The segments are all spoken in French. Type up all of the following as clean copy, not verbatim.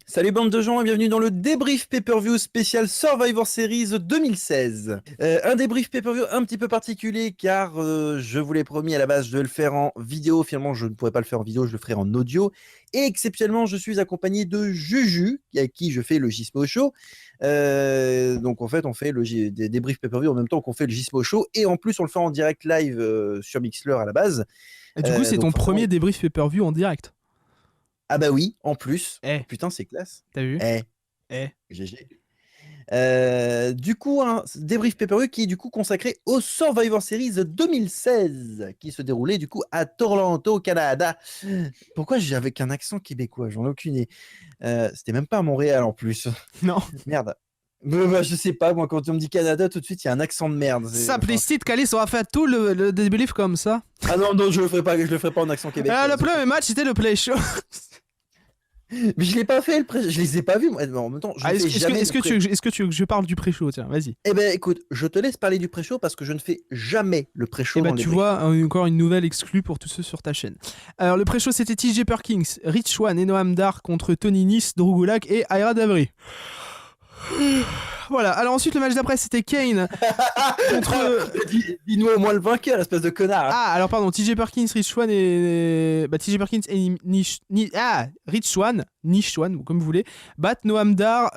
Salut bande de gens et bienvenue dans le débrief pay-per-view spécial Survivor Series 2016. Un débrief pay-per-view un petit peu particulier car je vous l'ai promis à la base, je devais le faire en vidéo. Finalement, je ne pourrais pas le faire en vidéo, je le ferai en audio. Et exceptionnellement, je suis accompagné de Juju, avec qui je fais le Gizmo Show. Donc en fait, on fait des débriefs pay-per-view en même temps qu'on fait le Gizmo Show. Et en plus, on le fait en direct live sur Mixler à la base. Et du coup, c'est donc ton forcément... premier débrief pay-per-view en direct. Ah bah oui, en plus. Eh, Oh, putain, c'est classe. t'as vu? Eh, Eh. GG. Du coup, un débrief pay-per-view qui est du coup consacré au Survivor Series 2016 qui se déroulait du coup à Toronto, au Canada. Pourquoi j'ai avec un accent québécois? J'en ai aucune idée. C'était même pas à Montréal en plus. Non. Merde. Je sais pas, moi quand on me dit Canada, tout de suite il y a un accent de merde. Simplicite, Calice, on va faire tout le débrief comme ça. Ah non, non, je le ferai pas en accent québécois. Le premier match, c'était le play show. Mais je l'ai pas fait, je les ai pas vus. Moi. En même temps, je ne fais jamais Est-ce que tu veux que je parle du pré-show? Tiens, vas-y. Eh ben écoute, je te laisse parler du pré-show parce que je ne fais jamais le pré-show Et bah dans les tu débriefs. vois, encore une nouvelle exclue pour tous ceux sur ta chaîne. Alors le pré-show, c'était TJ Perkins, Rich Swann et Noam Dar contre Tony Nese, Drew Gulak et Ira Davry. Voilà, alors ensuite le match d'après c'était Kane contre... Dis-nous au moins le vainqueur, espèce de connard. Ah, alors pardon, TJ Perkins, Rich Swann et... TJ Perkins et Rich Swann, Niche Swann, comme vous voulez, battent Noam Dar...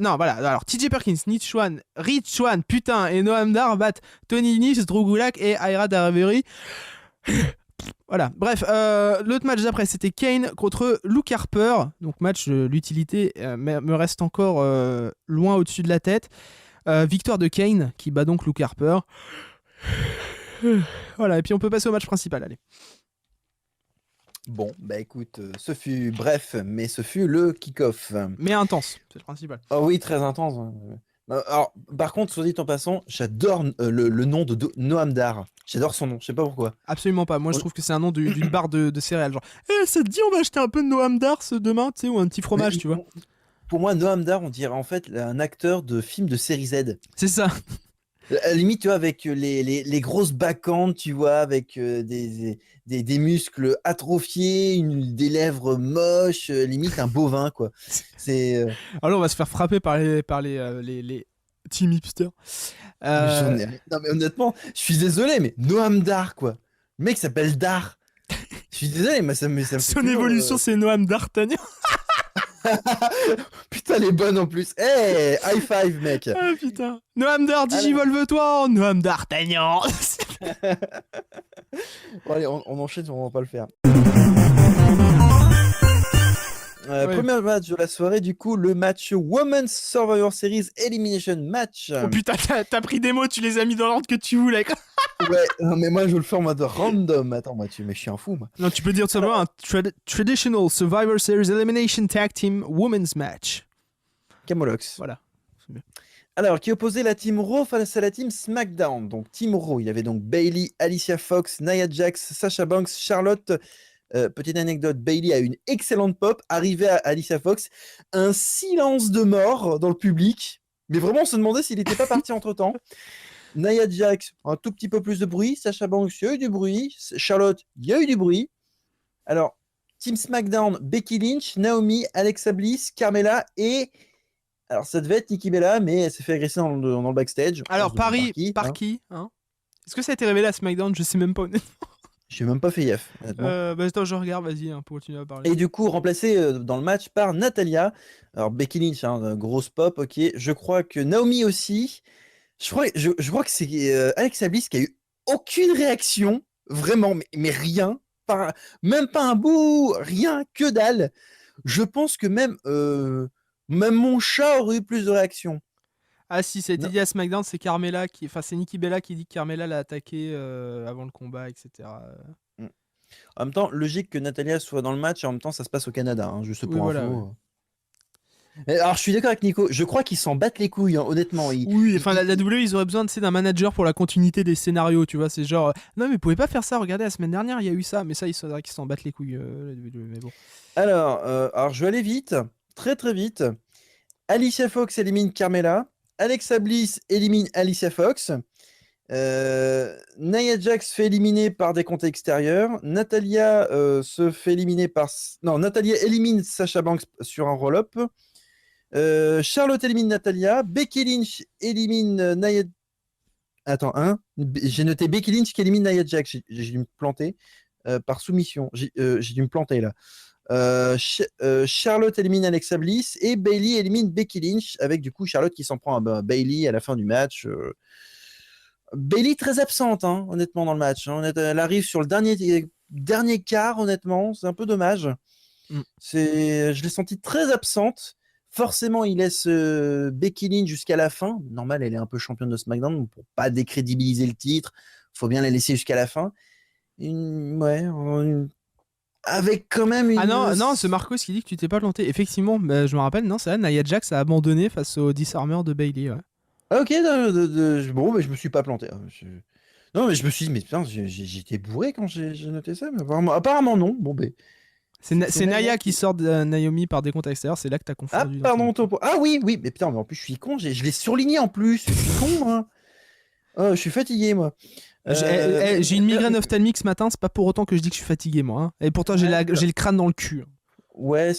Non, voilà, alors TJ Perkins, Rich Swann, putain, et Noam Dar battent Tony Nese, Drew Gulak et Ira Davry. Voilà, bref, l'autre match d'après c'était Kane contre Luke Harper. Donc match, l'utilité me reste encore loin au-dessus de la tête. Victoire de Kane qui bat donc Luke Harper. Voilà, et puis on peut passer au match principal, allez. Bon, bah écoute, ce fut bref, mais ce fut le kick-off. Mais intense, c'est le principal. Oh oui, très intense. Alors, par contre, soit dit en passant, j'adore le nom de Noam Dar. J'adore son nom, je sais pas pourquoi. Absolument pas, moi je trouve que c'est un nom d'une barre de céréales. Genre, ça te dit, on va acheter un peu de Noam Dar demain, tu sais, ou un petit fromage, tu vois. Pour moi, Noam Dar, on dirait en fait un acteur de film de série Z. C'est ça. À la limite, tu vois, avec les grosses backhands, tu vois, avec des muscles atrophiés, des lèvres moches, limite un bovin, quoi. C'est. Alors on va se faire frapper par les team hipsters. Non, mais honnêtement, je suis désolé, mais Noam Dar, quoi. Le mec s'appelle Dar. Je suis désolé, mais ça me fait Son toujours, évolution, c'est Noam D'Artagnan. Putain, elle est bonne en plus. Hey, high five, mec. Ah putain. Noam Dar, digivolve-toi, Noam D'Artagnan. Bon, allez, on enchaîne, on va pas le faire. Ouais. Premier match de la soirée, du coup, le match Women's Survivor Series Elimination Match. Oh putain, t'as pris des mots, tu les as mis dans l'ordre que tu voulais. Ouais, non, mais moi je le fais en mode random. Attends, moi, mais je suis un fou, moi. Non, tu peux dire tout simplement un Traditional Survivor Series Elimination Tag Team Women's Match. Camolox. Voilà. Alors, qui opposait la team Raw face à la team SmackDown. Donc, team Raw, il y avait donc Bayley, Alicia Fox, Nia Jax, Sasha Banks, Charlotte. Petite anecdote, Bayley a une excellente pop. Arrivé à Alicia Fox, un silence de mort dans le public. Mais vraiment, on se demandait s'il n'était pas parti entre-temps. Nia Jax, un tout petit peu plus de bruit. Sasha Banks, il y a eu du bruit. Charlotte, il y a eu du bruit. Alors, team SmackDown, Becky Lynch, Naomi, Alexa Bliss, Carmella et... Alors, ça devait être Nikki Bella, mais elle s'est fait agresser dans le backstage. Alors, par qui hein? Est-ce que ça a été révélé à SmackDown? Je sais même pas, honnêtement. J'ai même pas fait gaffe, honnêtement. Attends, je regarde, vas-y, pour continuer à parler. Et du coup, remplacé dans le match par Natalia. Alors, Becky Lynch, grosse pop, ok. Je crois que Naomi aussi. Je crois que c'est Alexa Bliss qui a eu aucune réaction. Vraiment, mais rien. Même pas un bout, rien, que dalle. Je pense que même mon chat aurait eu plus de réaction. Ah si, c'est dit à SmackDown, c'est Carmella qui... Enfin, c'est Nikki Bella qui dit que Carmella l'a attaqué avant le combat, etc. En même temps, logique que Natalia soit dans le match, et en même temps, ça se passe au Canada, juste pour voilà, info. ouais. Alors, je suis d'accord avec Nico. Je crois qu'ils s'en battent les couilles, hein, honnêtement. Oui, enfin la WWE ils auraient besoin d'un manager pour la continuité des scénarios, tu vois, c'est genre non mais vous pouvez pas faire ça, regardez la semaine dernière il y a eu ça, mais ça ils qu'ils s'en battent les couilles la WWE, mais bon. Alors, je vais aller vite, très très vite. Alicia Fox élimine Carmella. Alexa Bliss élimine Alicia Fox. Nia Jax se fait éliminer par des comptes extérieurs. Natalia se fait éliminer par. Non, Natalia élimine Sasha Banks sur un roll-up. Charlotte élimine Natalia. Becky Lynch élimine Nia. Attends, hein? J'ai noté Becky Lynch qui élimine Nia Jax. J'ai dû me planter par soumission. J'ai dû me planter là. Charlotte élimine Alexa Bliss et Bayley élimine Becky Lynch avec du coup Charlotte qui s'en prend à Bayley à la fin du match. Bayley très absente, hein, honnêtement, dans le match. Hein. Elle arrive sur le dernier quart, honnêtement. C'est un peu dommage. Mm. Je l'ai sentie très absente. Forcément, il laisse Becky Lynch jusqu'à la fin. Normal, elle est un peu championne de SmackDown. Pour pas décrédibiliser le titre, faut bien la laisser jusqu'à la fin. Avec quand même une. Ah non, c'est Marcos qui dit que tu t'es pas planté. Effectivement, bah, je me rappelle, non, c'est vrai, Nia Jax a abandonné face au Disarmer de Bayley. Ouais. Ah, ok, bon, mais je me suis pas planté. Hein. Non, mais je me suis dit, mais putain, j'étais bourré quand j'ai noté ça. Mais apparemment non. Bon, ben. C'est Naya qui sort de Naomi par des comptes extérieurs, c'est là que t'as Ah, confondu. pardon, Topo. Ah oui, oui, mais putain, mais en plus, je suis con. Je l'ai surligné en plus. Je suis con, hein. Oh, je suis fatigué, moi. J'ai une migraine ophtalmique ce matin, c'est pas pour autant que je dis que je suis fatigué, moi. Hein. Et pourtant, j'ai le crâne dans le cul. Ouais,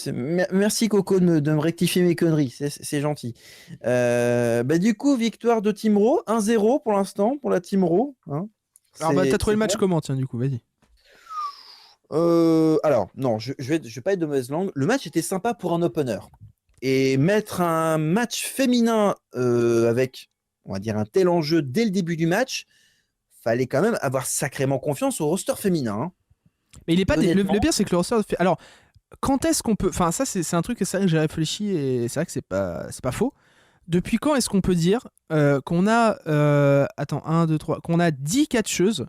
merci Coco de me rectifier mes conneries, c'est gentil. Du coup, victoire de Team Raw, 1-0 pour l'instant pour la Team Raw. Hein. Alors, t'as trouvé le match bon. comment, tiens, du coup, vas-y. Alors, non, je vais pas être de mauvaise langue. Le match était sympa pour un opener. Et mettre un match féminin avec, on va dire, un tel enjeu dès le début du match, fallait quand même avoir sacrément confiance au roster féminin. Hein. Mais il est pas le pire, c'est que le roster fait. Alors, quand est-ce qu'on peut. Enfin, ça, c'est un truc que c'est vrai que j'ai réfléchi et c'est vrai que c'est pas faux. Depuis quand est-ce qu'on peut dire qu'on a. Attends, 1, 2, 3. Qu'on a 10 catcheuses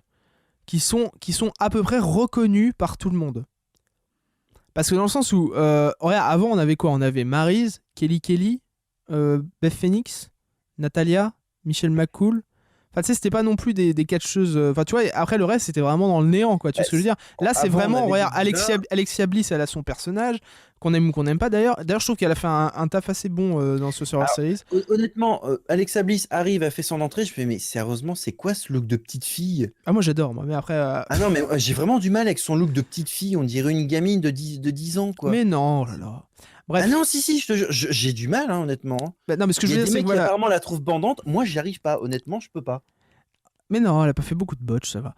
qui sont à peu près reconnues par tout le monde. Parce que dans le sens où. Regarde, avant, on avait quoi? On avait Maryse, Kelly, Beth Phoenix, Natalia, Michelle McCool. Enfin, tu sais, c'était pas non plus des catcheuses. Enfin, tu vois, après le reste, c'était vraiment dans le néant, quoi. Tu vois ce que je veux dire? Là, c'est vraiment. Regarde, Alexia Bliss, elle a son personnage, qu'on aime ou qu'on n'aime pas d'ailleurs. D'ailleurs, je trouve qu'elle a fait un taf assez bon dans ce Survivor Series. Honnêtement, Alexa Bliss arrive, a fait son entrée. Je fais, mais sérieusement, c'est quoi ce look de petite fille? Ah, moi, j'adore, moi. Mais après. Ah non, mais j'ai vraiment du mal avec son look de petite fille. On dirait une gamine de 10 ans, quoi. Mais non, oh là là. Bref. Ah non, si, je te jure, j'ai du mal, hein, honnêtement. Bah, non, mais ce que je veux dire, c'est que voilà. Apparemment la trouvent bandante. Moi, j'y arrive pas. Honnêtement, je peux pas. Mais non, elle a pas fait beaucoup de botch, ça va.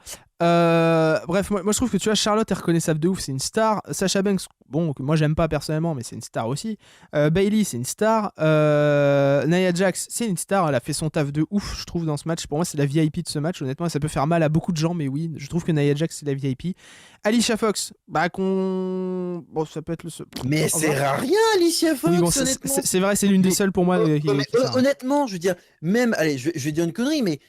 Bref, moi je trouve que tu vois, Charlotte est reconnaissable de ouf, c'est une star. Sacha Banks, bon, que moi j'aime pas personnellement, mais c'est une star aussi. Bayley, c'est une star. Nia Jax, c'est une star, elle a fait son taf de ouf, je trouve, dans ce match. Pour moi, c'est la VIP de ce match, honnêtement, ça peut faire mal à beaucoup de gens, mais oui, je trouve que Nia Jax, c'est la VIP. Alicia Fox, bon, ça peut être le seul. Mais elle sert à rien, Alicia Fox, oui, bon, honnêtement. C'est vrai, c'est l'une des seules pour moi. Honnêtement, je veux dire, même, allez, je vais dire une connerie, mais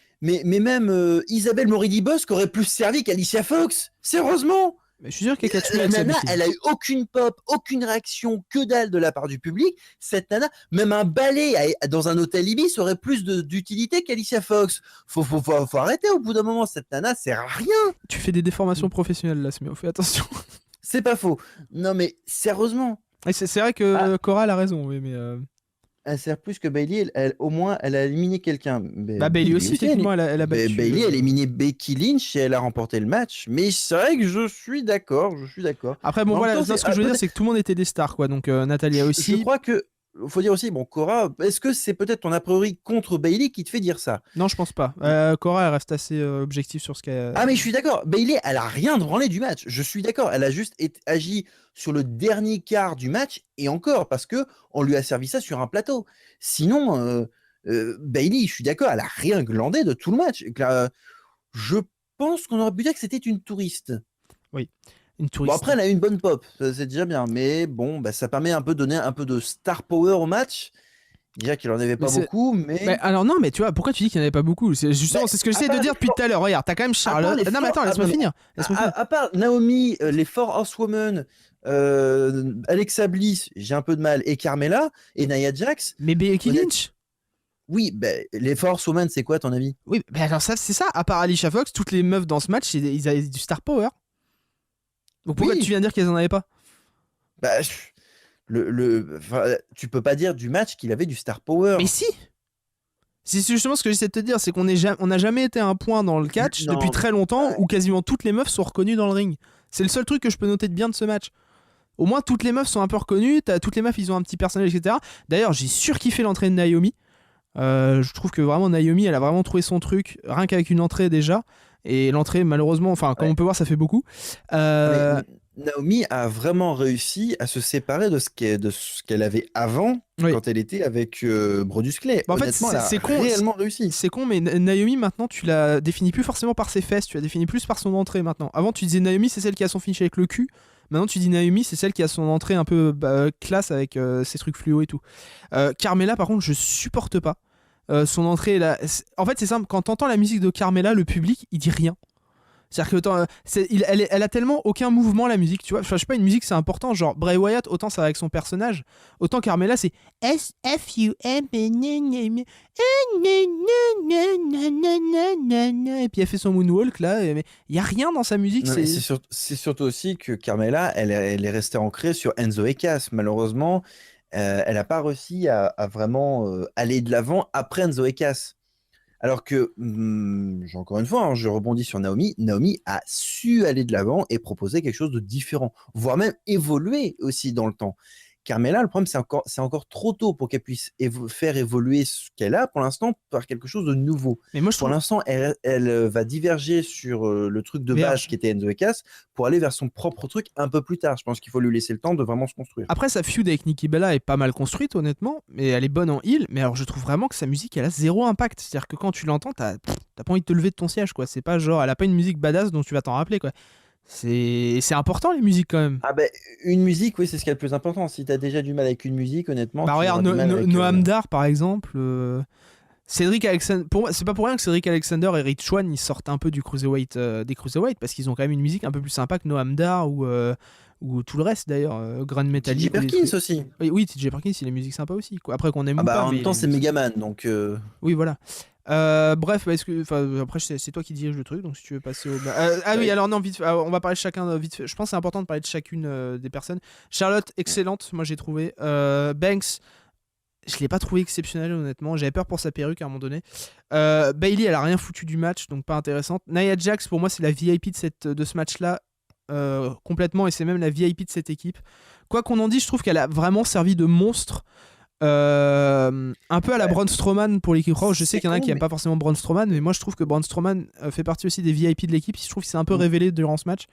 même Isabelle Morini-Bosque aurait plus servi qu'Alicia Fox. Sérieusement. Mais je suis sûr qu'elle a La nana, elle a eu aucune pop, aucune réaction, que dalle de la part du public. Cette nana, même un ballet dans un hôtel Ibis aurait plus d'utilité qu'Alicia Fox. Faut arrêter au bout d'un moment. Cette nana sert à rien. Tu fais des déformations professionnelles là, Sméo, fais attention. C'est pas faux. Non mais sérieusement. C'est vrai que Cora a raison, oui, mais. Elle sert plus que Bayley, au moins elle a éliminé quelqu'un. Bayley aussi, techniquement, elle a battu. Bayley, elle a éliminé Becky Lynch et elle a remporté le match. Mais c'est vrai que je suis d'accord. Après, bon, voilà, ce que je veux dire, c'est que tout le monde était des stars, quoi. Donc, Natalia aussi. Je crois que. Faut dire aussi, bon, Cora, est-ce que c'est peut-être ton a priori contre Bayley qui te fait dire ça? Non, je pense pas. Cora, elle reste assez objective sur ce qu'elle. Ah, mais je suis d'accord. Bayley, elle a rien branlé du match. Je suis d'accord. Elle a juste agi sur le dernier quart du match et encore parce que on lui a servi ça sur un plateau. Sinon, Bayley, je suis d'accord, elle a rien glandé de tout le match. Je pense qu'on aurait pu dire que c'était une touriste. Oui. Une touriste. Bon, après, elle a eu une bonne pop, c'est déjà bien, mais bon, ça permet un peu de donner un peu de star power au match. Déjà qu'il en avait pas beaucoup, mais. Alors non, mais tu vois, pourquoi tu dis qu'il n'y en avait pas beaucoup? C'est justement, c'est ce que j'essaie de dire depuis tout à l'heure. Regarde, t'as quand même Charlotte. Non, mais attends, laisse-moi finir. À part Naomi, les Four Horsewomen, Alexa Bliss, j'ai un peu de mal, et Carmella, et Nia Jax. Mais Becky Lynch. Oui, les Force Women, c'est quoi, à ton avis? Oui, bah alors ça, c'est ça. À part Alicia Fox, toutes les meufs dans ce match, ils avaient du star power. Donc pourquoi tu Oui, viens de dire qu'elles en avaient pas? bah, enfin, tu peux pas dire du match qu'il avait du star power. Mais si! C'est justement ce que j'essaie de te dire, c'est qu'on n'a jamais été à un point dans le catch depuis Non, très longtemps où quasiment toutes les meufs sont reconnues dans le ring. C'est le seul truc que je peux noter de bien de ce match. Au moins, toutes les meufs sont un peu reconnues, toutes les meufs, ils ont un petit personnage, etc. D'ailleurs, j'ai surkiffé l'entrée de Naomi. Je trouve que vraiment Naomi, elle a vraiment trouvé son truc, rien qu'avec une entrée déjà. Et l'entrée, malheureusement, enfin, comme ouais. on peut voir, ça fait beaucoup. Mais Euh, Naomi a vraiment réussi à se séparer de ce qu'elle avait avant oui. quand elle était avec Brodus Clay. Bah, en fait, Honnêtement, elle a c'est con, réellement réussi. c'est con, mais Naomi, maintenant, tu la définis plus forcément par ses fesses, tu la définis plus par son entrée maintenant. Avant, tu disais Naomi, c'est celle qui a son finish avec le cul. Maintenant, tu dis Naomi, c'est celle qui a son entrée un peu classe avec ses trucs fluo et tout. Carmella, par contre, je supporte pas. Son entrée, là. En fait, c'est simple, quand t'entends la musique de Carmella, le public, il dit rien. C'est-à-dire que elle a tellement aucun mouvement la musique, tu vois. Enfin, je sais pas, une musique c'est important. Genre Bray Wyatt, autant ça va avec son personnage, autant Carmella c'est S-F-U-M et puis elle fait son moonwalk là, mais il y a rien dans sa musique. Non, mais c'est surtout aussi que Carmella, elle est restée ancrée sur Enzo et Cass. Malheureusement, elle n'a pas réussi à vraiment aller de l'avant après Enzo et Cass. Alors que, encore une fois, hein, je rebondis sur Naomi. Naomi a su aller de l'avant et proposer quelque chose de différent, voire même évoluer aussi dans le temps. Carmella, le problème, c'est encore trop tôt pour qu'elle puisse faire évoluer ce qu'elle a pour l'instant par quelque chose de nouveau. Mais moi je Pour trouve l'instant, elle va diverger sur le truc de base Verge. qui était Enzo et Cass pour aller vers son propre truc un peu plus tard. Je pense qu'il faut lui laisser le temps de vraiment se construire. Après, sa feud avec Nikki Bella est pas mal construite, honnêtement, mais elle est bonne en heel. Mais alors, je trouve vraiment que sa musique, elle a zéro impact. C'est-à-dire que quand tu l'entends, t'as pas envie de te lever de ton siège, quoi. C'est pas genre, elle a pas une musique badass dont tu vas t'en rappeler, quoi. C'est important, les musiques, quand même. Ah ben, une musique, oui, c'est ce qui est le plus important. Si tu as déjà du mal avec une musique, honnêtement, Bah, tu auras regarde, du mal avec... Noam Dar, par exemple. Cédric Alexander, pour moi, c'est pas pour rien que Cédric Alexander et Rich Swann ils sortent un peu du cruiserweight, des cruiserweight parce qu'ils ont quand même une musique un peu plus sympa que Noam Dar ou tout le reste d'ailleurs, Grand Metallic. TJ Perkins aussi. Oui, oui, TJ Perkins, il a une musique sympa aussi. Quoi. Après qu'on aime Ah ou bah pas. en Mais même temps, c'est Megaman, donc... oui, voilà. Bref, après c'est toi qui dirige le truc, donc si tu veux passer au... oui, Oui. alors non, vite, on va parler de chacun vite fait. Je pense que c'est important de parler de chacune des personnes. Charlotte, excellente, moi j'ai trouvé. Banks, je l'ai pas trouvé exceptionnel honnêtement, j'avais peur pour sa perruque à un moment donné. Bailey, elle a rien foutu du match, donc pas intéressante. Nia Jax, pour moi c'est la VIP de ce match-là, complètement, et c'est même la VIP de cette équipe. Quoi qu'on en dise, je trouve qu'elle a vraiment servi de monstre. Un peu à la Ouais. Braun Strowman pour l'équipe Raw. Je sais C'est qu'il y en a con, qui n'aiment mais... pas forcément Braun Strowman, mais moi je trouve que Braun Strowman fait partie aussi des VIP de l'équipe. Je trouve qu'il s'est un peu Mm. révélé durant ce match.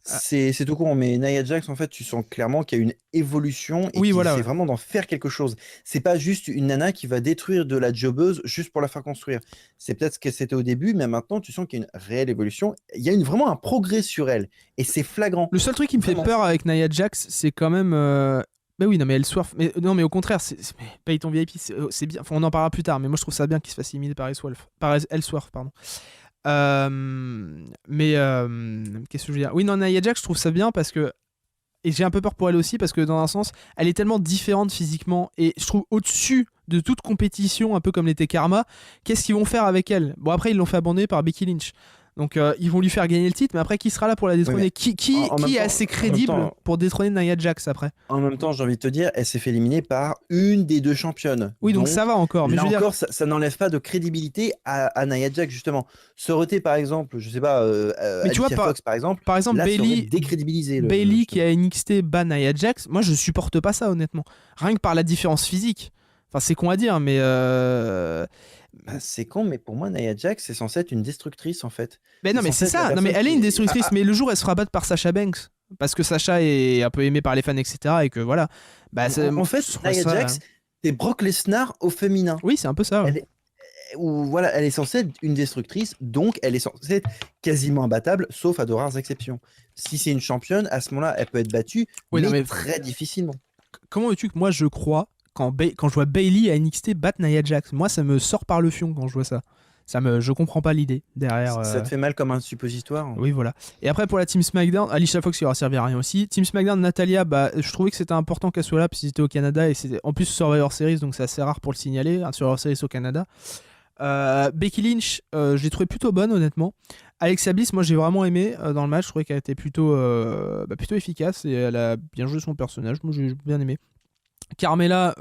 C'est tout court, mais Nia Jax, en fait, tu sens clairement qu'il y a une évolution et Oui, qu'il voilà. essaie Ouais. vraiment d'en faire quelque chose. C'est pas juste une nana qui va détruire de la jobbeuse juste pour la faire construire. C'est peut-être ce que c'était au début, mais maintenant, tu sens qu'il y a une réelle évolution. Il y a vraiment un progrès sur elle et c'est flagrant. Le seul truc qui me fait Vraiment. peur avec Nia Jax, c'est quand même. Bah oui, non, mais elle swerve. Mais non, mais au contraire, mais paye ton VIP, c'est bien. Enfin, on en parlera plus tard, mais moi je trouve ça bien qu'il se fasse éliminer par Ellsworth, pardon. Qu'est-ce que je veux dire? Oui, non, Nia Jax, je trouve ça bien parce que. Et j'ai un peu peur pour elle aussi parce que dans un sens, elle est tellement différente physiquement et je trouve au-dessus de toute compétition, un peu comme l'était Karma. Qu'est-ce qu'ils vont faire avec elle? Bon, après, ils l'ont fait abandonner par Becky Lynch. Donc, ils vont lui faire gagner le titre, mais après, qui sera là pour la détrôner? Oui, mais Qui en même est temps, assez en même crédible temps, pour détrôner Nia Jax après? en même temps, j'ai envie de te dire, elle s'est fait éliminer par une des deux championnes. Oui, donc ça Donc, va encore, mais je là veux dire, encore, ça n'enlève pas de crédibilité à Nia Jax, justement. Ça aurait été, par exemple, je sais pas, mais tu vois, Alicia Fox, par exemple, par exemple, là, ça aurait Bailey, décrédibilisé Bailey qui justement. a NXT bat Nia Jax, moi je supporte pas ça honnêtement. Rien que par la différence physique. Enfin, c'est con à dire, mais Bah, c'est con, mais pour moi, Nia Jax, c'est censé être une destructrice, en fait. mais C'est non, mais censé c'est être la ça. Non, mais personne elle est une qui... destructrice, mais le jour elle se fera battre par Sasha Banks parce que Sasha est un peu aimé par les fans, etc. Et que voilà. Bah, En fait, je trouve Nia ça. Jax, c'est Brock Lesnar au féminin. Oui, c'est un peu ça. Ouais. Elle est... voilà, elle est censée être une destructrice, donc elle est censée être quasiment imbattable, sauf à de rares exceptions. Si c'est une championne, à ce moment-là, elle peut être battue, Oui, non, mais mais très difficilement. comment veux-tu que moi je crois quand je vois Bailey à NXT battre Nia Jax? Moi, ça me sort par le fion quand je vois ça. Je comprends pas l'idée derrière. Ça te fait mal comme un suppositoire? Oui, voilà. Et après, pour la Team SmackDown, Alicia Fox, qui aura servi à rien aussi. Team SmackDown, Natalia, je trouvais que c'était important qu'elle soit là, parce qu'ils étaient au Canada, et c'était en plus Survivor Series, donc c'est assez rare pour le signaler, un Survivor Series au Canada. Becky Lynch, je l'ai trouvé plutôt bonne, honnêtement. Alexa Bliss, moi j'ai vraiment aimé dans le match, je trouvais qu'elle était plutôt efficace, et elle a bien joué son personnage, moi j'ai bien aimé. Carmella,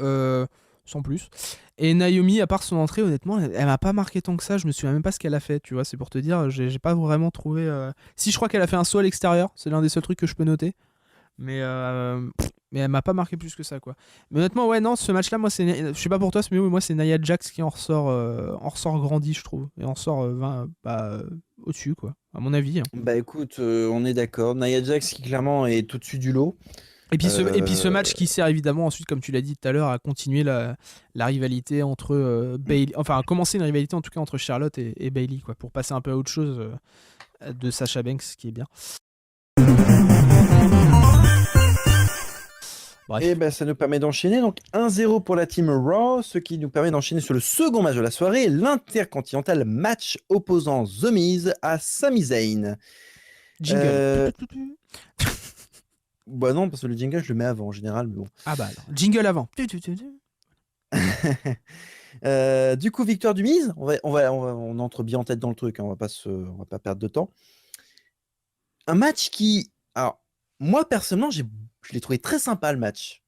sans plus. Et Naomi, à part son entrée, honnêtement, elle m'a pas marqué tant que ça. Je me souviens même pas ce qu'elle a fait, tu vois. C'est pour te dire, j'ai pas vraiment trouvé. Si, je crois qu'elle a fait un saut à l'extérieur. C'est l'un des seuls trucs que je peux noter. Mais elle m'a pas marqué plus que ça, quoi. Mais honnêtement, ouais, non, ce match-là, moi, je sais pas pour toi, mais moi, c'est Nia Jax qui en ressort grandi, je trouve. Et en ressort au-dessus, quoi. À mon avis. Hein. Bah écoute, on est d'accord. Nia Jax qui clairement est au-dessus du lot. Et puis ce match qui sert évidemment ensuite, comme tu l'as dit tout à l'heure, à continuer la rivalité entre Bayley, enfin à commencer une rivalité en tout cas entre Charlotte et Bayley, quoi, pour passer un peu à autre chose de Sasha Banks, ce qui est bien. Bref. Et ben ça nous permet d'enchaîner. Donc 1-0 pour la team Raw, ce qui nous permet d'enchaîner sur le second match de la soirée, l'Intercontinental match opposant The Miz à Sami Zayn. Jingle. Bah non, parce que le jingle, je le mets avant en général, mais bon. Ah bah alors, jingle avant. Du coup, victoire du Miz. On entre bien en tête dans le truc, hein, on va pas perdre de temps. Un match qui... Alors, moi, personnellement, je l'ai trouvé très sympa, le match.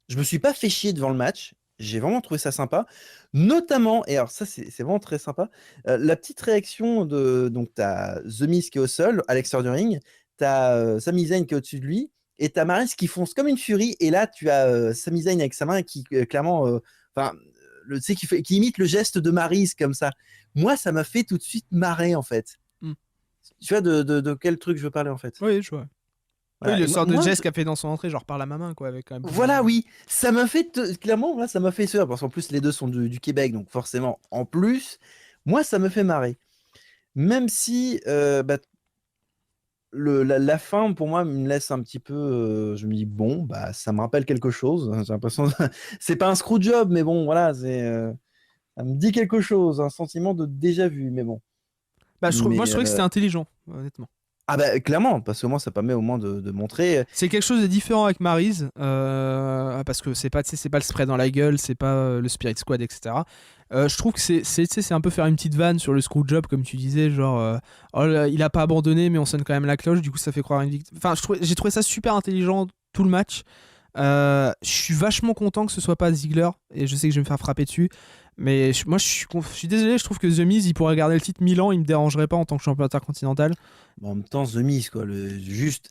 Je me suis pas fait chier devant le match. J'ai vraiment trouvé ça sympa. Notamment, et alors ça, c'est vraiment très sympa, la petite réaction de... Donc, t'as The Miz qui est au sol, à l'extérieur du ring. T'as Sami Zayn qui est au-dessus de lui. Et t'as Maryse qui fonce comme une furie. Et là, tu as Sami Zayn avec sa main qui, clairement... tu sais, qui imite le geste de Maryse comme ça. Moi, ça m'a fait tout de suite marrer, en fait. Tu vois de quel truc je veux parler, en fait? Oui, je vois. Voilà. Oui, le sort de geste qu'a fait dans son entrée, genre par la main, quoi, avec quand même. Voilà, oui. Ça m'a fait... Clairement, là, ça m'a fait sourire. Parce qu'en plus, les deux sont du Québec. Donc, forcément, en plus, moi, ça me fait marrer. Même si... la fin, pour moi, me laisse un petit peu... je me dis, bon, bah, ça me rappelle quelque chose. J'ai l'impression... c'est pas un screw job, mais bon, voilà, ça me dit quelque chose, un sentiment de déjà vu, mais bon. Moi, je trouvais que c'était intelligent, honnêtement. Ah bah, clairement, parce que moi, ça permet au moins de montrer... C'est quelque chose de différent avec Maryse, parce que c'est pas le spray dans la gueule, c'est pas le Spirit Squad, etc. Je trouve que c'est un peu faire une petite vanne sur le screwjob, comme tu disais, genre il a pas abandonné, mais on sonne quand même la cloche, du coup ça fait croire une victoire. Enfin, j'ai trouvé ça super intelligent tout le match. Je suis vachement content que ce soit pas Ziggler, et je sais que je vais me faire frapper dessus. Mais moi, je suis désolé, je trouve que The Miz, il pourrait garder le titre 1000 ans, il me dérangerait pas en tant que champion intercontinental. Bon, en même temps, The Miz, quoi,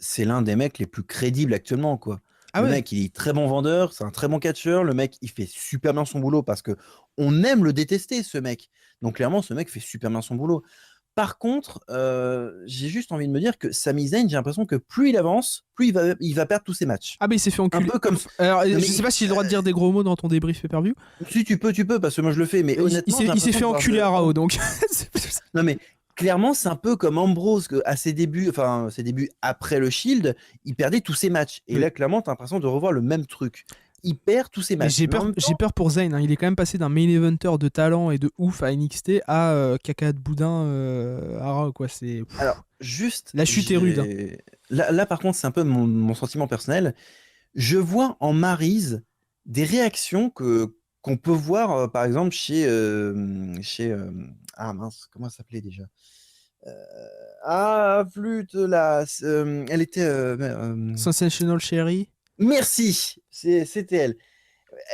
c'est l'un des mecs les plus crédibles actuellement, quoi. Le mec, il est très bon vendeur, c'est un très bon catcheur. Le mec, il fait super bien son boulot parce que on aime le détester, ce mec. Donc, clairement, ce mec fait super bien son boulot. Par contre, j'ai juste envie de me dire que Sami Zayn, j'ai l'impression que plus il avance, plus il va perdre tous ses matchs. Ah, bah il s'est fait enculer. Un peu comme... Alors, je sais pas si j'ai le droit de dire des gros mots dans ton débrief pay-per-view. Si, tu peux, parce que moi je le fais, mais honnêtement... Il s'est fait enculer à Raw, donc... Non, mais clairement, c'est un peu comme Ambrose, à ses débuts après le Shield, il perdait tous ses matchs. Et là, clairement, t'as l'impression de revoir le même truc. Il perd tous ses matchs. J'ai peur pour Zayn, hein. Il est quand même passé d'un main eventer de talent et de ouf à NXT à caca de boudin à Raw, quoi. Alors, juste... La chute est rude. Hein. Là, par contre, c'est un peu mon sentiment personnel. Je vois en Maryse des réactions qu'on peut voir, par exemple, chez ah mince, comment ça s'appelait déjà? Flûte, là. Elle était... Sensational Sherry. Merci, c'était elle.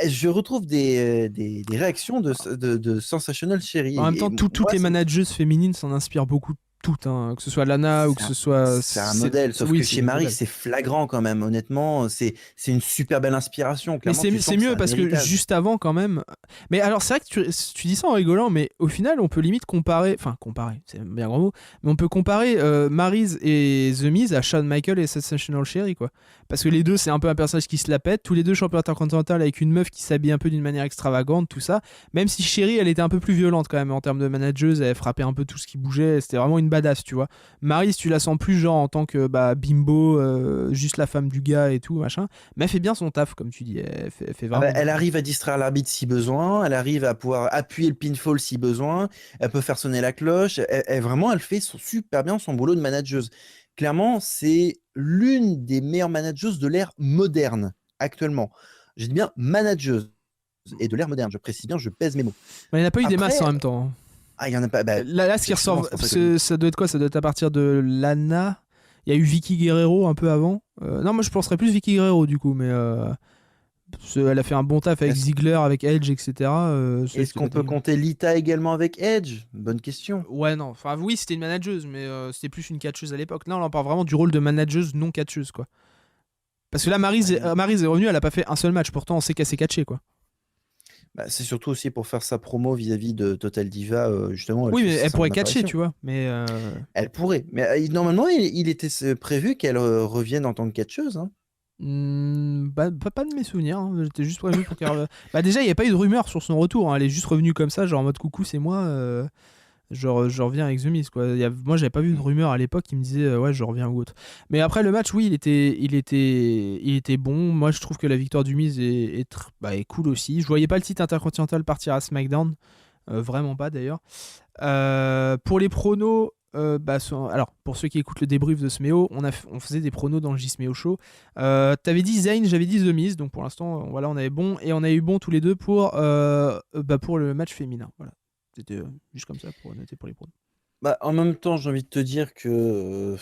Je retrouve des réactions de Sensational Sherry. En même temps, toutes les manageuses féminines s'en inspirent beaucoup toutes, hein, que ce soit Lana ou que ce soit... C'est un modèle, sauf que chez Maryse, c'est flagrant quand même, honnêtement. C'est une super belle inspiration. Mais c'est mieux parce que juste avant, quand même... Mais alors, c'est vrai que tu dis ça en rigolant, mais au final, on peut limite comparer... Enfin, comparer, c'est bien grand mot. Mais on peut comparer Maryse et The Miz à Shawn Michaels et Sensational Sherry, quoi. Parce que les deux, c'est un peu un personnage qui se la pète. Tous les deux champions intercontinental avec une meuf qui s'habille un peu d'une manière extravagante, tout ça. Même si Sherry, elle était un peu plus violente quand même en termes de manageuse. Elle frappait un peu tout ce qui bougeait. C'était vraiment une une badass, tu vois. Maryse, tu la sens plus genre en tant que bimbo, juste la femme du gars et tout, machin. Mais elle fait bien son taf, comme tu dis. Elle fait Ah bah, vraiment. elle arrive à distraire l'arbitre si besoin, elle arrive à pouvoir appuyer le pinfall si besoin, elle peut faire sonner la cloche, vraiment, elle fait super bien son boulot de manageuse. Clairement, c'est l'une des meilleures manageuses de l'ère moderne, actuellement. Je dis bien manageuse, et de l'ère moderne, je précise bien, je pèse mes mots. Mais il n'y en a pas eu des masses Après, en même temps, hein. il y en a pas. Bah, Là, ce qui justement, ressort, c'est pour ça que ça doit être quoi? Ça doit être à partir de Lana. Il y a eu Vicky Guerrero un peu avant. Non, moi je penserais plus Vicky Guerrero du coup, mais elle a fait un bon taf avec est-ce Ziggler, avec Edge, etc. est-ce C'était pas qu'on peut dégueu. compter Lita également avec Edge? Bonne question. Ouais, non. Enfin, oui, c'était une manageuse, mais c'était plus une catcheuse à l'époque. Là, on parle vraiment du rôle de manageuse non catcheuse, quoi. Parce que là, Maryse, Ouais. Maryse est revenue, elle a pas fait un seul match. Pourtant, on sait qu'elle s'est catchée, quoi. Bah, c'est surtout aussi pour faire sa promo vis-à-vis de Total Diva, justement, elle Oui, fait mais elle sa pourrait simple catcher, apparition. tu vois. Mais Elle pourrait. Mais normalement, il était prévu qu'elle revienne en tant que catcheuse, hein. pas de mes souvenirs, hein. J'étais juste prévenu pour qu'elle. Bah déjà, il n'y a pas eu de rumeur sur son retour, hein. Elle est juste revenue comme ça, genre en mode coucou, c'est moi. Je reviens avec The Miz, quoi. Moi, j'avais pas vu de rumeur à l'époque qui me disait ouais, je reviens ou autre. Mais après le match, oui, il était bon. Moi, je trouve que la victoire du Miz est cool aussi. Je voyais pas le titre intercontinental partir à SmackDown, vraiment pas d'ailleurs. Pour les pronos. Alors, pour ceux qui écoutent le débrief de Smeo, on faisait des pronos dans le J-Smeo Show. T'avais dit Zayn, j'avais dit The Miz, donc pour l'instant, voilà, on avait bon, et on a eu bon tous les deux pour le match féminin. Voilà. C'était juste comme ça pour noter pour les pronos. Bah, en même temps, j'ai envie de te dire que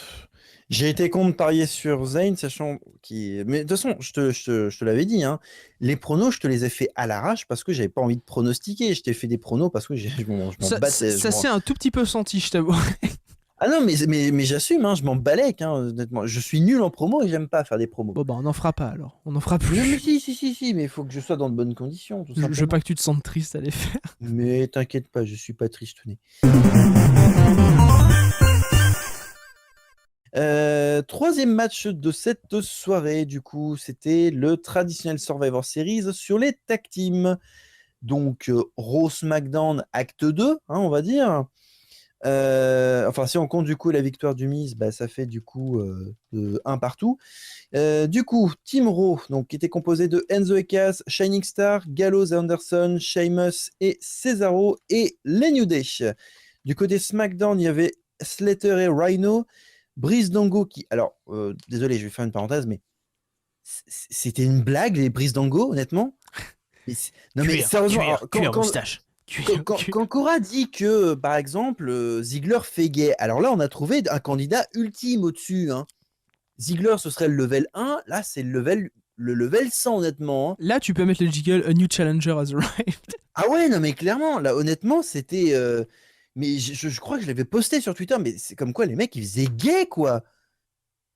j'ai été con de parier sur Zayn, sachant qu'il. Mais de toute façon, je te l'avais dit, hein, les pronos, je te les ai fait à l'arrache parce que j'avais pas envie de pronostiquer. Je t'ai fait des pronos parce que je m'en battais. Ça s'est un tout petit peu senti, je t'avoue. Ah non, mais j'assume, hein, je m'en balèque, hein, honnêtement. Je suis nul en promo et j'aime pas faire des promos. Bon, bah, on n'en fera pas alors. On n'en fera Non, mais plus. si, mais il faut que je sois dans de bonnes conditions, tout Je veux simplement. pas que tu te sentes triste à les faire. Mais t'inquiète pas, je suis pas tristouné. Troisième match de cette soirée, du coup, c'était le traditionnel Survivor Series sur les tag teams. Donc, Raw SmackDown Acte 2, hein, on va dire. Enfin, si on compte du coup la victoire du Miz, bah, ça fait du coup un partout. Du coup, Team Raw, donc, qui était composé de Enzo et Cass, Shining Star, Gallows et Anderson, Sheamus et Cesaro et les New Day. Du côté SmackDown, il y avait Slater et Rhino, Breeze Dango qui. Alors, désolé, je vais faire une parenthèse, mais c'était une blague, les Breeze Dango, honnêtement. Non, mais sérieusement, alors, cuir, moustache. quand Cora dit que, par exemple, Ziggler fait gay, alors là, on a trouvé un candidat ultime au-dessus, hein. Ziggler, ce serait le level 1, là, c'est le level 100, honnêtement, hein. Là, tu peux mettre le jiggle A New Challenger has arrived. Ah ouais, non, mais clairement, là, honnêtement, c'était. Mais je crois que je l'avais posté sur Twitter, mais c'est comme quoi les mecs, ils faisaient gay, quoi.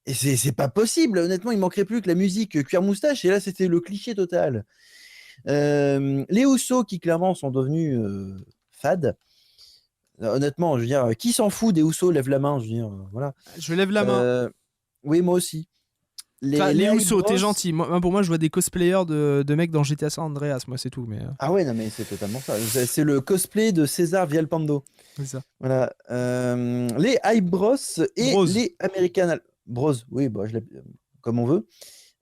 Et c'est pas possible, honnêtement, il manquerait plus que la musique cuir moustache, et là, c'était le cliché total. Les Usos, qui clairement sont devenus fades. Honnêtement, je veux dire, qui s'en fout des Usos, lève la main, je veux dire, voilà. Je lève la main. Oui, moi aussi. Enfin, les Hype Usos, t'es Bros. gentil. Pour moi, je vois des cosplayers de mecs dans GTA San Andreas, moi, c'est tout. Mais Ah ouais, non, mais c'est totalement ça. C'est le cosplay de César Villalpando. c'est ça. Voilà. Les Hype Bros et Bros. les American Bros, oui, bah, comme on veut.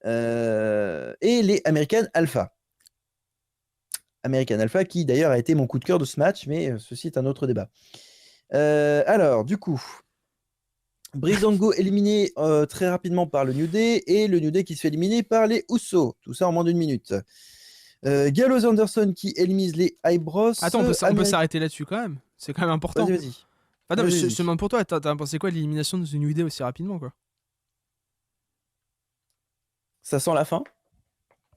Et les American Alpha. American Alpha, qui d'ailleurs a été mon coup de cœur de ce match, mais ceci est un autre débat. Alors, du coup, Breezango éliminé très rapidement par le New Day, et le New Day qui se fait éliminer par les Usos. Tout ça en moins d'une minute. Gallows Anderson qui élimine les Hype Bros. Attends, on peut s'arrêter là-dessus quand même. C'est quand même important. Vas-y. Attends, mais je Vas-y. te demande pour toi, t'as pensé quoi de l'élimination de The New Day aussi rapidement, quoi? Ça sent la fin.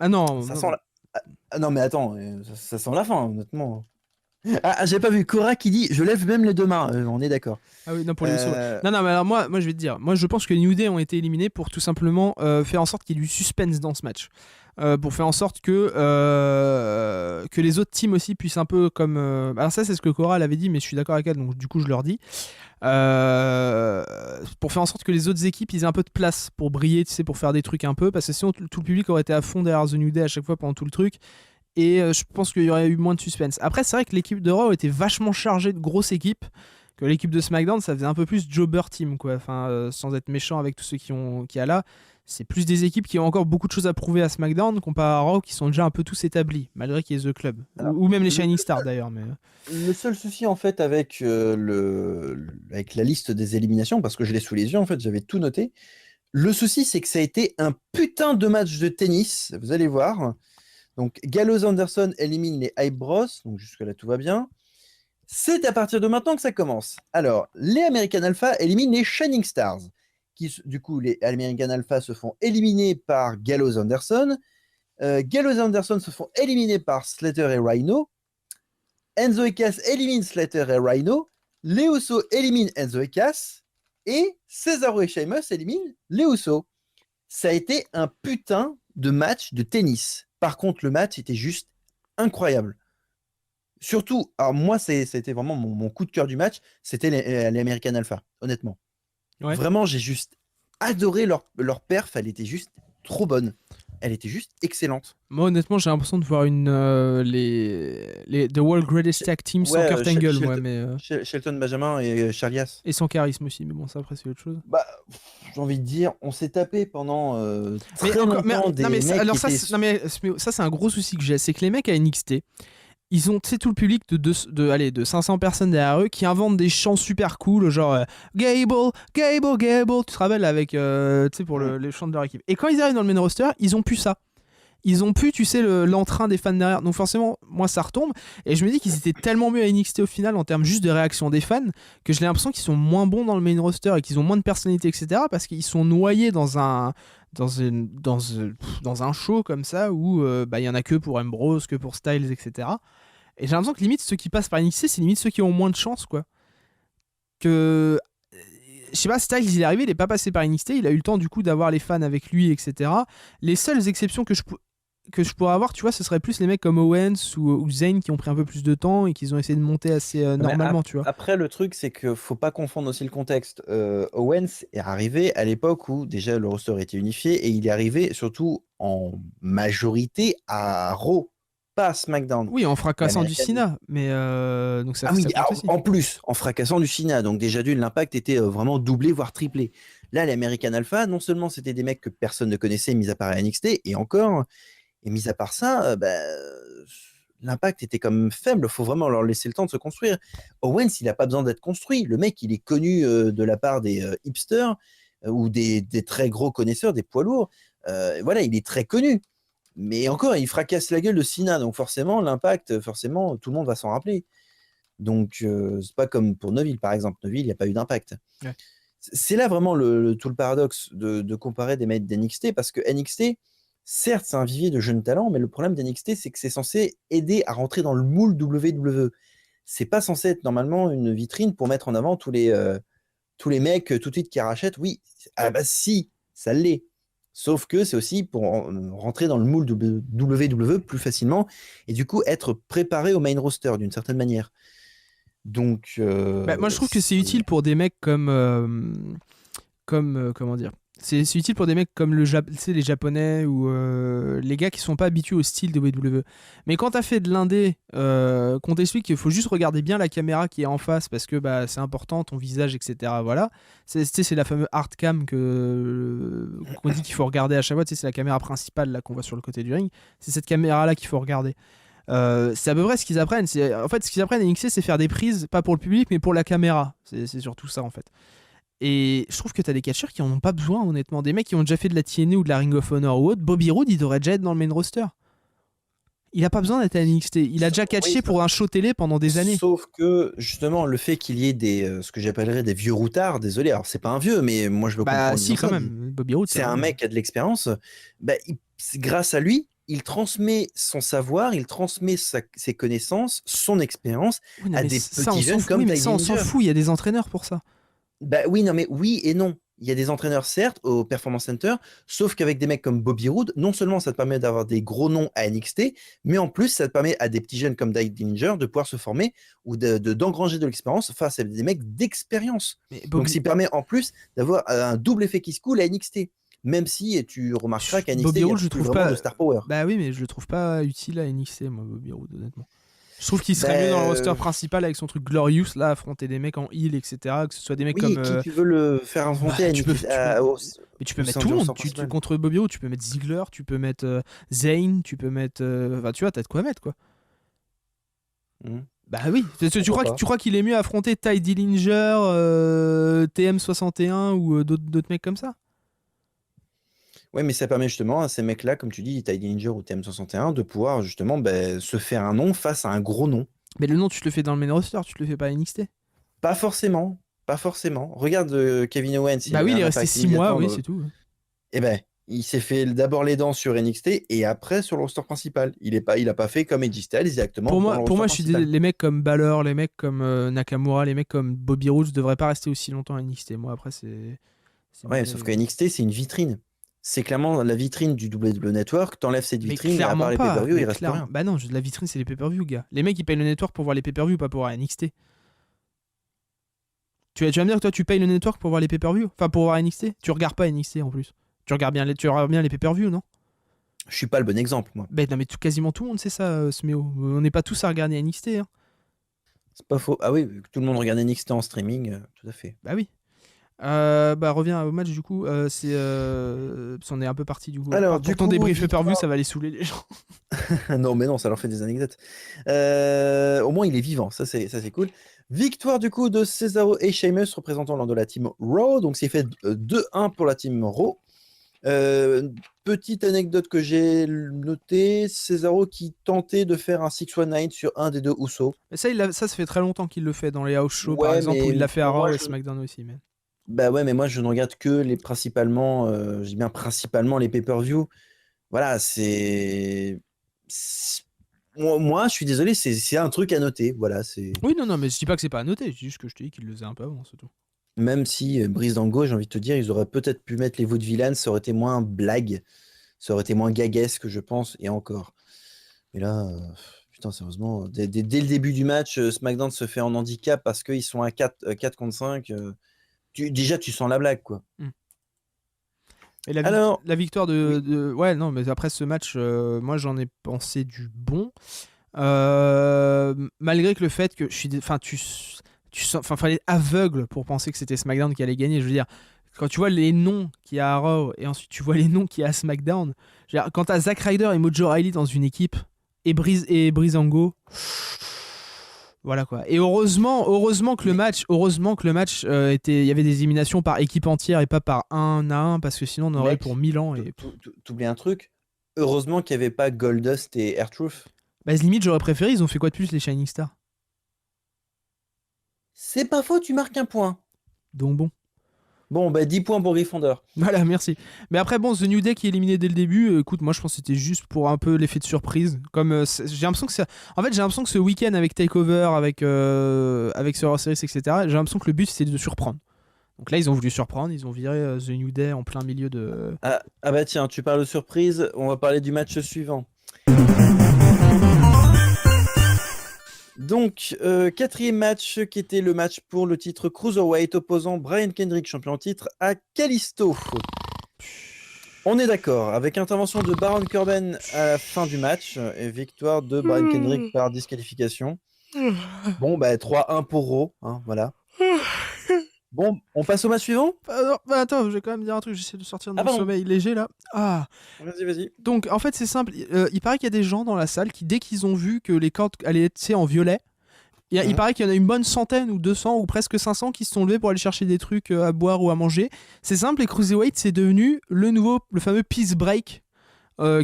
Ah non, Ça non, sent la... Ah, non, mais attends, ça sent la fin, honnêtement. J'ai pas vu Cora qui dit je lève même les deux mains. On est d'accord. Ah oui, non, pour les Usos. Euh, Non, mais alors moi, je vais te dire. Moi, je pense que les New Day ont été éliminés pour tout simplement faire en sorte qu'il y ait du suspense dans ce match. Pour faire en sorte que les autres teams aussi puissent un peu comme... Alors ça, c'est ce que Cora l'avait dit, mais je suis d'accord avec elle, donc du coup, je leur dis. Pour faire en sorte que les autres équipes ils aient un peu de place pour briller, tu sais, pour faire des trucs un peu, parce que sinon tout le public aurait été à fond derrière The New Day à chaque fois pendant tout le truc, et je pense qu'il y aurait eu moins de suspense. Après, c'est vrai que l'équipe de Raw était vachement chargée de grosses équipes, que l'équipe de SmackDown, ça faisait un peu plus jobber team, quoi. Enfin, sans être méchant avec tous ceux qui a là, c'est plus des équipes qui ont encore beaucoup de choses à prouver à SmackDown comparé à Raw, qui sont déjà un peu tous établis, malgré qu'il y ait The Club. Alors, Ou même les le, Shining Stars, d'ailleurs. Mais... le seul souci, en fait, avec, avec la liste des éliminations, parce que je l'ai sous les yeux, en fait, j'avais tout noté. Le souci, c'est que ça a été un putain de match de tennis, vous allez voir. Donc, Gallows Anderson élimine les Hype Bros, donc jusque-là, tout va bien. C'est à partir de maintenant que ça commence. Alors, les American Alpha éliminent les Shining Stars, qui, du coup, les American Alpha se font éliminer par Gallows Anderson. Gallows Anderson se font éliminer par Slater et Rhino. Enzo et Cass éliminent Slater et Rhino. Les Usos éliminent Enzo et Cass. Et Cesaro et Sheamus éliminent les Usos. Ça a été un putain de match de tennis. Par contre, le match était juste incroyable. Surtout, alors moi, c'était vraiment mon coup de cœur du match, c'était les American Alpha, honnêtement. Ouais. Vraiment, j'ai juste adoré leur perf, elle était juste trop bonne. Elle était juste excellente. Moi, honnêtement, j'ai l'impression de voir les The World Greatest Tag Team sans Kurt Angle, moi, mais... Shelton Benjamin et Charias. Et sans charisme aussi, mais bon, ça, après, c'est autre chose. Bah, j'ai envie de dire, on s'est tapé pendant très Mais encore, longtemps des non, mais mecs alors qui ça, étaient... ça, c'est un gros souci que j'ai, c'est que les mecs à NXT, ils ont, tu sais, tout le public de 500 personnes derrière eux qui inventent des chants super cool, genre Gable, Gable, Gable, tu te rappelles, avec, tu sais, pour les chants de leur équipe. Et quand ils arrivent dans le main roster, ils ont plus ça. Ils ont pu, tu sais, l'entrain des fans derrière. Donc forcément, moi, ça retombe. Et je me dis qu'ils étaient tellement mieux à NXT au final en termes juste de réaction des fans que j'ai l'impression qu'ils sont moins bons dans le main roster et qu'ils ont moins de personnalité, etc. Parce qu'ils sont noyés dans un show comme ça où il y en a que pour Ambrose, que pour Styles, etc. Et j'ai l'impression que limite, ceux qui passent par NXT, c'est limite ceux qui ont moins de chance, quoi. Que... Je sais pas, Styles, il est arrivé, il est pas passé par NXT, il a eu le temps du coup d'avoir les fans avec lui, etc. Les seules exceptions que je pourrais avoir, tu vois, ce serait plus les mecs comme Owens ou Zayn qui ont pris un peu plus de temps et qui ont essayé de monter assez normalement, tu vois. Après, le truc, c'est qu'il faut pas confondre aussi le contexte. Owens est arrivé à l'époque où déjà le roster était unifié et il est arrivé surtout en majorité à Raw, pas à SmackDown. Oui, en fracassant du Cena, mais donc ça, Ah oui, ça compte aussi. en plus, en fracassant du Cena, donc déjà d'une, l'impact était vraiment doublé, voire triplé. Là, les American Alpha, non seulement c'était des mecs que personne ne connaissait, mis à part à NXT, et encore, et mis à part ça, l'impact était quand même faible. Il faut vraiment leur laisser le temps de se construire. Owens, il n'a pas besoin d'être construit. Le mec, il est connu de la part des hipsters ou des très gros connaisseurs, des poids lourds. Voilà, il est très connu. Mais encore, il fracasse la gueule de Cena. Donc forcément, l'impact, forcément, tout le monde va s'en rappeler. Donc, c'est pas comme pour Neville, par exemple. Neville, il n'y a pas eu d'impact. Ouais. C'est là vraiment tout le paradoxe de comparer des mecs d'NXT, parce que NXT, certes, c'est un vivier de jeunes talents, mais le problème d'NXT, c'est que c'est censé aider à rentrer dans le moule WWE. C'est pas censé être normalement une vitrine pour mettre en avant tous les mecs tout de suite qui rachètent. Oui, ah bah si, ça l'est. Sauf que c'est aussi pour rentrer dans le moule WWE plus facilement et du coup être préparé au main roster d'une certaine manière. Donc, Moi, je trouve que c'est utile pour des mecs comme comment dire, c'est utile pour des mecs comme tu sais, les Japonais ou les gars qui sont pas habitués au style de WWE. Mais quand t'as fait de l'indé, qu'on t'explique qu'il faut juste regarder bien la caméra qui est en face parce que c'est important, ton visage, etc. Voilà. C'est la fameuse hard cam qu'on dit qu'il faut regarder à chaque fois. Tu sais, c'est la caméra principale là qu'on voit sur le côté du ring. C'est cette caméra là qu'il faut regarder. C'est à peu près ce qu'ils apprennent. En fait, ce qu'ils apprennent à NXT, c'est faire des prises, pas pour le public, mais pour la caméra. C'est surtout ça en fait. Et je trouve que t'as des catcheurs qui en ont pas besoin, honnêtement. Des mecs qui ont déjà fait de la TNA ou de la Ring of Honor ou autre. Bobby Roode, il devrait déjà être dans le main roster. Il a pas besoin d'être à NXT. Il a déjà catché pour un show télé pendant des années. Sauf que, justement, le fait qu'il y ait ce que j'appellerais des vieux routards, désolé, alors c'est pas un vieux, mais moi je le comprends. Si, quand même. Bobby Roode, c'est un mec qui a de l'expérience. Grâce à lui, il transmet son savoir, il transmet ses connaissances, son expérience à des petits jeunes comme mais ça, on s'en fout. Il y a des entraîneurs pour ça. Oui, non, mais oui et non. Il y a des entraîneurs, certes, au Performance Center, sauf qu'avec des mecs comme Bobby Roode, non seulement ça te permet d'avoir des gros noms à NXT, mais en plus, ça te permet à des petits jeunes comme Dave Dillinger de pouvoir se former ou d'engranger de l'expérience face à des mecs d'expérience. Donc, ça permet en plus d'avoir un double effet qui se coule à NXT. Même si tu remarqueras qu'à NXT, Bobby il y a Roode, je trouve vraiment pas de star power. Bah oui, mais je le trouve pas utile à NXT, moi, Bobby Roode, honnêtement. Je trouve qu'il serait mieux dans le roster principal avec son truc Glorious, là, affronter des mecs en heal, etc. Que ce soit des mecs Oui, comme. qui tu veux le faire affronter à tu peux, mais tu peux mettre tout le monde. Contre Bobby Roode, tu peux mettre Ziggler, tu peux mettre Zayn, tu peux mettre. Enfin, tu vois, t'as de quoi mettre, quoi. Bah oui. Tu crois qu'il est mieux affronter Ty Dillinger, TM61 ou d'autres mecs comme ça? Ouais, mais ça permet justement à ces mecs-là, comme tu dis, Ty Dillinger ou TM61, de pouvoir justement se faire un nom face à un gros nom. Mais le nom, tu te le fais dans le main roster, tu te le fais pas à NXT. Pas forcément. Regarde Kevin Owens. Bah oui, il est resté 6 mois, oui, c'est tout. Eh ben, il s'est fait d'abord les dents sur NXT et après sur le roster principal. Il a pas fait comme Edge Styles directement. Pour moi, je suis les mecs comme Balor, les mecs comme Nakamura, les mecs comme Bobby Roode devraient pas rester aussi longtemps à NXT. Moi, après, c'est ouais, sauf que NXT, c'est une vitrine. C'est clairement la vitrine du WWE Network. T'enlèves cette vitrine, et à part les pay-per-view, il reste rien. Bah non, la vitrine, c'est les pay-per-view, gars. Les mecs, ils payent le network pour voir les pay-per-view, pas pour voir NXT. Tu vas me dire que toi, tu payes le network pour voir les pay-per-view? Enfin, pour voir NXT? Tu regardes pas NXT en plus. Tu regardes bien les pay-per-view, non? Je suis pas le bon exemple, moi. Ben non, mais quasiment tout le monde sait ça, Sméo. On n'est pas tous à regarder NXT. Hein. C'est pas faux. Ah oui, tout le monde regarde NXT en streaming, tout à fait. Bah oui. Reviens au match du coup. On est un peu parti du coup. Alors, pour ton débrief pay-per-view, ça va les saouler les gens. Non, mais non, ça leur fait des anecdotes. Au moins, il est vivant, ça c'est cool. Victoire du coup de Cesaro et Sheamus représentant l'un de la team Raw. Donc, c'est fait 2-1 pour la team Raw. Petite anecdote que j'ai notée, Cesaro qui tentait de faire un 619 sur un des deux Usos. Mais ça fait très longtemps qu'il le fait dans les house shows, par exemple, où il l'a fait à Raw et SmackDown aussi. Mais... Bah ouais, mais moi je ne regarde que les principalement, je dis bien principalement les pay-per-view. Voilà, moi, je suis désolé, c'est un truc à noter. Voilà, c'est. Oui, non, mais je dis pas que c'est pas à noter, je dis juste que je te dis qu'il le faisait un peu avant, c'est tout. Même si Brise Dango, j'ai envie de te dire, ils auraient peut-être pu mettre les vaudevillains, ça aurait été moins blague, ça aurait été moins gaguesque, je pense, et encore. Mais là, putain, sérieusement, dès le début du match, SmackDown se fait en handicap parce qu'ils sont à 4 contre 5. Déjà, tu sens la blague, quoi. Et la victoire de... Ouais, non, mais après ce match, moi j'en ai pensé du bon. Malgré que le fait que je suis... Enfin, tu sens... fallait être aveugle pour penser que c'était SmackDown qui allait gagner. Je veux dire, quand tu vois les noms qu'il y a à Raw et ensuite tu vois les noms qu'il y a à SmackDown, je veux dire, quand t'as Zack Ryder et Mojo Rawley dans une équipe et Breezango... Voilà quoi. Et heureusement que le match il y avait des éliminations par équipe entière et pas par un à un, parce que sinon on aurait pour 1000 ans. Et... T'oublies un truc. Heureusement qu'il n'y avait pas Goldust et R-Truth. Bah limite j'aurais préféré, ils ont fait quoi de plus les Shining Stars? C'est pas faux, tu marques un point. Donc bon. Bon, 10 points pour Gryffondor. Voilà, merci. Mais après, bon, The New Day qui est éliminé dès le début, écoute, moi je pense que c'était juste pour un peu l'effet de surprise. Comme j'ai l'impression que en fait, j'ai l'impression que ce week-end avec Takeover, avec Survivor Series, etc., j'ai l'impression que le but c'était de surprendre. Donc là, ils ont voulu surprendre, ils ont viré The New Day en plein milieu de. Ah bah tiens, tu parles de surprise, on va parler du match suivant. Donc, quatrième match qui était le match pour le titre Cruiserweight opposant Brian Kendrick, champion en titre, à Kalisto. On est d'accord, avec intervention de Baron Corbin à la fin du match et victoire de Brian Kendrick par disqualification. Bon, 3-1 pour Raw, hein, voilà. Bon, on passe au match suivant? Attends, je vais quand même dire un truc, j'essaie de sortir de mon sommeil léger là. Vas-y. Donc en fait c'est simple, il paraît qu'il y a des gens dans la salle qui dès qu'ils ont vu que les cordes allaient être en violet, il paraît qu'il y en a une bonne centaine ou 200 ou presque 500 qui se sont levés pour aller chercher des trucs à boire ou à manger. C'est simple, les Cruiserweight c'est devenu le fameux Peace Break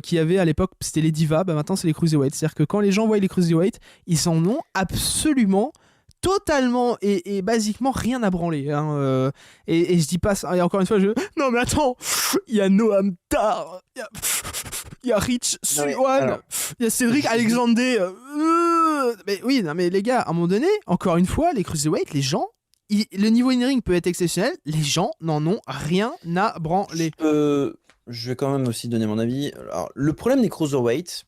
qu'il y avait à l'époque, c'était les Divas, maintenant c'est les Cruiserweight. C'est-à-dire que quand les gens voient les Cruiserweight, ils en ont absolument totalement et basiquement rien à branler hein, et je dis pas ça, et encore une fois non mais attends, il y a Noam Dar, il y a Rich Swann, il y a Cédric Alexander, mais oui, non mais les gars, à un moment donné, encore une fois, les Cruiserweight, les gens, le niveau in-ring peut être exceptionnel, les gens n'en ont rien à branler. Je vais quand même aussi donner mon avis. Alors, le problème des Cruiserweight,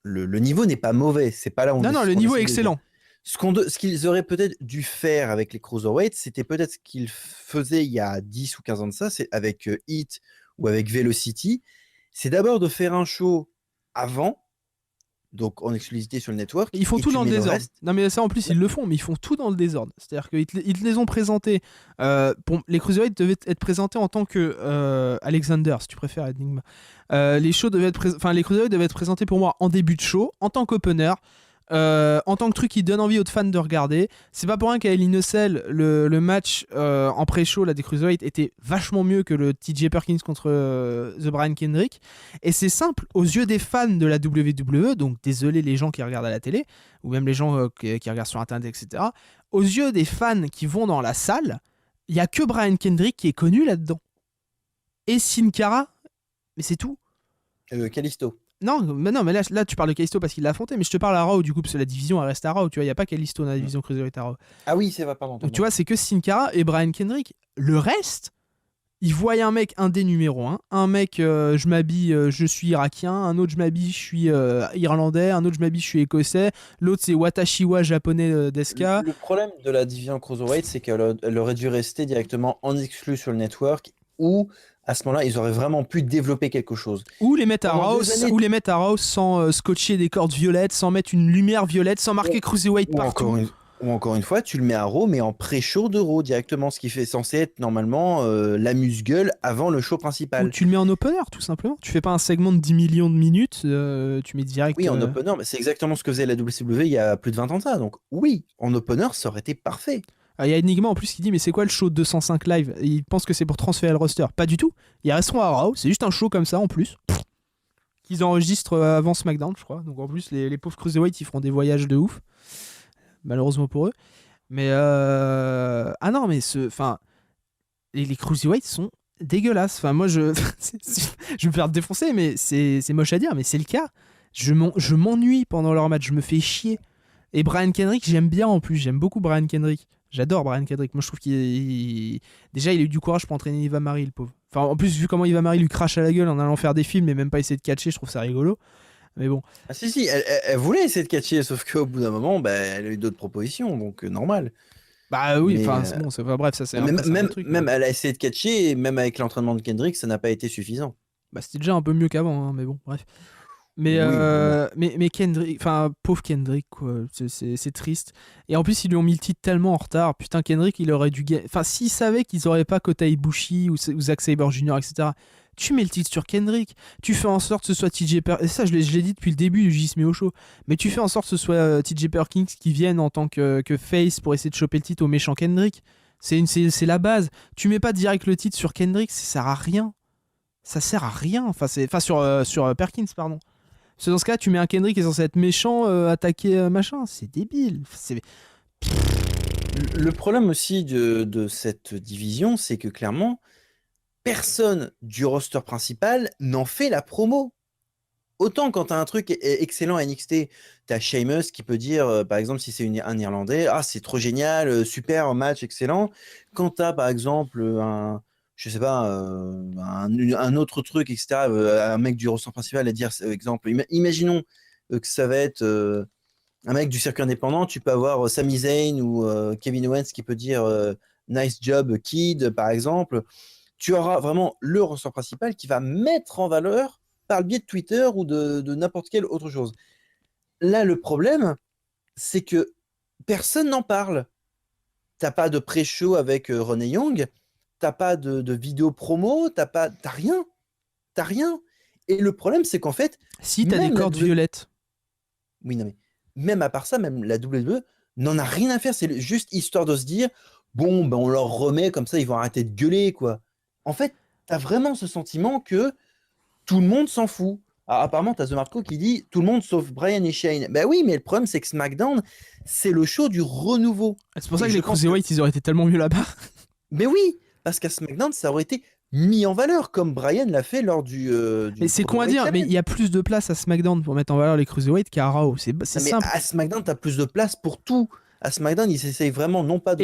le niveau n'est pas mauvais, c'est pas là où non, le niveau est excellent. Ce qu'ils auraient peut-être dû faire avec les Cruiserweight, c'était peut-être ce qu'ils faisaient il y a 10 ou 15 ans de ça, c'est avec Heat ou avec Velocity, c'est d'abord de faire un show avant, donc en exclusivité sur le network. Ils font et tout tu dans le mets désordre. reste. Non, mais ça, en plus, ils le font, mais ils font tout dans le désordre. C'est-à-dire qu'ils te les ont présentés. Les Cruiserweights devaient être présentés en tant que Alexander, si tu préfères, Enigma. Les Cruiserweights devaient être présentés pour moi en début de show, en tant qu'opener. En tant que truc qui donne envie aux fans de regarder. C'est pas pour rien qu'à Hell in a Cell, le match en pré-show là, des Cruiserweight était vachement mieux que le TJ Perkins contre The Brian Kendrick. Et c'est simple, aux yeux des fans de la WWE, donc désolé les gens qui regardent à la télé, ou même les gens qui regardent sur internet, etc. Aux yeux des fans qui vont dans la salle, il y a que Brian Kendrick qui est connu là-dedans. Et Sin Cara, mais c'est tout. Kalisto. Non, mais là, tu parles de Kalisto parce qu'il l'a affronté, mais je te parle à Raw du coup, parce que la division elle reste à Raw, tu vois, il n'y a pas Kalisto dans la division Cruiserweight à Raw. Ah oui, c'est vrai, pardon. Donc tu vois, c'est que Sin Cara et Brian Kendrick. Le reste, ils voient un mec indé numéro 1, un mec, je m'habille, je suis irakien, un autre, je m'habille, je suis irlandais, un autre, je m'habille, je suis écossais, l'autre, c'est Watashiwa japonais d'Eska. Le problème de la division Cruiserweight, c'est qu'elle aurait dû rester directement en exclu sur le network, ou à ce moment-là, ils auraient vraiment pu développer quelque chose. Ou les mettre à Pendant Raw, 2 années- ou les mettre à Raw sans scotcher des cordes violettes, sans mettre une lumière violette, sans marquer Cruiserweight Ou partout. encore une fois, tu le mets à Raw, mais en pré-show de Raw directement, ce qui fait censé être normalement l'amuse-gueule avant le show Ou principal. tu le mets en opener, tout simplement. Tu fais pas un segment de 10 millions de minutes, tu mets direct. Oui, en opener, mais c'est exactement ce que faisait la WCW il y a plus de 20 ans de ça. Donc oui, en opener, ça aurait été parfait. Il y a Enigma en plus qui dit mais c'est quoi le show 205 live? Et il pense que c'est pour transférer le roster. Pas du tout. Ils resteront à Raw, c'est juste un show comme ça en plus. Qu'ils enregistrent avant SmackDown, je crois. Donc en plus, les pauvres Cruiserweight, ils feront des voyages de ouf. Malheureusement pour eux. Mais ah non, mais les Cruiserweight sont dégueulasses. Enfin, moi, je vais me faire défoncer, mais c'est moche à dire, mais c'est le cas. Je m'ennuie pendant leur match, je me fais chier. Et Brian Kendrick, j'aime bien en plus. J'aime beaucoup Brian Kendrick. J'adore Brian Kendrick. Moi, je trouve déjà, il a eu du courage pour entraîner Eva Marie, le pauvre. Enfin, en plus, vu comment Eva Marie lui crache à la gueule en allant faire des films et même pas essayer de catcher, je trouve ça rigolo. Mais bon. Ah si, elle voulait essayer de catcher, sauf qu'au bout d'un moment, elle a eu d'autres propositions, donc normal. Bah oui, Mais, enfin, c'est bon, c'est pas bref, ça c'est un truc. Même elle a essayé de catcher, et même avec l'entraînement de Kendrick, ça n'a pas été suffisant. Bah, c'était déjà un peu mieux qu'avant, hein, mais bon, bref. Mais, Oui, mais Kendrick, enfin, pauvre Kendrick, quoi, c'est triste. Et en plus, ils lui ont mis le titre tellement en retard. Putain, Kendrick, il aurait dû gagner. Enfin, s'ils savaient qu'ils auraient pas Kota Ibushi ou Zack Sabre Jr., etc., tu mets le titre sur Kendrick. Tu fais en sorte que ce soit TJ Perkins. Et ça, je l'ai dit depuis le début, j'y se met au show. Mais tu fais en sorte que ce soit TJ Perkins qui vienne en tant que face pour essayer de choper le titre au méchant Kendrick. C'est la base. Tu mets pas direct le titre sur Kendrick, ça sert à rien. Ça sert à rien. Enfin, sur Perkins, pardon. Parce que dans ce cas, tu mets un Kendrick qui est censé être méchant, attaquer machin. C'est débile. Le problème aussi de cette division, c'est que clairement, personne du roster principal n'en fait la promo. Autant quand tu as un truc excellent à NXT, tu as Sheamus qui peut dire, par exemple, si c'est un Irlandais, ah, c'est trop génial, super match, excellent. Quand tu as, par exemple, je sais pas, un autre truc, etc., un mec du roster principal à dire, exemple, imaginons que ça va être un mec du circuit indépendant, tu peux avoir Sami Zayn ou Kevin Owens qui peut dire nice job kid, par exemple. Tu auras vraiment le roster principal qui va mettre en valeur par le biais de Twitter ou de n'importe quelle autre chose. Là, le problème, c'est que personne n'en parle. T'as pas de pré-show avec Renee Young, t'as pas de vidéo promo, t'as rien. T'as rien. Et le problème, c'est qu'en fait... Si, t'as des cordes violettes. Oui, non, mais même à part ça, même la WWE n'en a rien à faire. C'est juste histoire de se dire, bon, on leur remet, comme ça, ils vont arrêter de gueuler, quoi. En fait, t'as vraiment ce sentiment que tout le monde s'en fout. Alors, apparemment, t'as The Marco qui dit tout le monde sauf Brian et Shane. Ben oui, mais le problème, c'est que SmackDown, c'est le show du renouveau. C'est pour ça que les Cruiserweight, ils auraient été tellement mieux là-bas. Mais oui, parce qu'à SmackDown, ça aurait été mis en valeur, comme Brian l'a fait lors du mais c'est con à dire, mais il y a plus de place à SmackDown pour mettre en valeur les Cruiserweight qu'à Raw. C'est simple. À SmackDown, t'as plus de place pour tout. À SmackDown, ils essayent vraiment non pas de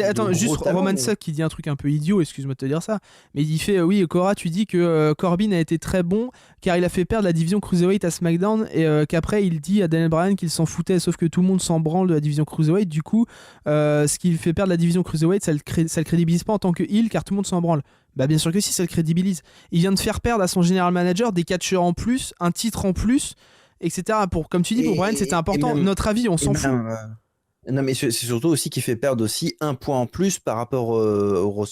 attends, juste Roman Suck qui dit un truc un peu idiot, excuse-moi de te dire ça, mais il fait oui, Cora, tu dis que Corbin a été très bon car il a fait perdre la division Cruiserweight à SmackDown et qu'après il dit à Daniel Bryan qu'il s'en foutait, sauf que tout le monde s'en branle de la division Cruiserweight. Du coup, ce qui fait perdre la division Cruiserweight, ça le crédibilise pas en tant que heel car tout le monde s'en branle. Bah bien sûr que si, ça le crédibilise. Il vient de faire perdre à son general manager des catcheurs en plus, un titre en plus. etc. Comme tu dis, pour Brian, c'était important. même, Notre avis, on et s'en fout. même, non, mais c'est surtout aussi qu'il fait perdre aussi un point en plus par rapport au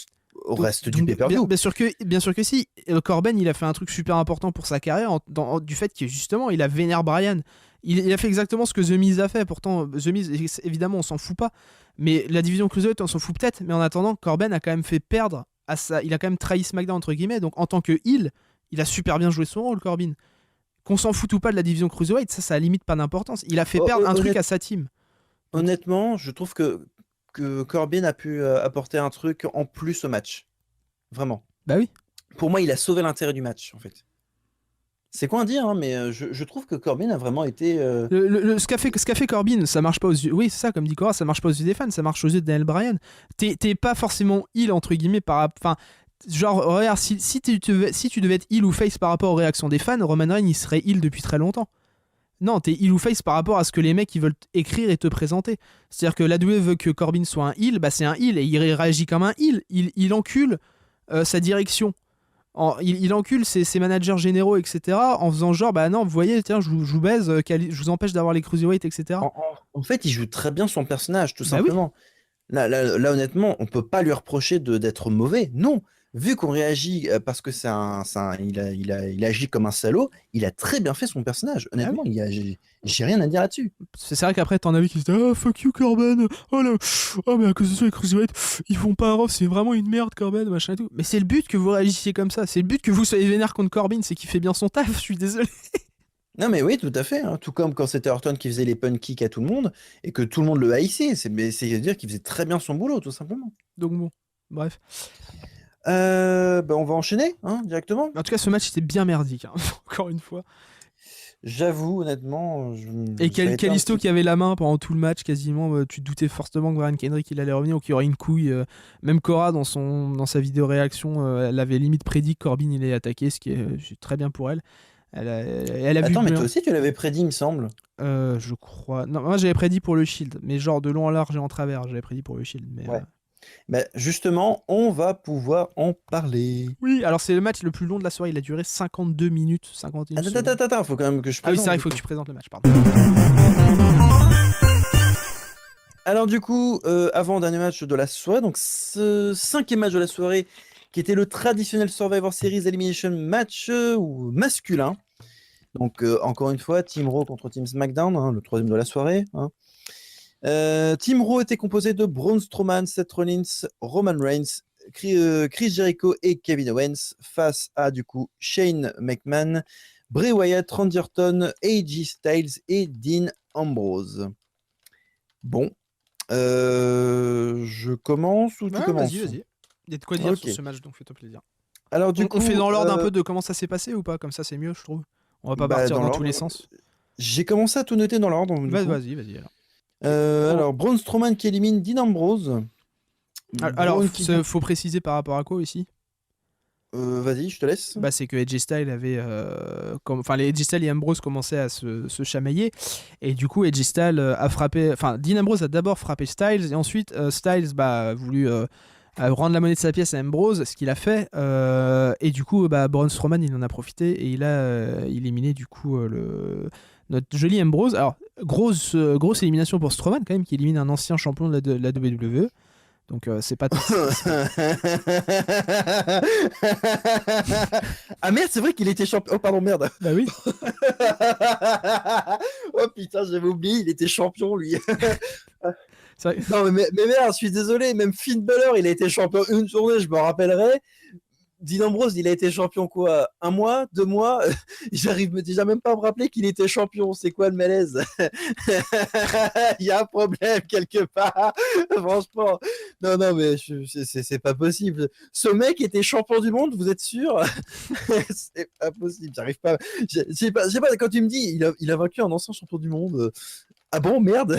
reste du pay-per-view. Bien sûr que si. Corbin, il a fait un truc super important pour sa carrière du fait que justement, il a vénère Brian. Il a fait exactement ce que The Miz a fait. Pourtant, The Miz, évidemment, on s'en fout pas. Mais la division Cruiserweight, on s'en fout peut-être. Mais en attendant, Corbin a quand même fait perdre il a quand même trahi SmackDown entre guillemets. Donc en tant que heel, il a super bien joué son rôle, Corbin. Qu'on s'en fout ou pas de la division Cruiserweight, ça a limite pas d'importance. Il a fait perdre un truc à sa team. Honnêtement, je trouve que Corbin a pu apporter un truc en plus au match. Vraiment. Bah oui. Pour moi, il a sauvé l'intérêt du match, en fait. C'est quoi à dire, hein, mais je trouve que Corbin a vraiment été. Ce qu'a fait Corbin, ça marche pas aux yeux. Oui, c'est ça, comme dit Cora, ça marche pas aux yeux des fans, ça marche aux yeux de Daniel Bryan. T'es pas forcément heel, entre guillemets, enfin, genre, regarde, si tu devais être heel ou face par rapport aux réactions des fans, Roman Reigns, il serait heel depuis très longtemps. Non, t'es heel ou face par rapport à ce que les mecs ils veulent écrire et te présenter. C'est-à-dire que la WWE veut que Corbin soit un heel, bah c'est un heel et il réagit comme un heel. Il encule sa direction. Il encule ses managers généraux, etc. en faisant genre, bah non, vous voyez, tiens, je vous baise, je vous empêche d'avoir les cruiserweight, etc. En fait, il joue très bien son personnage, tout Bah oui. simplement. Là, honnêtement, on peut pas lui reprocher d'être mauvais. Non, vu qu'on réagit parce que il agit comme un salaud, il a très bien fait son personnage. Honnêtement, j'ai rien à dire là-dessus. C'est vrai qu'après, t'en as vu qui se disent, ah, fuck you, Corbin. Oh là, oh, mais à cause de ça, les cruiserweight, ils font pas un Raw, c'est vraiment une merde, Corbin, machin et tout. Mais c'est le but que vous réagissiez comme ça. C'est le but que vous soyez vénère contre Corbin, c'est qu'il fait bien son taf, je suis désolé. Non, mais oui, tout à fait, hein. Tout comme quand c'était Orton qui faisait les pun kicks à tout le monde et que tout le monde le haïssait. C'est-à-dire qu'il faisait très bien son boulot, tout simplement. Donc bon, bref. On va enchaîner, hein, directement. En tout cas, ce match était bien merdique, hein, encore une fois. J'avoue, honnêtement. Et Kalisto qui avait la main pendant tout le match, quasiment, tu te doutais fortement que Brian Kendrick il allait revenir ou qu'il y aurait une couille. Même Cora, dans sa vidéo réaction, elle avait limite prédit que Corbin il allait attaquer, ce qui est très bien pour elle. Elle a vu. Attends, mais toi aussi, tu l'avais prédit, il me semble. Je crois. Non, moi j'avais prédit pour le Shield, mais genre de long en large et en travers, j'avais prédit pour le Shield. Mais, ouais. Bah, justement, on va pouvoir en parler. Oui, alors c'est le match le plus long de la soirée, il a duré 52 minutes, 51 secondes. Attends, faut quand même que je présente. Ah oui, c'est vrai, il faut que tu présentes le match, pardon. Alors du coup, avant-dernier match de la soirée, donc ce 5e match de la soirée, qui était le traditionnel Survivor Series Elimination match ou masculin. Donc encore une fois, Team Raw contre Team SmackDown, hein, le 3e de la soirée. Hein. Team Raw était composé de Braun Strowman, Seth Rollins, Roman Reigns, Chris Jericho et Kevin Owens, face à du coup Shane McMahon, Bray Wyatt, Randy Orton, AJ Styles et Dean Ambrose. Bon, je commence ou tu commences? Vas-y. Il y a de quoi dire sur ce match, donc fais-toi plaisir. Alors du coup, on fait dans l'ordre un peu de comment ça s'est passé ou pas? Comme ça, c'est mieux, je trouve. On va pas partir dans tous les sens. J'ai commencé à tout noter dans l'ordre. Vas-y alors. Alors, Braun Strowman qui élimine Dean Ambrose. Alors, faut préciser par rapport à quoi aussi? Vas-y, je te laisse. Bah, c'est que AJ Styles avait. les AJ Styles et Ambrose commençaient à se chamailler. Et du coup, AJ Styles a frappé. Enfin, Dean Ambrose a d'abord frappé Styles. Et ensuite, Styles a voulu rendre la monnaie de sa pièce à Ambrose, ce qu'il a fait. Et du coup, Braun Strowman, il en a profité. Et il a éliminé, du coup, notre joli Ambrose. Alors, grosse élimination pour Strowman, quand même, qui élimine un ancien champion de la WWE. Donc c'est pas ah merde, c'est vrai qu'il était champion. Oh pardon, merde. Bah oui. Oh putain, j'avais oublié, il était champion lui. Vrai. Non mais merde, je suis désolé, même Finn Balor, il a été champion une journée, je me rappellerai. Dean Ambrose, il a été champion quoi? 1 mois? 2 mois? J'arrive déjà même pas à me rappeler qu'il était champion. C'est quoi le malaise? Il y a un problème quelque part. Franchement. Non, mais c'est pas possible. Ce mec était champion du monde, vous êtes sûr? C'est pas possible. J'arrive pas. Je sais pas, quand tu me dis il a vaincu un ancien champion du monde. Ah bon, merde.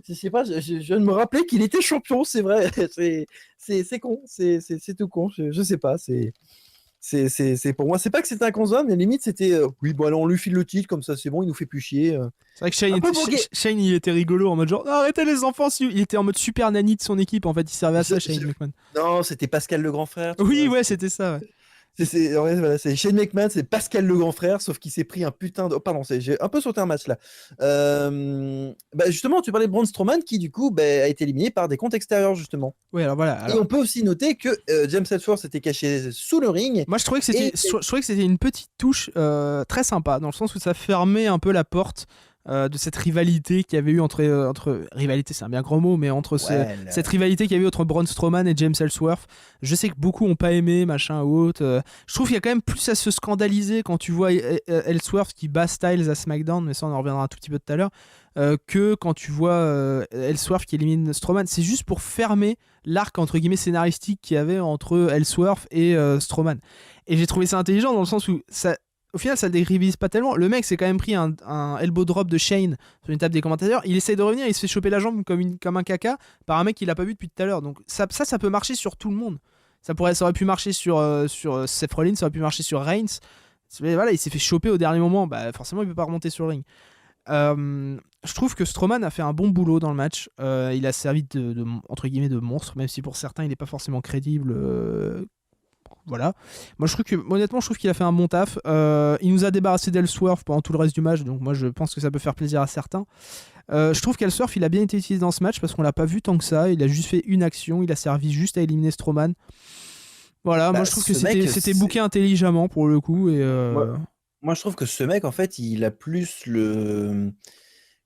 Je sais pas, je viens de me rappeler qu'il était champion, c'est vrai. C'est con, c'est tout con. Je sais pas, c'est pour moi, c'est pas que c'était inconcevable, mais limite c'était oui, bon, allez, on lui file le titre, comme ça c'est bon, il nous fait plus chier. C'est vrai que Shane il était rigolo en mode genre arrêtez les enfants, il était en mode super nanny de son équipe, en fait il servait à ça, Shane McMahon. Non, c'était Pascal le grand frère. Oui, ouais, c'était ça. Ouais. Ouais, voilà, c'est Shane McMahon, c'est Pascal le grand frère, sauf qu'il s'est pris un putain de. Oh, pardon, j'ai un peu sauté un match là. Justement, tu parlais de Braun Strowman qui, du coup, a été éliminé par des comptes extérieurs, justement. Oui, alors voilà. Et on peut aussi noter que James Ellsworth était caché sous le ring. Moi, je trouvais que Et c'était une petite touche très sympa, dans le sens où ça fermait un peu la porte de cette rivalité qu'il y avait eu entre rivalité, c'est un bien grand mot, mais entre cette rivalité qu'il y avait eu entre Braun Strowman et James Ellsworth. Je sais que beaucoup ont pas aimé, machin ou autre. Je trouve qu'il y a quand même plus à se scandaliser quand tu vois Ellsworth qui bat Styles à SmackDown, mais ça on en reviendra un tout petit peu tout à l'heure, que quand tu vois Ellsworth qui élimine Strowman. C'est juste pour fermer l'arc entre guillemets scénaristique qu'il y avait entre Ellsworth et Strowman. Et j'ai trouvé ça intelligent dans le sens où ça, au final, ça décrivise pas tellement. Le mec s'est quand même pris un elbow drop de Shane sur une table des commentateurs. Il essaye de revenir, il se fait choper la jambe comme un caca par un mec qu'il a pas vu depuis tout à l'heure. Donc ça peut marcher sur tout le monde. Ça aurait pu marcher sur Seth Rollins, ça aurait pu marcher sur Reigns. Mais voilà, il s'est fait choper au dernier moment. Bah, forcément, il peut pas remonter sur le ring. Je trouve que Strowman a fait un bon boulot dans le match. Il a servi entre guillemets de monstre, même si pour certains il n'est pas forcément crédible. Voilà. Moi, honnêtement, je trouve qu'il a fait un bon taf. Il nous a débarrassé d'Ellsworth pendant tout le reste du match, donc moi, je pense que ça peut faire plaisir à certains. Je trouve qu'Ellsworth, il a bien été utilisé dans ce match parce qu'on l'a pas vu tant que ça. Il a juste fait une action, il a servi juste à éliminer Strowman. Voilà, moi, je trouve que c'était booké intelligemment pour le coup. Et moi, je trouve que ce mec, en fait, il a plus le.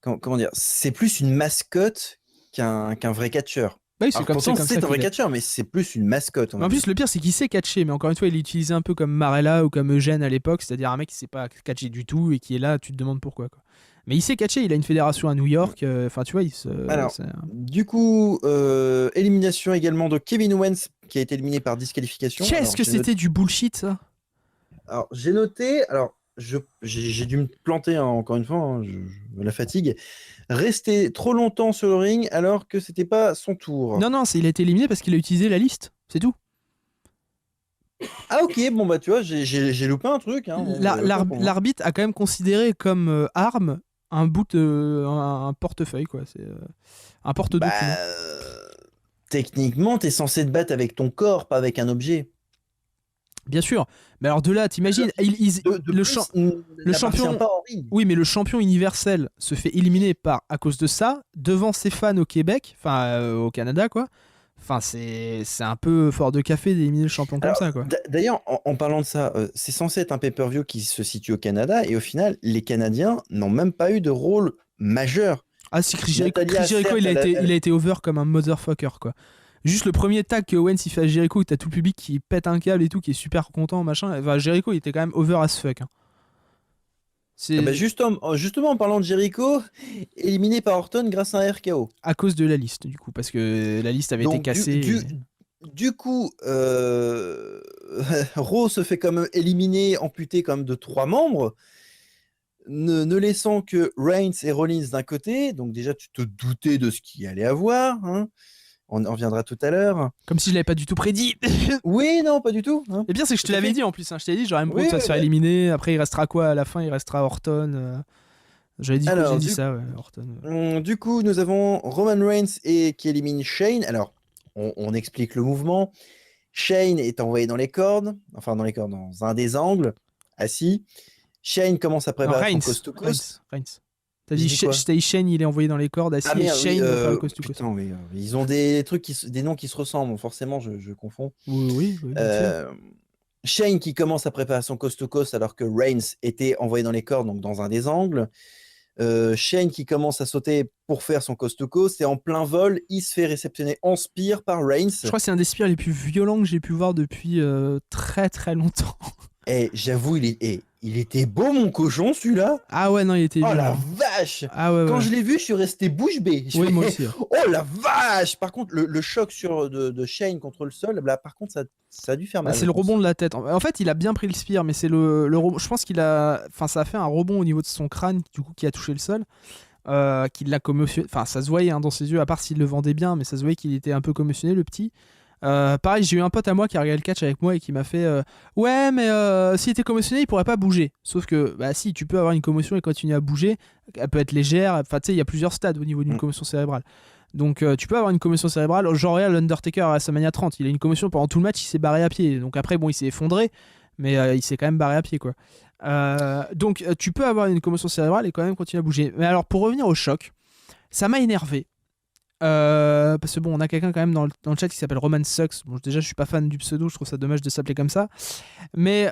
Comment dire? C'est plus une mascotte qu'un vrai catcheur. Bah oui, c'est un vrai catcheur, mais c'est plus une mascotte. En plus, le pire, c'est qu'il sait catcher, mais encore une fois, il est utilisé un peu comme Marella ou comme Eugène à l'époque, c'est-à-dire un mec qui sait pas catcher du tout et qui est là, tu te demandes pourquoi, quoi. Mais il sait catcher, il a une fédération à New York, enfin, tu vois, Alors, du coup, élimination également de Kevin Owens qui a été éliminé par disqualification. Qu'est-ce que c'était du bullshit, ça? Alors, j'ai noté, j'ai dû me planter hein, encore une fois, hein, la fatigue. Rester trop longtemps sur le ring alors que c'était pas son tour. Non, il a été éliminé parce qu'il a utilisé la liste, c'est tout. Ah ok, bon bah tu vois, j'ai loupé un truc. Hein, l'arbitre a quand même considéré comme arme un un portefeuille, quoi. C'est un porte-document. Techniquement, t'es censé te battre avec ton corps, pas avec un objet. Bien sûr, mais alors de là, t'imagines, le champion. Oui, mais le champion universel se fait éliminer à cause de ça, devant ses fans au Québec, enfin au Canada, quoi. Enfin, c'est un peu fort de café d'éliminer le champion comme ça, quoi. D'ailleurs, en parlant de ça, c'est censé être un pay-per-view qui se situe au Canada, et au final, les Canadiens n'ont même pas eu de rôle majeur. Ah si, Chris Jericho, il a été over comme un motherfucker, quoi. Juste le premier tag que Owens il fait à Jericho, t'as tout le public qui pète un câble et tout, qui est super content, machin. Enfin, Jericho, il était quand même over as fuck. Hein. Justement, en parlant de Jericho, éliminé par Orton grâce à un RKO. À cause de la liste, du coup, parce que la liste avait été cassée. Du coup, Raw se fait comme éliminer, amputé comme de 3 membres, ne laissant que Reigns et Rollins d'un côté. Donc déjà, tu te doutais de ce qu'il allait avoir. Hein. On en reviendra tout à l'heure. Comme si je l'avais pas du tout prédit. Oui, non, pas du tout. Hein. Et bien, c'est que je te l'avais dit en plus. Hein. Je t'avais dit, genre, Brown va se faire éliminer. Après, il restera quoi à la fin? Il restera Orton. J'avais dit, ça, ouais, Orton. Du coup, nous avons Roman Reigns qui élimine Shane. Alors, on explique le mouvement. Shane est envoyé dans les cordes, dans un des angles, assis. Shane commence à préparer son coast-to-coast. Reigns. T'as dit Shane, il est envoyé dans les cordes, assis, et Shane va faire le coast-to-coast. Putain, oui, ils ont des noms qui se ressemblent, forcément, je confonds. Oui. Shane qui commence à préparer son coast-to-coast alors que Reigns était envoyé dans les cordes, donc dans un des angles. Shane qui commence à sauter pour faire son coast-to-coast et en plein vol, il se fait réceptionner en spear par Reigns. Je crois que c'est un des spears les plus violents que j'ai pu voir depuis très très longtemps. Et j'avoue, il était beau mon cochon celui-là. Ah ouais, non, il était violent. Oh la vache. Ah ouais, Quand je l'ai vu, je suis resté bouche bée. Oui, moi aussi. Oh la vache. Par contre, le choc de Shane contre le sol, là, par contre, ça a dû faire mal. C'est le rebond de la tête. En fait, il a bien pris le spear, mais c'est le rebond. Je pense ça a fait un rebond au niveau de son crâne, du coup, qui a touché le sol. Qui l'a commotionné. Enfin, ça se voyait hein, dans ses yeux, à part s'il le vendait bien, mais ça se voyait qu'il était un peu commotionné, le petit. Pareil, j'ai eu un pote à moi qui a regardé le catch avec moi et qui m'a fait ouais, mais s'il était commotionné, il pourrait pas bouger. Sauf que, bah, si, tu peux avoir une commotion et continuer à bouger. Elle peut être légère. Enfin, tu sais, il y a plusieurs stades au niveau d'une commotion cérébrale. Donc tu peux avoir une commotion cérébrale. Genre regarde l'Undertaker à WrestleMania 30, il a une commotion pendant tout le match, il s'est barré à pied. Donc après bon, il s'est effondré, mais il s'est quand même barré à pied quoi. Donc tu peux avoir une commotion cérébrale et quand même continuer à bouger. Mais alors pour revenir au choc, ça m'a énervé. Parce que bon, on a quelqu'un quand même dans le chat qui s'appelle Roman Sucks. Bon, déjà, je suis pas fan du pseudo, je trouve ça dommage de s'appeler comme ça. Mais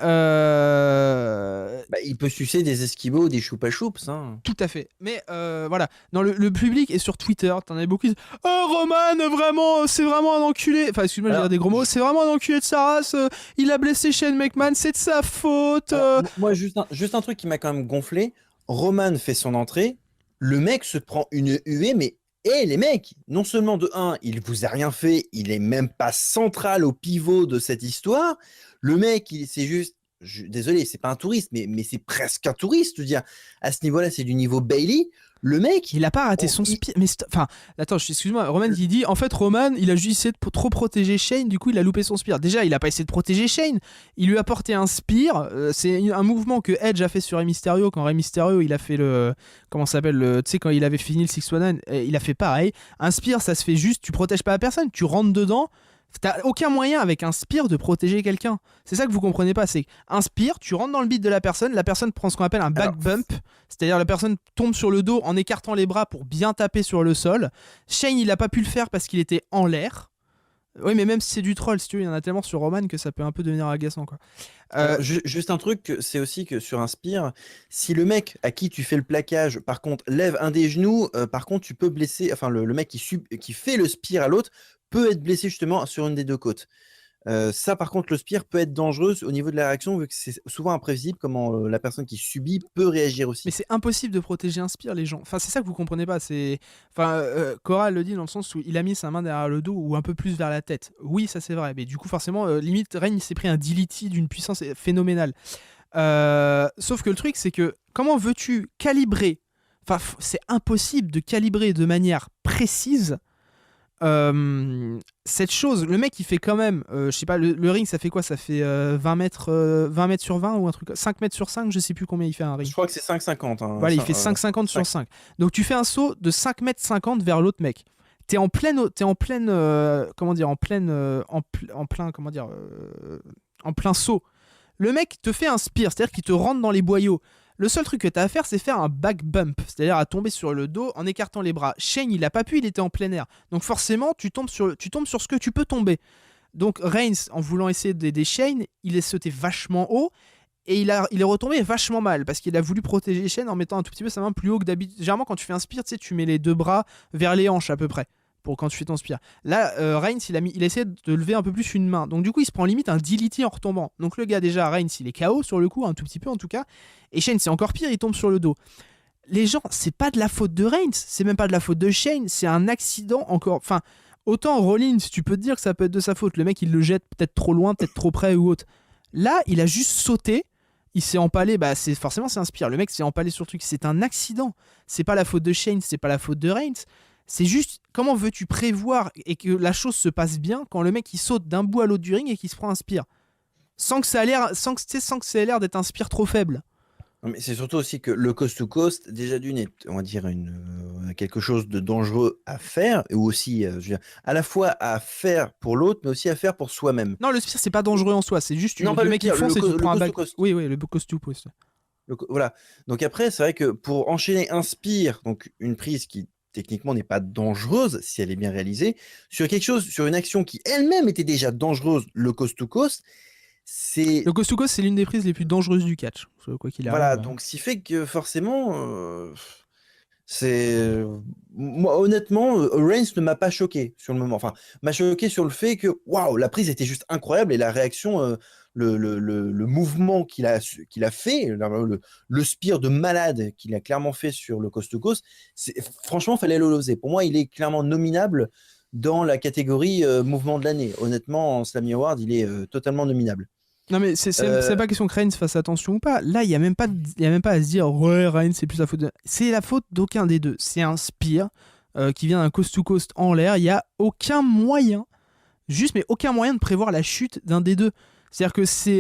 Bah, il peut sucer des esquimaux ou des choupa choups. Hein. tout à fait. Mais voilà, dans le public et sur Twitter, t'en avais beaucoup qui disent oh, Roman, vraiment, c'est vraiment un enculé. Enfin, excuse-moi, je vais dire des gros mots. C'est vraiment un enculé de sa race. Il a blessé Shane McMahon, c'est de sa faute. Moi, juste un truc qui m'a quand même gonflé. Roman fait son entrée. Le mec se prend une huée, mais les mecs, non seulement de un, il vous a rien fait, il est même pas central au pivot de cette histoire. Le mec, c'est juste, désolé, c'est pas un touriste, mais c'est presque un touriste. Je veux dire, à ce niveau-là, c'est du niveau Bailey. Le mec, il a pas raté son spear. Mais enfin, attends, excuse-moi. Roman qui dit en fait, Roman, il a juste essayé de trop protéger Shane, du coup, il a loupé son spear. Déjà, il a pas essayé de protéger Shane. Il lui a porté un spear. C'est un mouvement que Edge a fait sur Rey Mysterio quand Rey Mysterio il a fait le. Comment ça s'appelle, tu sais, quand il avait fini le 619, il a fait pareil. Un spear, ça se fait juste, tu protèges pas la personne, tu rentres dedans. T'as aucun moyen avec un spear de protéger quelqu'un. C'est ça que vous comprenez pas, c'est un spear, tu rentres dans le beat de la personne prend ce qu'on appelle un back bump, c'est-à-dire la personne tombe sur le dos en écartant les bras pour bien taper sur le sol. Shane, il a pas pu le faire parce qu'il était en l'air. Oui, mais même si c'est du troll, si tu veux, il y en a tellement sur Roman que ça peut un peu devenir agaçant, quoi. Juste un truc, c'est aussi que sur un spear, si le mec à qui tu fais le plaquage, par contre, lève un des genoux, par contre, tu peux blesser, enfin, le mec qui fait le spear à l'autre peut être blessé justement sur une des deux côtes. Ça, par contre, le spear peut être dangereux au niveau de la réaction, vu que c'est souvent imprévisible comment la personne qui subit peut réagir aussi. Mais c'est impossible de protéger un spear, les gens. Enfin, c'est ça que vous comprenez pas. Enfin, Cora le dit dans le sens où il a mis sa main derrière le dos ou un peu plus vers la tête. Oui, ça c'est vrai. Mais du coup, forcément, limite, Reigns s'est pris un DDT d'une puissance phénoménale. Sauf que le truc, c'est que comment veux-tu calibrer. Enfin, c'est impossible de calibrer de manière précise cette chose. Le mec il fait quand même je sais pas, le ring ça fait quoi, ça fait 20 mètres sur 20 ou un truc, 5 mètres sur 5, je sais plus combien il fait un ring. Je crois que c'est 5,50 hein, voilà, il fait 5,50 sur 5. Donc tu fais un saut de 5 mètres 50 vers l'autre mec, t'es en pleine comment dire, en plein comment dire en plein saut. Le mec te fait un spear, c'est-à-dire qu'il te rentre dans les boyaux. Le seul truc que tu as à faire, c'est faire un back bump, c'est-à-dire à tomber sur le dos en écartant les bras. Shane, il a pas pu, il était en plein air. Donc forcément, tu tombes sur ce que tu peux tomber. Donc Reigns, en voulant essayer d'aider Shane, il est sauté vachement haut et il est retombé vachement mal parce qu'il a voulu protéger Shane en mettant un tout petit peu sa main plus haut que d'habitude. Généralement, quand tu fais un spear, tu sais, tu mets les deux bras vers les hanches à peu près. Pour quand tu fais ton spear. Là, Reigns, il a essayé de lever un peu plus une main. Donc du coup, il se prend limite un DDT en retombant. Donc le gars, déjà, Reigns, il est KO sur le coup, un tout petit peu en tout cas. Et Shane, c'est encore pire, il tombe sur le dos. Les gens, c'est pas de la faute de Reigns, c'est même pas de la faute de Shane, c'est un accident encore. Enfin, autant Rollins, tu peux te dire que ça peut être de sa faute. Le mec, il le jette peut-être trop loin, peut-être trop près ou autre. Là, il a juste sauté. Il s'est empalé, bah forcément c'est un spear. Le mec s'est empalé sur le truc. C'est un accident. C'est pas la faute de Shane, c'est pas la faute de Reigns. C'est juste, comment veux-tu prévoir et que la chose se passe bien quand le mec il saute d'un bout à l'autre du ring et qu'il se prend un spear sans que ça ait l'air d'être un spear trop faible. Non, mais c'est surtout aussi que le coast to coast, déjà d'une est, on va dire, quelque chose de dangereux à faire, ou aussi, je veux dire, à la fois à faire pour l'autre, mais aussi à faire pour soi-même. Non, le spear c'est pas dangereux en soi, c'est juste le mec qui fonce et tu prends un back. Oui, le coast to coast. Voilà. Donc après, c'est vrai que pour enchaîner un spear, donc une prise qui techniquement n'est pas dangereuse si elle est bien réalisée, sur une action qui elle-même était déjà dangereuse, le coast to coast, le coast to coast, c'est l'une des prises les plus dangereuses du catch, quoi qu'il arrive. Voilà, donc ce qui fait que forcément, moi honnêtement, Reigns ne m'a pas choqué sur le moment. Enfin, m'a choqué sur le fait que waouh, la prise était juste incroyable et la réaction, le mouvement qu'il a fait, le spear de malade qu'il a clairement fait sur le coast to coast, franchement, fallait le loser. Pour moi, il est clairement nominable dans la catégorie mouvement de l'année. Honnêtement, en Slammy Award, il est totalement nominable. Non mais c'est pas question que Reigns fasse attention ou pas. Là, il y a même pas à se dire ouais, Reigns c'est plus la faute c'est la faute d'aucun des deux. C'est un spear qui vient d'un coast to coast en l'air. Il y a aucun moyen, aucun moyen de prévoir la chute d'un des deux. C'est-à-dire que c'est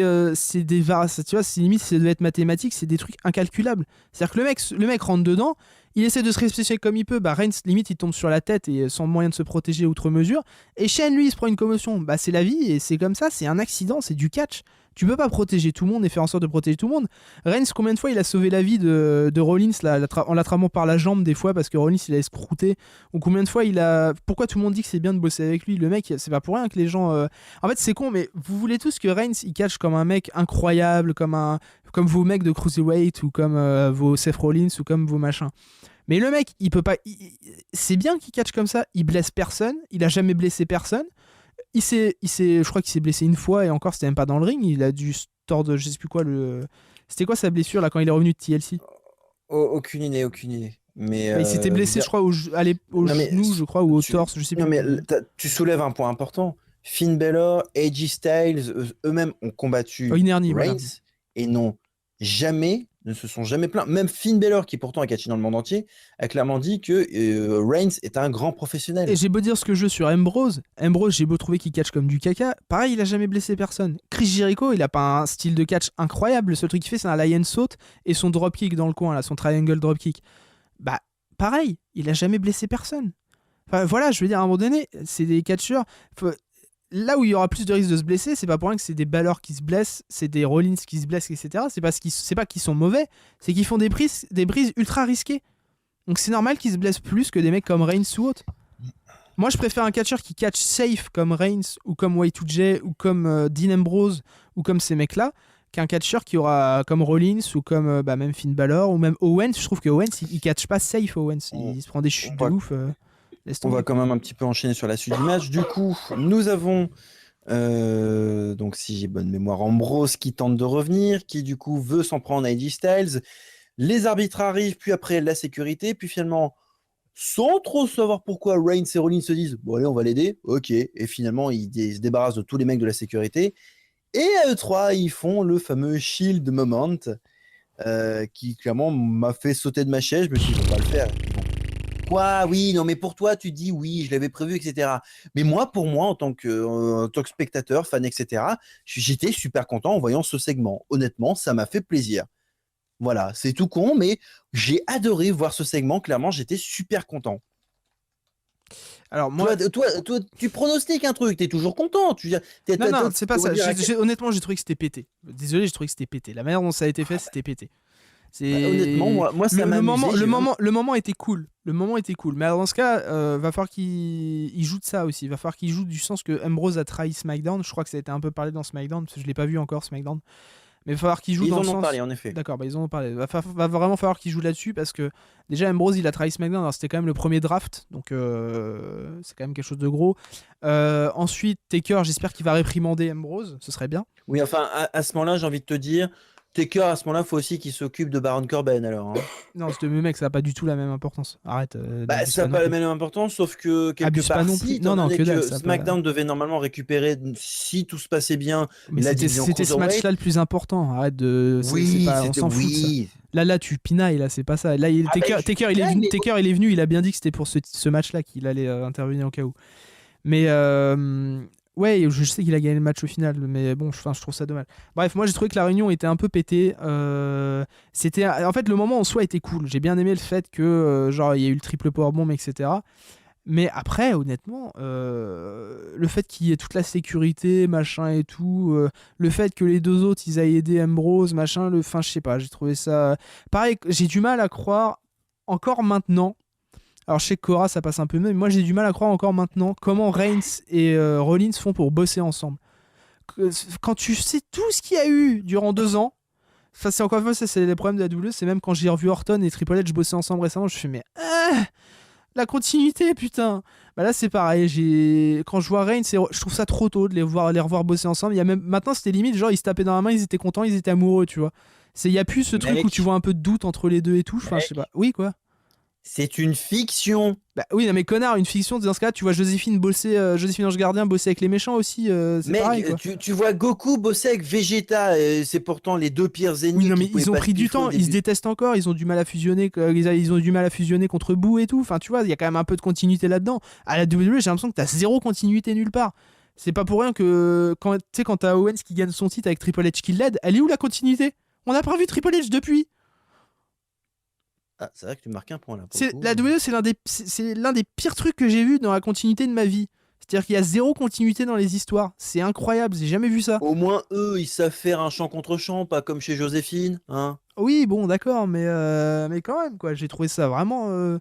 tu vois, c'est limite, ça devait être mathématique, c'est des trucs incalculables. C'est-à-dire que le mec rentre dedans, Il essaie de se respecter comme il peut. Bah, Reigns, limite, il tombe sur la tête et sans moyen de se protéger outre mesure. Et Shane, lui, il se prend une commotion. Bah, c'est la vie et c'est comme ça, c'est un accident, c'est du catch. Tu peux pas protéger tout le monde et faire en sorte de protéger tout le monde. Reigns, combien de fois il a sauvé la vie de Rollins en l'attrapant par la jambe des fois parce que Rollins il a escrouté. Ou combien de fois il a. Pourquoi tout le monde dit que c'est bien de bosser avec lui? Le mec, c'est pas pour rien que les gens. En fait, c'est con, mais vous voulez tous que Reigns il catch comme un mec incroyable, comme vos mecs de Cruiserweight ou comme vos Seth Rollins ou comme vos machins. Mais le mec, il peut pas. C'est bien qu'il catch comme ça. Il blesse personne. Il a jamais blessé personne. Je crois qu'il s'est blessé une fois et encore c'était même pas dans le ring. Il a dû se tordre, je sais plus quoi. C'était quoi sa blessure là quand il est revenu de TLC? Aucune idée. Mais Bah, il s'était blessé, je crois, au non, mais genou, je crois, ou au tu... torse, je sais non, plus. mais tu soulèves un point important. Finn Balor, AJ Styles, eux-mêmes ont combattu Une hernie, Reigns voilà. et ne se sont jamais plaints. Même Finn Balor, qui pourtant a catché dans le monde entier, a clairement dit que Reigns est un grand professionnel. Et j'ai beau dire ce que je veux sur Ambrose, j'ai beau trouver qu'il catch comme du caca, pareil, il a jamais blessé personne. Chris Jericho, il a pas un style de catch incroyable, le seul truc qu'il fait, c'est un lion saute et son dropkick dans le coin, là, son triangle dropkick. Bah, pareil, il a jamais blessé personne. Enfin, voilà, je veux dire, à un moment donné, c'est des catcheurs. Là où il y aura plus de risques de se blesser, c'est pas pour rien que c'est des Balor qui se blessent, c'est des Rollins qui se blessent, etc. C'est pas qu'ils sont mauvais, c'est qu'ils font des brises ultra risquées. Donc c'est normal qu'ils se blessent plus que des mecs comme Reigns ou autres. Moi, je préfère un catcheur qui catch safe comme Reigns ou comme Y2J ou comme Dean Ambrose ou comme ces mecs-là qu'un catcheur qui aura comme Rollins ou comme même Finn Balor ou même Owens. Je trouve que Owens, il catch pas safe, Owens. Il se prend des chutes de ouf. On va quand même un petit peu enchaîner sur la suite du match. Du coup, nous avons, donc si j'ai bonne mémoire, Ambrose qui tente de revenir, qui du coup veut s'en prendre à AJ Styles. Les arbitres arrivent, puis après la sécurité, puis finalement, sans trop savoir pourquoi, Reigns et Rollins se disent « Bon allez, on va l'aider, ok ». Et finalement, ils se débarrassent de tous les mecs de la sécurité. Et à eux trois, ils font le fameux Shield Moment, qui clairement m'a fait sauter de ma chaise. Je me suis dit « On va le faire ». Quoi? Oui, non, mais pour toi, tu dis oui, je l'avais prévu, etc. Mais moi, pour moi, en tant que spectateur, fan, etc., j'étais super content en voyant ce segment. Honnêtement, ça m'a fait plaisir. Voilà, c'est tout con, mais j'ai adoré voir ce segment. Clairement, j'étais super content. Alors moi, toi, tu pronostiques un truc, t'es toujours content. non, c'est pas ça. Honnêtement, j'ai trouvé que c'était pété. Désolé, j'ai trouvé que c'était pété. La manière dont ça a été fait, c'était pété. Honnêtement, moi ça m'a amusé. Le moment était cool. Mais alors, dans ce cas, va falloir qu'il joue de ça aussi. Va falloir qu'il joue du sens que Ambrose a trahi SmackDown. Je crois que ça a été un peu parlé dans SmackDown, parce que je l'ai pas vu encore SmackDown. Mais il va falloir qu'il joue dans le sens. Ils en ont parlé, en effet. D'accord, ils en ont parlé. Va vraiment falloir qu'il joue là-dessus, parce que déjà Ambrose il a trahi SmackDown. Alors c'était quand même le premier draft, donc c'est quand même quelque chose de gros. Ensuite, Taker, j'espère qu'il va réprimander Ambrose, ce serait bien. Oui, enfin à ce moment-là, j'ai envie de te dire. Taker, à ce moment-là, il faut aussi qu'il s'occupe de Baron Corbin, alors. Hein. Non, ce mec, ça n'a pas du tout la même importance. Arrête. Ça n'a pas la même importance, sauf que quelque part, si, que SmackDown devait normalement récupérer, si tout se passait bien, mais c'était ce match-là le plus important. Arrête de. Oui, on s'en fout de ça. Là, tu pinailles, là, c'est pas ça. Là, Taker, il est venu, il a bien dit que c'était pour ce match-là qu'il allait intervenir au cas où. Mais. Ouais, je sais qu'il a gagné le match au final, mais bon, je trouve ça dommage. Bref, moi j'ai trouvé que la réunion était un peu pétée. En fait, le moment en soi était cool. J'ai bien aimé le fait que il y a eu le triple powerbomb, etc. Mais après, honnêtement, le fait qu'il y ait toute la sécurité, machin et tout, le fait que les deux autres ils aient aidé Ambrose, machin, je sais pas, j'ai trouvé ça. Pareil, j'ai du mal à croire encore maintenant. Alors je sais que Cora ça passe un peu mieux, mais moi j'ai du mal à croire encore maintenant comment Reigns et Rollins font pour bosser ensemble. Quand tu sais tout ce qu'il y a eu durant 2 ans, c'est encore une fois, ça c'est les problèmes de la WWE, c'est même quand j'ai revu Orton et Triple H bosser ensemble récemment, je fais mais la continuité putain. Bah là c'est pareil, quand je vois Reigns, je trouve ça trop tôt de les revoir bosser ensemble. Il y a même maintenant c'était limite genre ils se tapaient dans la main, ils étaient contents, ils étaient amoureux, tu vois. Il y a plus ce truc où tu vois un peu de doute entre les deux et tout, je sais pas. Oui quoi. C'est une fiction. Bah oui, non mais connard, une fiction, dans ce cas, tu vois Joséphine Ange Gardien bosser avec les méchants aussi, c'est pareil quoi. Tu vois Goku bosser avec Vegeta, c'est pourtant les deux pires ennemis. Oui, non mais ils ont pris du temps, ils se détestent encore, ils ont du mal à fusionner, contre Boo et tout, enfin tu vois, il y a quand même un peu de continuité là-dedans. À la WWE, j'ai l'impression que t'as zéro continuité nulle part. C'est pas pour rien que quand t'as Owens qui gagne son titre avec Triple H qui l'aide, elle est où la continuité? On n'a pas vu Triple H depuis. Ah, c'est vrai que tu marques un point là. Pour le coup. La WWE, c'est l'un des pires trucs que j'ai vu dans la continuité de ma vie. C'est-à-dire qu'il y a zéro continuité dans les histoires. C'est incroyable, j'ai jamais vu ça. Au moins, eux, ils savent faire un chant contre chant, pas comme chez Joséphine. Hein. Oui, bon, d'accord, mais quand même, quoi. J'ai trouvé ça vraiment.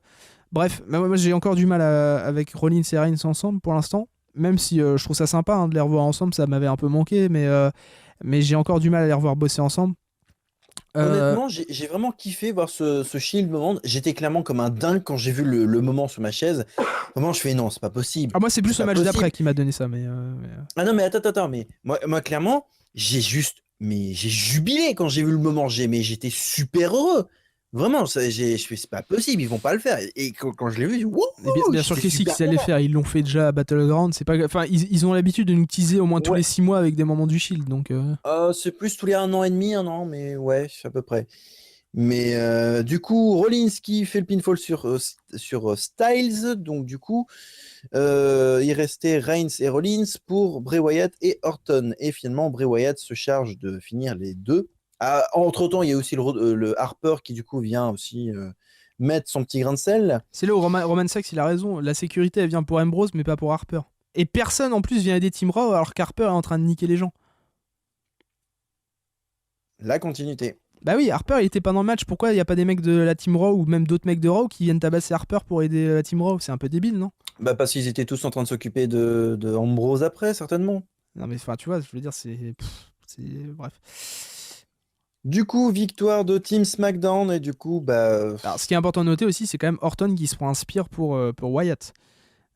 Bref, moi j'ai encore du mal avec Rollins et Reigns ensemble pour l'instant. Même si je trouve ça sympa hein, de les revoir ensemble, ça m'avait un peu manqué, mais j'ai encore du mal à les revoir bosser ensemble. Euh, Honnêtement, j'ai vraiment kiffé voir ce Shield moment. J'étais clairement comme un dingue quand j'ai vu le moment sur ma chaise. Vraiment, je fais non, c'est pas possible. Ah, moi, c'est C'est plus le pas match possible. d'après qui m'a donné ça, Ah non, mais attends, mais moi clairement, j'ai jubilé quand j'ai vu le moment. Mais j'étais super heureux. Vraiment, je fais, c'est pas possible, ils vont pas le faire. Et quand je l'ai vu, wouhou, Et bien sûr j'étais que si, super qu'ils allaient le content. faire. Ils l'ont fait déjà à Battleground. C'est pas, enfin, ils ont l'habitude de nous teaser au moins tous Ouais, les 6 mois avec des moments du Shield. Donc, c'est plus tous les 1 an et demi, 1 an, mais ouais, à peu près. Mais du coup, Rollins qui fait le pinfall sur Styles. Donc du coup, il restait Reigns et Rollins pour Bray Wyatt et Orton. Et finalement, Bray Wyatt se charge de finir les deux. Ah, entre-temps, il y a aussi le Harper qui du coup vient aussi mettre son petit grain de sel. c'est là où Roman Sachs, il a raison. La sécurité, elle vient pour Ambrose, mais pas pour Harper. Et personne en plus vient aider Team Raw alors qu'Harper est en train de niquer les gens. La continuité. Bah oui, Harper il était pas dans le match. Pourquoi il y a pas des mecs de la Team Raw ou même d'autres mecs de Raw qui viennent tabasser Harper pour aider la Team Raw? C'est un peu débile, non? Bah parce qu'ils étaient tous en train de s'occuper de Ambrose après, certainement. Non mais enfin, tu vois, je veux dire, bref. Du coup, victoire de Team SmackDown et du coup, bah Alors, ce qui est important de noter aussi, c'est quand même Orton qui se prend un spear pour Wyatt.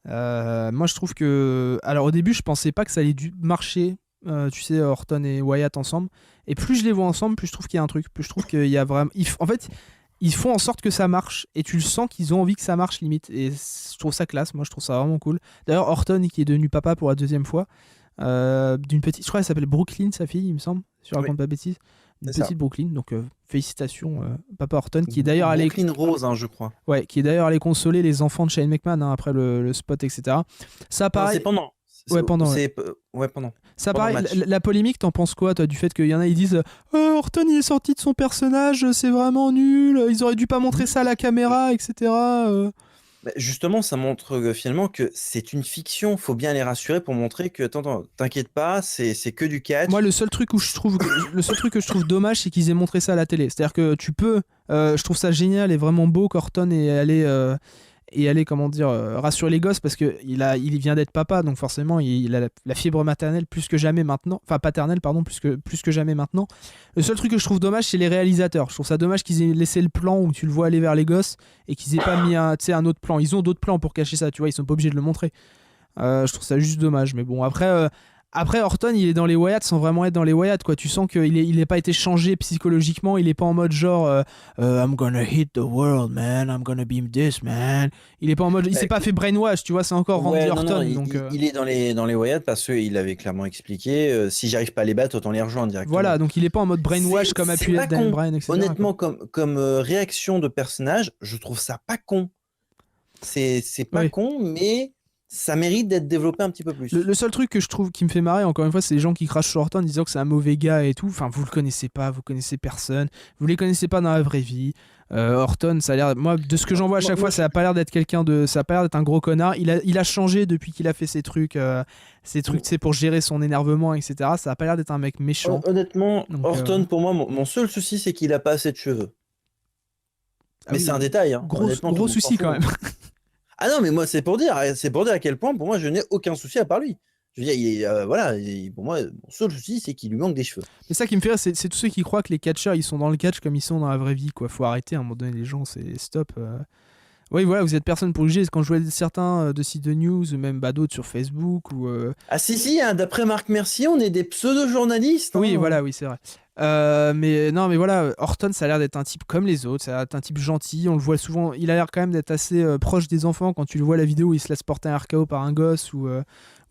Moi, je trouve que. Alors, au début, je pensais pas que ça allait marcher, tu sais, Orton et Wyatt ensemble. Et plus je les vois ensemble, plus je trouve qu'il y a un truc. Plus je trouve qu'il y a vraiment. En fait, ils font en sorte que ça marche. Et tu le sens qu'ils ont envie que ça marche, limite. Et je trouve ça classe. Moi, je trouve ça vraiment cool. D'ailleurs, Orton, qui est devenu papa pour la deuxième fois, d'une petite. Je crois qu'elle s'appelle Brooklyn, sa fille, il me semble. Si je oui, raconte pas de bêtises. Une c'est ça. petite Brooklyn. Donc, félicitations, papa Orton, qui est d'ailleurs allé. Brooklyn Rose, hein, je crois. Ouais, qui est d'ailleurs allé consoler les enfants de Shane McMahon hein, après le spot, etc. Ça, Non, c'est pareil. pendant. Ouais, pendant. Ouais. Ouais, pendant. Ça, Pendant le pareil. match. La polémique, t'en penses quoi, toi, du fait qu'il y en a, ils disent Orton, il est sorti de son personnage, c'est vraiment nul, ils auraient dû pas montrer ça à la caméra, etc. Bah, justement, ça montre finalement que c'est une fiction. Faut bien les rassurer pour montrer que, attends, t'inquiète pas, c'est que du Moi, catch. le seul truc que je trouve dommage, c'est qu'ils aient montré ça à la télé. C'est-à-dire que tu peux. Je trouve ça génial et vraiment beau qu'Orton et aller comment dire rassurer les gosses parce que il vient d'être papa donc forcément il a la fibre maternelle plus que jamais maintenant enfin paternelle pardon plus que jamais maintenant. Le seul truc que je trouve dommage c'est les réalisateurs. Je trouve ça dommage qu'ils aient laissé le plan où tu le vois aller vers les gosses et qu'ils aient pas mis un autre plan. Ils ont d'autres plans pour cacher ça, tu vois, ils sont pas obligés de le montrer. Je trouve ça juste dommage mais bon après, Orton, il est dans les Wyatt sans vraiment être dans les Wyatt, quoi. Tu sens qu'il n'est pas été changé psychologiquement. Il est pas en mode genre I'm gonna hit the world, man. I'm gonna be this, man. Il est pas en mode. Il Bah, s'est pas fait brainwash, tu vois. C'est encore Randy ouais, non, Orton. il, Donc il est dans les Wyatt parce qu'il avait clairement expliqué si j'arrive pas à les battre, autant les rejoindre directement. voilà. Donc il est pas en mode brainwash comme a C'est pu pas être Dan con. Bryan, etc., quoi. Honnêtement, comme réaction de personnage, je trouve ça pas con. C'est pas Oui. con, mais ça mérite d'être développé un petit peu Le plus. seul truc que je trouve qui me fait marrer, encore une fois, c'est les gens qui crachent sur Orton en disant que c'est un mauvais gars et tout. Enfin, vous le connaissez pas, vous connaissez personne, vous les connaissez pas dans la vraie vie. Orton, ça a l'air, moi, de ce que j'en vois à chaque fois, ça a pas l'air d'être ça a pas l'air d'être un gros connard. Il a changé depuis qu'il a fait ces trucs, tu sais, pour gérer son énervement, etc. Ça a pas l'air d'être un mec méchant. Honnêtement, Donc, Orton, pour moi, mon seul souci, c'est qu'il a pas assez de cheveux. ah Mais c'est un oui, détail, hein. gros, Honnêtement, tout gros le monde s'en souci fout, quand hein. même. Ah non, mais moi, c'est pour dire à quel point, pour moi, je n'ai aucun souci à part lui. Je veux dire, voilà, pour moi, mon seul souci, c'est qu'il lui manque des cheveux. Mais ça qui me fait rire, c'est tous ceux qui croient que les catcheurs ils sont dans le catch comme ils sont dans la vraie vie, quoi. Faut arrêter à un moment donné, les gens, c'est stop. Oui, voilà, vous êtes personne pour juger. Quand je vois certains de sites de news, ou même d'autres sur Facebook, ou. Ah si, hein, d'après Marc Mercier, on est des pseudo-journalistes, Oui, hein. voilà, oui, c'est vrai. Mais non, mais voilà, Orton, ça a l'air d'être un type comme les autres, ça a l'air d'être un type gentil, on le voit souvent, il a l'air quand même d'être assez proche des enfants quand tu le vois la vidéo où il se laisse porter un RKO par un gosse, ou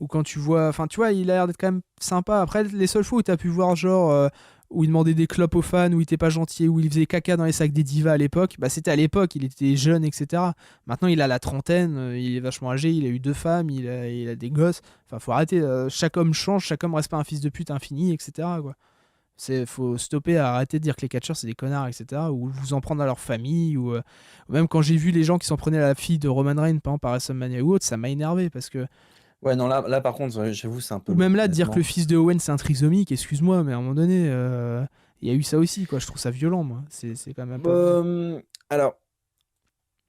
quand tu vois, enfin tu vois, il a l'air d'être quand même sympa. Après, les seules fois où tu as pu voir genre où il demandait des clopes aux fans, où il était pas gentil, où il faisait caca dans les sacs des divas à l'époque, bah c'était à l'époque, il était jeune, etc. Maintenant, il a la trentaine, il est vachement âgé, il a eu 2 femmes, il a des gosses. Enfin, faut arrêter, chaque homme change, chaque homme reste pas un fils de pute infini, etc., quoi. Faut stopper, arrêter de dire que les catcheurs c'est des connards, etc. Ou vous en prendre à leur famille, ou même quand j'ai vu les gens qui s'en prenaient à la fille de Roman Reigns, par exemple, à WrestleMania ou autre, ça m'a énervé parce que. Ouais, non, là par contre, j'avoue, c'est un peu Ou long, même là, de dire que honnêtement. le fils de Owen c'est un trisomique, excuse-moi, mais à un moment donné, il y a eu ça aussi, quoi. Je trouve ça violent, moi. C'est quand même un peu abusé. Alors,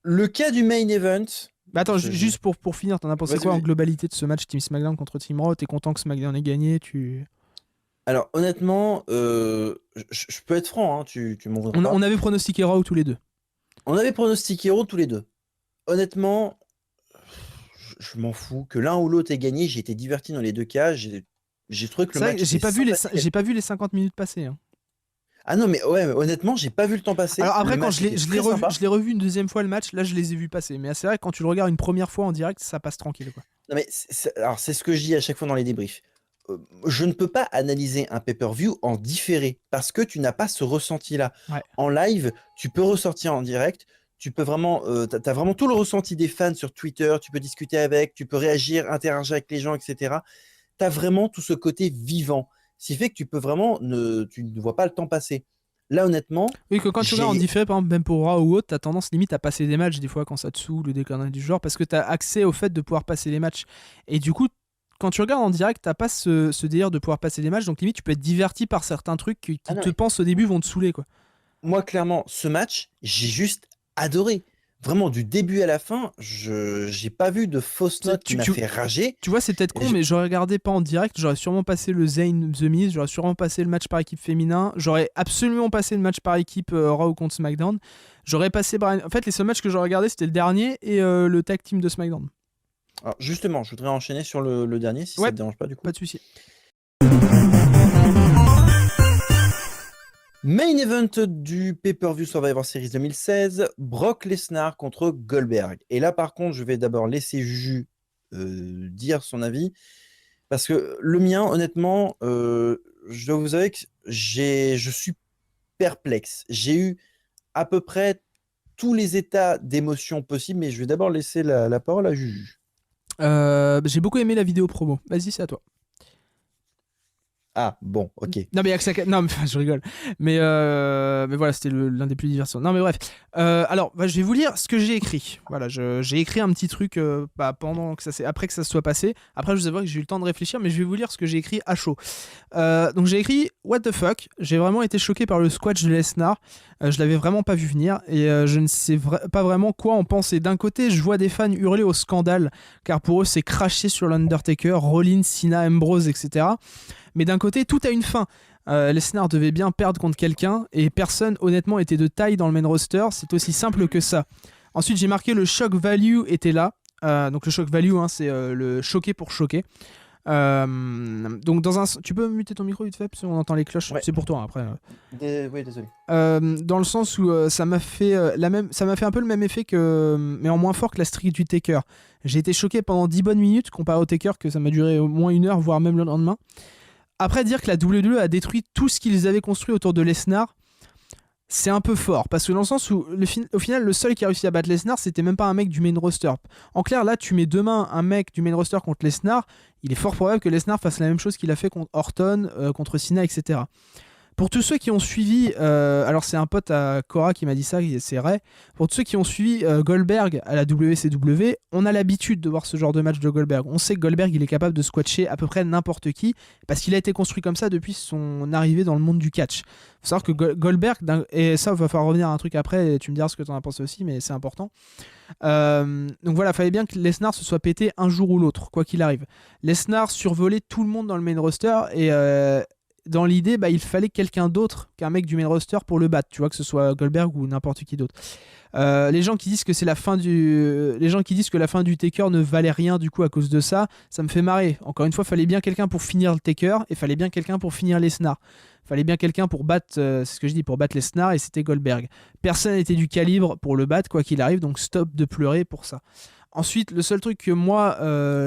le cas du main event, Bah attends, je- juste pour finir, t'en as pensé vas-y, quoi en vas-y. globalité de ce match Team SmackDown contre Team Raw? T'es content que SmackDown ait gagné? Alors, honnêtement, je peux être franc, hein, tu m'en voudras On pas. avait pronostiqué Raw tous les deux. On avait pronostiqué Raw tous les deux. Honnêtement, je m'en fous. Que l'un ou l'autre ait gagné, j'ai été diverti dans les deux cas. J'ai trouvé que le C'est vrai que match était sympathique. j'ai pas vu les 50 minutes passer, hein. Ah non, mais ouais, mais honnêtement, j'ai pas vu le temps passer. Alors Le après, quand match était je l'ai très revu, sympa. je l'ai revu une deuxième fois le match, là je les ai vus passer. Mais c'est vrai que quand tu le regardes une première fois en direct, ça passe tranquille, quoi. Non, mais alors, c'est ce que je dis à chaque fois dans les débriefs. Je ne peux pas analyser un pay-per-view en différé parce que tu n'as pas ce ressenti-là. Ouais. En live, tu peux ressortir en direct. Tu peux vraiment, t'as vraiment tout le ressenti des fans sur Twitter. Tu peux discuter avec, tu peux réagir, interagir avec les gens, etc. Tu as vraiment tout ce côté vivant. Ce qui fait que tu peux vraiment, tu ne vois pas le temps passer. Là, honnêtement, Oui, que quand tu regardes en j'ai. différé, par exemple, même pour Raw ou autre, t'as tendance limite à passer des matchs des fois quand ça te saoule ou des conneries du genre, parce que t'as accès au fait de pouvoir passer les matchs. Et du coup, quand tu regardes en direct, t'as pas ce délire de pouvoir passer des matchs, donc limite tu peux être diverti par certains trucs Ah qui non, te mais pensent au début vont te saouler, quoi. moi, clairement, ce match, j'ai juste adoré. Vraiment, du début à la fin, j'ai pas vu de fausse Tu, note qui tu, m'a tu- fait rager. tu vois, c'est peut-être Et con, mais j'aurais regardé pas en direct, j'aurais sûrement passé le Zayn The Miz, j'aurais sûrement passé le match par équipe féminin, j'aurais absolument passé le match par équipe Raw contre SmackDown, j'aurais passé Brian. En fait, les seuls matchs que j'aurais regardé, c'était le dernier et le tag team de SmackDown. Alors, justement, je voudrais enchaîner sur le dernier, si ça Ouais, te dérange pas, du pas coup. de souci. Main event du Pay-Per-View Survivor Series 2016, Brock Lesnar contre Goldberg. Et là, par contre, je vais d'abord laisser Juju dire son avis. Parce que le mien, honnêtement, je dois vous avouer que je suis perplexe. J'ai eu à peu près tous les états d'émotion possibles, mais je vais d'abord laisser la parole à Juju. J'ai beaucoup aimé la vidéo promo. Vas-y, c'est à toi. Ah, bon, ok. Non mais, non, mais je rigole. Mais voilà, c'était l'un des plus divertissants. Non mais bref. Alors, bah, je vais vous lire ce que j'ai écrit. Voilà, j'ai écrit un petit truc pendant que après que ça se soit passé. Après, je vous avoue que j'ai eu le temps de réfléchir, mais je vais vous lire ce que j'ai écrit à chaud. Donc j'ai écrit What the fuck. J'ai vraiment été choqué par le squash de Lesnar. Je l'avais vraiment pas vu venir et je ne sais pas vraiment quoi en penser. D'un côté, je vois des fans hurler au scandale car pour eux c'est cracher sur l'Undertaker, Rollins, Cena, Ambrose, etc. Mais d'un côté, tout a une fin. Lesnar devait bien perdre contre quelqu'un et personne honnêtement était de taille dans le main roster. C'est aussi simple que ça. Ensuite, j'ai marqué le shock value était là. Donc le shock value, hein, c'est le choquer pour choquer. Donc tu peux muter ton micro vite fait parce qu'on entend les cloches. Ouais. C'est pour toi hein, après. Oui, désolé. Dans le sens où ça m'a fait ça m'a fait un peu le même effet que, mais en moins fort que la streak du Taker. J'ai été choqué pendant 10 bonnes minutes comparé au Taker que ça m'a duré au moins 1 heure voire même le lendemain. Après, dire que la WWE a détruit tout ce qu'ils avaient construit autour de Lesnar, c'est un peu fort. Parce que dans le sens où, au final, le seul qui a réussi à battre Lesnar, c'était même pas un mec du main roster. En clair, là, tu mets demain un mec du main roster contre Lesnar, il est fort probable que Lesnar fasse la même chose qu'il a fait contre Orton, contre Cena, etc. Pour tous ceux qui ont suivi, alors c'est un pote à Cora qui m'a dit ça, c'est vrai. Pour tous ceux qui ont suivi Goldberg à la WCW, on a l'habitude de voir ce genre de match de Goldberg. On sait que Goldberg, il est capable de squatcher à peu près n'importe qui, parce qu'il a été construit comme ça depuis son arrivée dans le monde du catch. Faut savoir que Goldberg, et ça, il va falloir revenir à un truc après, et tu me diras ce que tu en as pensé aussi, mais c'est important. Donc voilà, il fallait bien que Lesnar se soit pété un jour ou l'autre, quoi qu'il arrive. Lesnar survolait tout le monde dans le main roster, et dans l'idée, il fallait quelqu'un d'autre qu'un mec du main roster pour le battre, tu vois, que ce soit Goldberg ou n'importe qui d'autre. Les gens qui disent que les gens qui disent que la fin du Taker ne valait rien du coup à cause de ça, ça me fait marrer. Encore une fois, fallait bien quelqu'un pour finir le Taker et fallait bien quelqu'un pour finir Lesnar. Fallait bien quelqu'un pour battre, c'est ce que je dis, pour battre Lesnar et c'était Goldberg. Personne n'était du calibre pour le battre quoi qu'il arrive, donc stop de pleurer pour ça. Ensuite, le seul truc que moi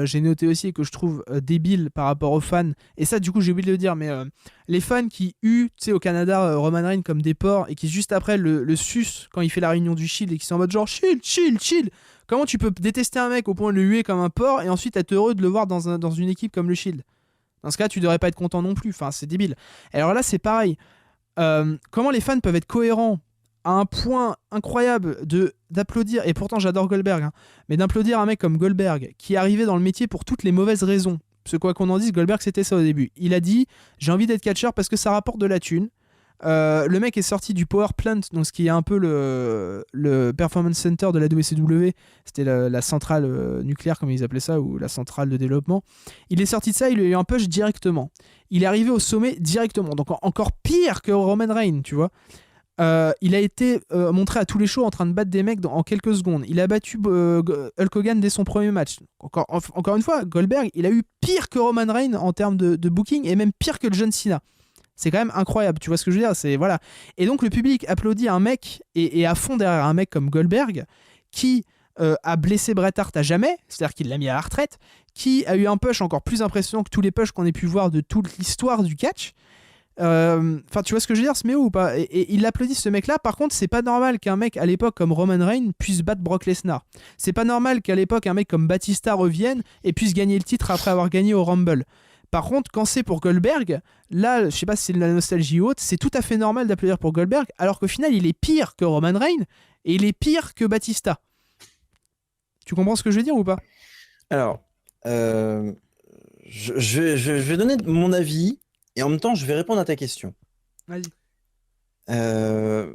j'ai noté aussi et que je trouve débile par rapport aux fans, et ça du coup j'ai oublié de le dire, mais les fans qui huent, tu sais, au Canada, Roman Reigns comme des porcs et qui juste après le sucent quand il fait la réunion du Shield et qui sont en mode genre Shield, Shield, Shield. Comment tu peux détester un mec au point de le huer comme un porc et ensuite être heureux de le voir dans une équipe comme le Shield? Dans ce cas, tu devrais pas être content non plus. Enfin, c'est débile. Et alors là, c'est pareil. Comment les fans peuvent être cohérents à un point incroyable d'applaudir, et pourtant j'adore Goldberg, hein, mais d'applaudir un mec comme Goldberg qui est arrivé dans le métier pour toutes les mauvaises raisons. Parce que quoi qu'on en dise, Goldberg c'était ça au début. Il a dit j'ai envie d'être catcheur parce que ça rapporte de la thune. Le mec est sorti du Power Plant, donc ce qui est un peu le Performance Center de la WCW. C'était la centrale nucléaire, comme ils appelaient ça, ou la centrale de développement. Il est sorti de ça, il a eu un push directement. Il est arrivé au sommet directement, donc encore pire que Roman Reigns, tu vois. Il a été montré à tous les shows en train de battre des mecs en quelques secondes. Il a battu Hulk Hogan dès son premier match. Encore une fois, Goldberg, il a eu pire que Roman Reigns en termes de booking, et même pire que John Cena. C'est quand même incroyable, tu vois ce que je veux dire, c'est voilà. Et donc le public applaudit un mec et à fond derrière un mec comme Goldberg qui a blessé Bret Hart à jamais, c'est-à-dire qu'il l'a mis à la retraite, qui a eu un push encore plus impressionnant que tous les pushs qu'on ait pu voir de toute l'histoire du catch. Enfin, tu vois ce que je veux dire, Sméo, ou pas? Et il applaudit ce mec-là. Par contre, c'est pas normal qu'un mec à l'époque comme Roman Reigns puisse battre Brock Lesnar. C'est pas normal qu'à l'époque un mec comme Batista revienne et puisse gagner le titre après avoir gagné au Rumble. Par contre, quand c'est pour Goldberg, là, je sais pas si c'est de la nostalgie haute, c'est tout à fait normal d'applaudir pour Goldberg, alors qu'au final, il est pire que Roman Reigns et il est pire que Batista. Tu comprends ce que je veux dire ou pas? Alors, je vais donner mon avis et en même temps, je vais répondre à ta question. Vas-y. Euh,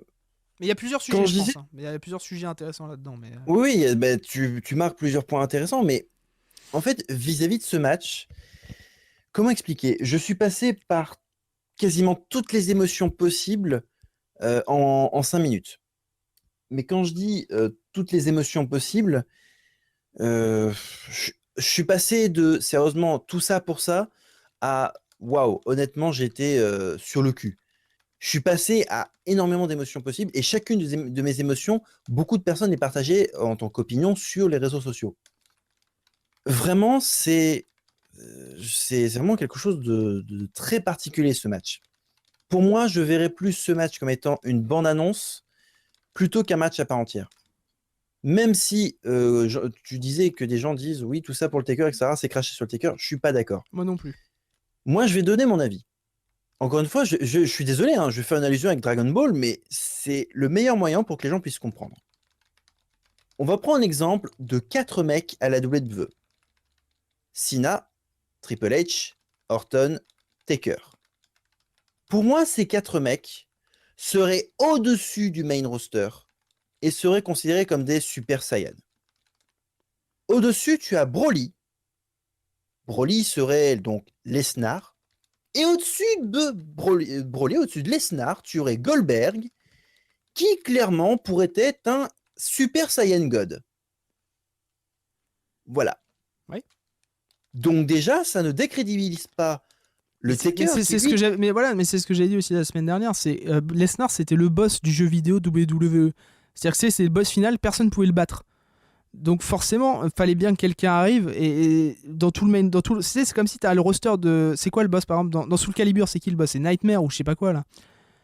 Mais il y a plusieurs sujets, Quand je je pense, disais... hein. Mais il y a plusieurs sujets intéressants là-dedans. Mais Oui, oui, bah, tu marques plusieurs points intéressants, mais en fait, vis-à-vis de ce match, comment expliquer? Je suis passé par quasiment toutes les émotions possibles en 5 minutes. Mais quand je dis toutes les émotions possibles, euh, je suis passé de sérieusement tout ça pour ça à waouh, honnêtement, j'étais sur le cul. Je suis passé à énormément d'émotions possibles et chacune de mes émotions, beaucoup de personnes les partageaient en tant qu'opinion sur les réseaux sociaux. Vraiment, c'est vraiment quelque chose de très particulier ce match. Pour moi, je verrais plus ce match comme étant une bande-annonce plutôt qu'un match à part entière. Même si tu disais que des gens disent oui, tout ça pour le Taker, etc., c'est craché sur le Taker, je suis pas d'accord. moi non plus. Moi, je vais donner mon avis. Encore une fois, je suis désolé, hein, je vais faire une allusion avec Dragon Ball, mais c'est le meilleur moyen pour que les gens puissent comprendre. On va prendre un exemple de 4 mecs à la WWE. Cena, Triple H, Orton, Taker. Pour moi, ces 4 mecs seraient au-dessus du main roster et seraient considérés comme des Super Saiyans. Au-dessus, tu as Broly. Broly serait donc Lesnar. Et au-dessus de Broly, au-dessus de Lesnar, tu aurais Goldberg, qui clairement pourrait être un Super Saiyan God. Voilà. Oui. Donc déjà, ça ne décrédibilise pas le Taker. C'est ce que j'avais, mais voilà, mais c'est ce que j'ai dit aussi la semaine dernière. C'est Lesnar, c'était le boss du jeu vidéo WWE. C'est-à-dire que c'est le boss final, personne ne pouvait le battre. Donc forcément, il fallait bien que quelqu'un arrive et dans tout le main, c'est comme si tu as le roster de, c'est quoi le boss par exemple dans Soul Calibur, c'est qui le boss? C'est Nightmare ou je sais pas quoi là.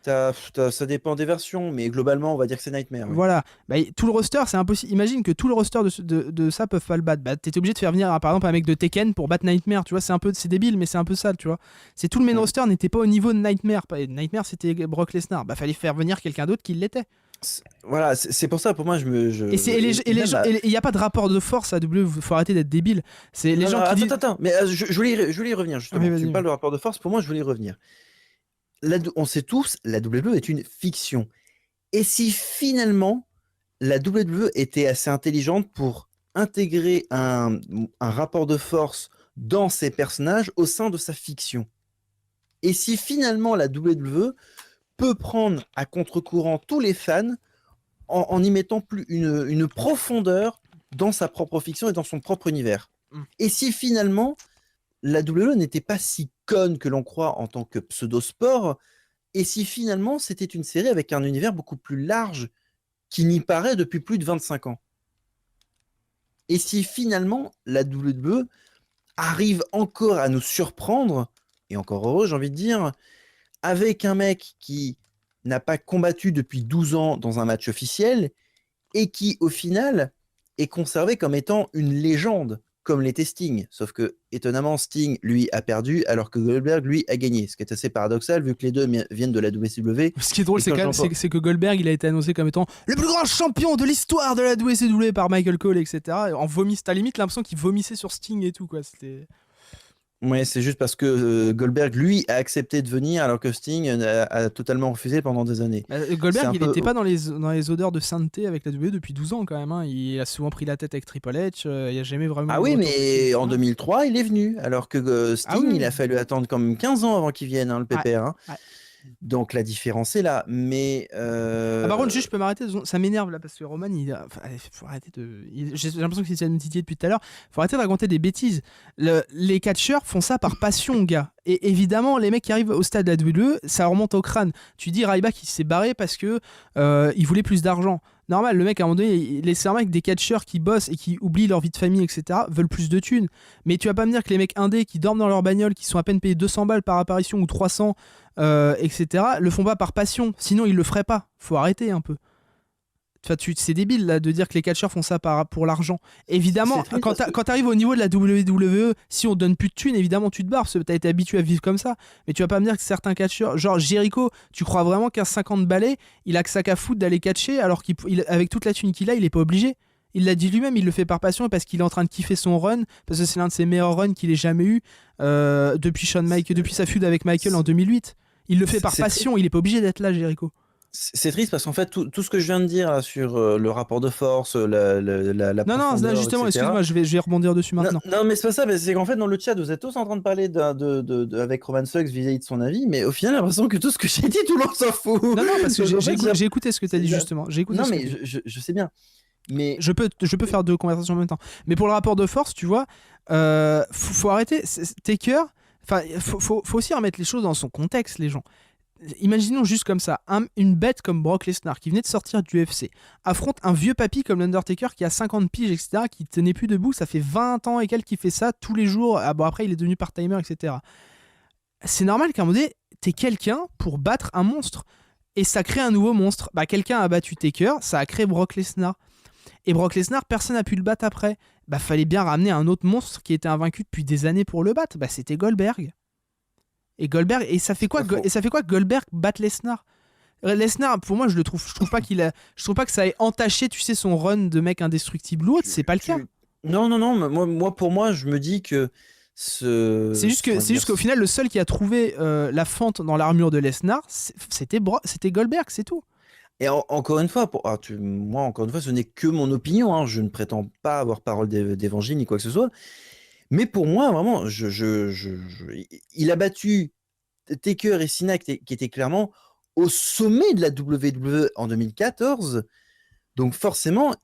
Ça dépend des versions, mais globalement, on va dire que c'est Nightmare. Oui. Voilà, bah, tout le roster, c'est impossible. Imagine que tout le roster de ça peuvent pas le battre. Bah, t'étais obligé de faire venir par exemple un mec de Tekken pour battre Nightmare, tu vois, c'est débile, mais c'est un peu ça, tu vois. C'est tout le main roster n'était pas au niveau de Nightmare. Nightmare, c'était Brock Lesnar. Bah, fallait faire venir quelqu'un d'autre qui l'était. Voilà, c'est pour ça, pour moi, Et il n'y a pas de rapport de force à W, faut arrêter d'être débile. C'est les Non, gens non, qui disent. attends, mais je voulais y revenir justement. Ah, oui, Tu me vas-y. parles de rapport de force, pour moi, je voulais y revenir. On sait tous, la WWE est une fiction. Et si finalement, la WWE était assez intelligente pour intégrer un rapport de force dans ses personnages au sein de sa fiction? Et si finalement la WWE peut prendre à contre-courant tous les fans en y mettant plus une profondeur dans sa propre fiction et dans son propre univers? Et si finalement la WWE n'était pas si conne que l'on croit en tant que pseudo-sport, et si finalement c'était une série avec un univers beaucoup plus large qui n'y paraît depuis plus de 25 ans? Et si finalement la WWE arrive encore à nous surprendre, et encore heureux j'ai envie de dire, avec un mec qui n'a pas combattu depuis 12 ans dans un match officiel, et qui au final est conservé comme étant une légende comme l'était Sting. Sauf que, étonnamment, Sting, lui, a perdu, alors que Goldberg, lui, a gagné. Ce qui est assez paradoxal, vu que les deux viennent de la WCW. Ce qui est drôle, c'est que Goldberg, il a été annoncé comme étant le plus grand champion de l'histoire de la WCW par Michael Cole, etc. En t'as limite l'impression qu'il vomissait sur Sting et tout, quoi. C'était... Ouais, c'est juste parce que Goldberg, lui, a accepté de venir, alors que Sting a totalement refusé pendant des années. Goldberg, il n'était pas dans les odeurs de sainteté avec la WWE depuis 12 ans, quand même. Hein. Il a souvent pris la tête avec Triple H. Il a jamais vraiment... Ah oui, mais en 2003, il est venu, alors que Sting, il a fallu attendre comme 15 ans avant qu'il vienne, hein, le pépère. Hein. Ouais. Donc la différence est là, mais... par contre, juste, je peux m'arrêter, ça m'énerve là, parce que Roman, faut arrêter de... J'ai l'impression qu'il s'est titillé depuis tout à l'heure, faut arrêter de raconter des bêtises. Les catcheurs font ça par passion, gars. Et évidemment, les mecs qui arrivent au stade de la WWE, ça remonte au crâne. Tu dis, Ryback, il s'est barré parce que il voulait plus d'argent. Normal, le mec, à un moment donné, c'est normal que des catcheurs qui bossent et qui oublient leur vie de famille, etc., veulent plus de thunes. Mais tu vas pas me dire que les mecs indés qui dorment dans leur bagnole, qui sont à peine payés 200 balles par apparition ou 300, etc., le font pas par passion. Sinon, ils le feraient pas. Faut arrêter un peu. Enfin, c'est débile là, de dire que les catcheurs font ça pour l'argent. Évidemment, quand t'arrives au niveau de la WWE, si on te donne plus de thunes, évidemment tu te barres parce que t'as été habitué à vivre comme ça. Mais tu vas pas me dire que certains catcheurs, genre Jericho, tu crois vraiment qu'à 50 balais, il a que ça qu'à foutre d'aller catcher alors qu'avec toute la thune qu'il a, il est pas obligé. Il l'a dit lui-même, il le fait par passion parce qu'il est en train de kiffer son run, parce que c'est l'un de ses meilleurs runs qu'il ait jamais eu depuis sa feud avec Michael en 2008. Il le fait par passion, il est pas obligé d'être là, Jericho. C'est triste parce qu'en fait, tout ce que je viens de dire là, sur le rapport de force, la non, justement, etc. Excuse-moi, je vais rebondir dessus maintenant. Non, mais c'est pas ça, c'est qu'en fait, dans le chat, vous êtes tous en train de parler avec Roman Suggs vis-à-vis de son avis, mais au final, j'ai l'impression que tout ce que j'ai dit, tout le monde s'en fout. Non, parce que j'ai écouté ce que tu as dit, justement. Non, mais je sais bien. Mais... Je peux faire deux conversations en même temps. Mais pour le rapport de force, tu vois, faut arrêter. Taker, faut aussi remettre les choses dans son contexte, les gens. Imaginons juste comme ça, une bête comme Brock Lesnar qui venait de sortir du UFC affronte un vieux papy comme l'Undertaker qui a 50 piges, etc., qui tenait plus debout, ça fait 20 ans et quelques qu'il fait ça tous les jours. Ah bon, après il est devenu part-timer, etc. C'est normal qu'à un moment donné, t'es quelqu'un pour battre un monstre et ça crée un nouveau monstre. Bah, quelqu'un a battu Taker, ça a créé Brock Lesnar. Et Brock Lesnar, personne n'a pu le battre après. Bah, fallait bien ramener un autre monstre qui était invaincu depuis des années pour le battre. Bah, c'était Goldberg. Et ça fait quoi que Goldberg batte Lesnar? Lesnar, pour moi, je trouve pas que ça ait entaché, tu sais, son run de mec indestructible ou autre. C'est pas le cas. Non. Pour moi, je me dis que c'est juste qu'au final, le seul qui a trouvé la fente dans l'armure de Lesnar, c'était Goldberg, c'est tout. Et encore une fois, moi, ce n'est que mon opinion. Hein. Je ne prétends pas avoir parole d'évangile ni quoi que ce soit. Mais pour moi, vraiment, il a battu Taker et Cena qui étaient clairement au sommet de la WWE en 2014. Donc forcément,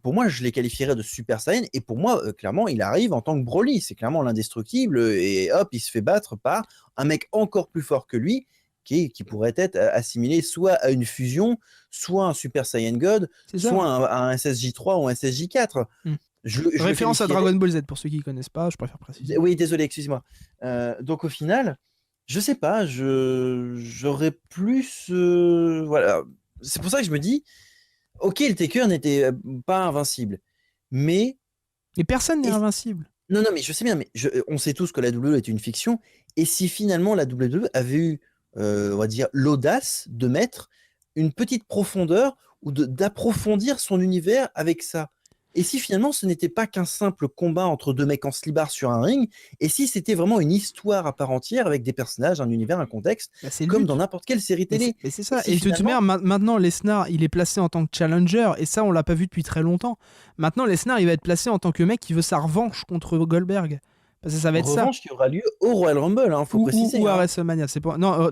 pour moi, je les qualifierais de Super Saiyan. Et pour moi, clairement, il arrive en tant que Broly. C'est clairement l'indestructible. Et hop, il se fait battre par un mec encore plus fort que lui, qui pourrait être assimilé soit à une fusion, soit un Super Saiyan God, soit un SSJ3 ou un SSJ4. Référence à Dragon Ball Z, pour ceux qui ne connaissent pas, je préfère préciser. Oui, désolé, excuse-moi. Donc au final, je sais pas, j'aurais plus... voilà. C'est pour ça que je me dis, ok, le Taker n'était pas invincible, mais... Et personne n'est invincible. Non, mais je sais bien, mais on sait tous que la WWE est une fiction, et si finalement la WWE avait eu, on va dire, l'audace de mettre une petite profondeur ou d'approfondir son univers avec ça. Et si finalement ce n'était pas qu'un simple combat entre deux mecs en slibard sur un ring, et si c'était vraiment une histoire à part entière avec des personnages, un univers, un contexte, comme dans n'importe quelle série télé. Mais c'est ça. Et de toute manière, maintenant Lesnar, il est placé en tant que challenger, et ça on l'a pas vu depuis très longtemps. Maintenant Lesnar, il va être placé en tant que mec qui veut sa revanche contre Goldberg. Parce que ça va être ça. Revanche qui aura lieu au Royal Rumble, hein, faut préciser. Ou à WrestleMania. C'est pas... Non,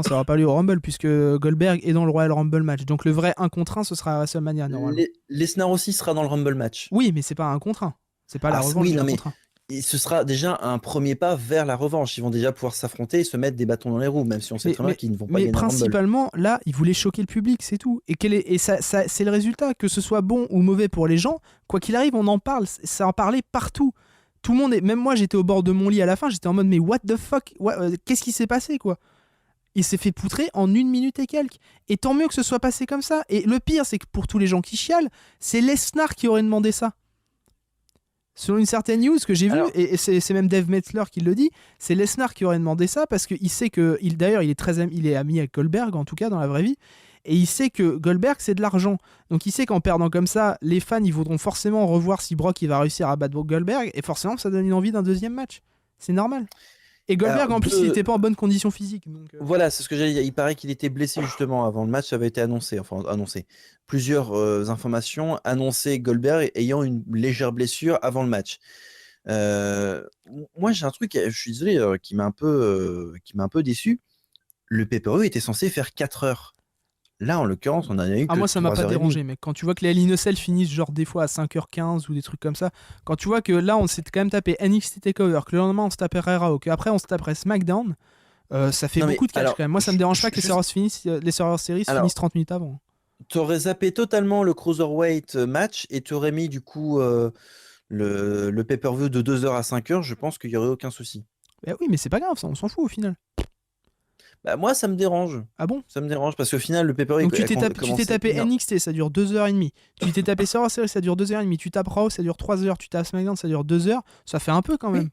ça aura pas lieu au Rumble puisque Goldberg est dans le Royal Rumble match. Donc le vrai 1 contre 1, ce sera à WrestleMania normalement. Lesnar aussi sera dans le Rumble match. Oui, mais c'est pas un 1 contre 1. C'est pas la revanche du 1 contre 1. Et ce sera déjà un premier pas vers la revanche. Ils vont déjà pouvoir s'affronter et se mettre des bâtons dans les roues, même si on sait très bien qu'ils ne vont pas gagner. Mais principalement, là, ils voulaient choquer le public, c'est tout. Et ça, c'est le résultat. Que ce soit bon ou mauvais pour les gens, quoi qu'il arrive, on en parle. Ça en parlait partout. Tout le monde même moi j'étais au bord de mon lit à la fin, j'étais en mode mais what the fuck, qu'est-ce qui s'est passé quoi? Il s'est fait poutrer en 1 minute et quelques. Et tant mieux que ce soit passé comme ça. Et le pire c'est que pour tous les gens qui chialent, c'est Lesnar qui aurait demandé ça. Selon une certaine news que j'ai vue, Alors, et c'est même Dave Metzler qui le dit, c'est Lesnar qui aurait demandé ça parce qu'il sait que, d'ailleurs, il est ami avec Goldberg, en tout cas dans la vraie vie, et il sait que Goldberg c'est de l'argent. Donc il sait qu'en perdant comme ça, les fans ils voudront forcément revoir si Brock il va réussir à battre Goldberg, et forcément ça donne une envie d'un deuxième match. C'est normal. Et Goldberg alors en plus il était pas en bonne condition physique. Donc, voilà, c'est ce que j'allais dire. Il paraît qu'il était blessé justement avant le match, ça avait été annoncé, enfin annoncé. Plusieurs informations annonçaient Goldberg ayant une légère blessure avant le match. Moi, j'ai un truc, je suis désolé, qui m'a un peu déçu. Le pay-per-view était censé faire 4 heures. Là, en l'occurrence, on en a eu Ah, que moi ça m'a pas 3h30. dérangé, mec. Quand tu vois que les Hell in a Cell finissent genre des fois à 5h15 ou des trucs comme ça, quand tu vois que là on s'est quand même tapé NXT TakeOver, que le lendemain on se taperait Raw, qu'après on se taperait SmackDown, ça fait Non, mais beaucoup de catch alors, quand même. Moi ça me dérange pas que les serveurs series alors, finissent 30 minutes avant. t'aurais zappé totalement le Cruiserweight match et t'aurais mis du coup le pay-per-view de 2h à 5h, je pense qu'il y aurait aucun souci. Bah oui, mais c'est pas grave, ça, on s'en fout au final. Bah, moi, ça me dérange. Ah bon? Ça me dérange parce qu'au final, le pay-per-view Donc tu t'es commencé tapé 1h. NXT, ça dure 2h30. Tu t'es tapé Survivor Series, ça dure 2h30. Tu tapes Raw, ça dure 3h. Tu tapes SmackDown, ça dure 2h. Ça fait un peu quand même. Oui.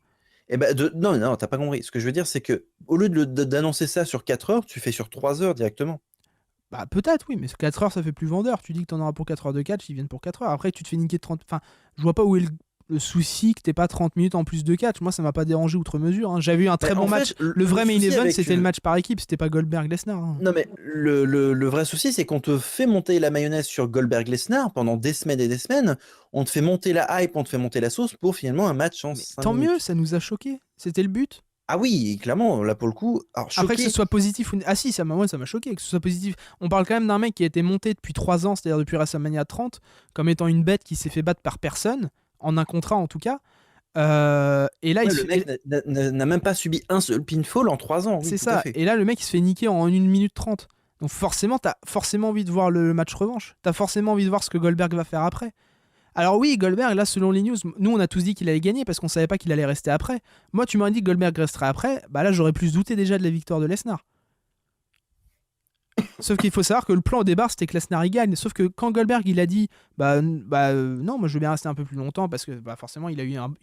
Et ben non, non, t'as pas compris. Ce que je veux dire, c'est que au lieu d'annoncer ça sur 4 heures, tu fais sur 3 heures directement. Bah peut-être, oui, mais 4 heures ça fait plus vendeur. Tu dis que t'en auras pour 4 heures de catch, ils viennent pour 4 heures. Après, tu te fais niquer de 30. Enfin, je vois pas où est le souci que t'aies pas 30 minutes en plus de catch. Moi, ça m'a pas dérangé outre mesure. Hein. J'avais eu un très Mais bon en match. fait, Le vrai main souci event, avec, c'était le match par équipe, c'était pas Goldberg-Lesnar. Hein. non, mais le vrai souci, c'est qu'on te fait monter la mayonnaise sur Goldberg-Lesnar pendant des semaines et des semaines. On te fait monter la hype, on te fait monter la sauce pour finalement un match en Mais 5 tant mieux, minutes. ça nous a choqués. C'était le but. Ah oui, clairement, là pour le coup. Alors, Après que ce choqué. soit positif ou... Ah si, moi ça m'a choqué que ce soit positif. On parle quand même d'un mec qui a été monté depuis 3 ans, c'est-à-dire depuis WrestleMania 30, comme étant une bête qui s'est fait battre par personne, en un contrat en tout cas. Et là, Ouais, le mec n'a même pas subi un seul pinfall en 3 ans. Oui, c'est tout à ça. fait. Et là, le mec il se fait niquer en 1 minute 30. Donc forcément, t'as forcément envie de voir le match revanche. T'as forcément envie de voir ce que Goldberg va faire après. Alors oui, Goldberg, là, selon les news, nous, on a tous dit qu'il allait gagner parce qu'on savait pas qu'il allait rester après. Moi, tu m'aurais dit que Goldberg resterait après, bah là, j'aurais plus douté déjà de la victoire de Lesnar. Sauf qu'il faut savoir que le plan au départ, c'était que Lesnar y gagne. Sauf que quand Goldberg, il a dit, non, moi, je veux bien rester un peu plus longtemps parce que bah, forcément, il a eu un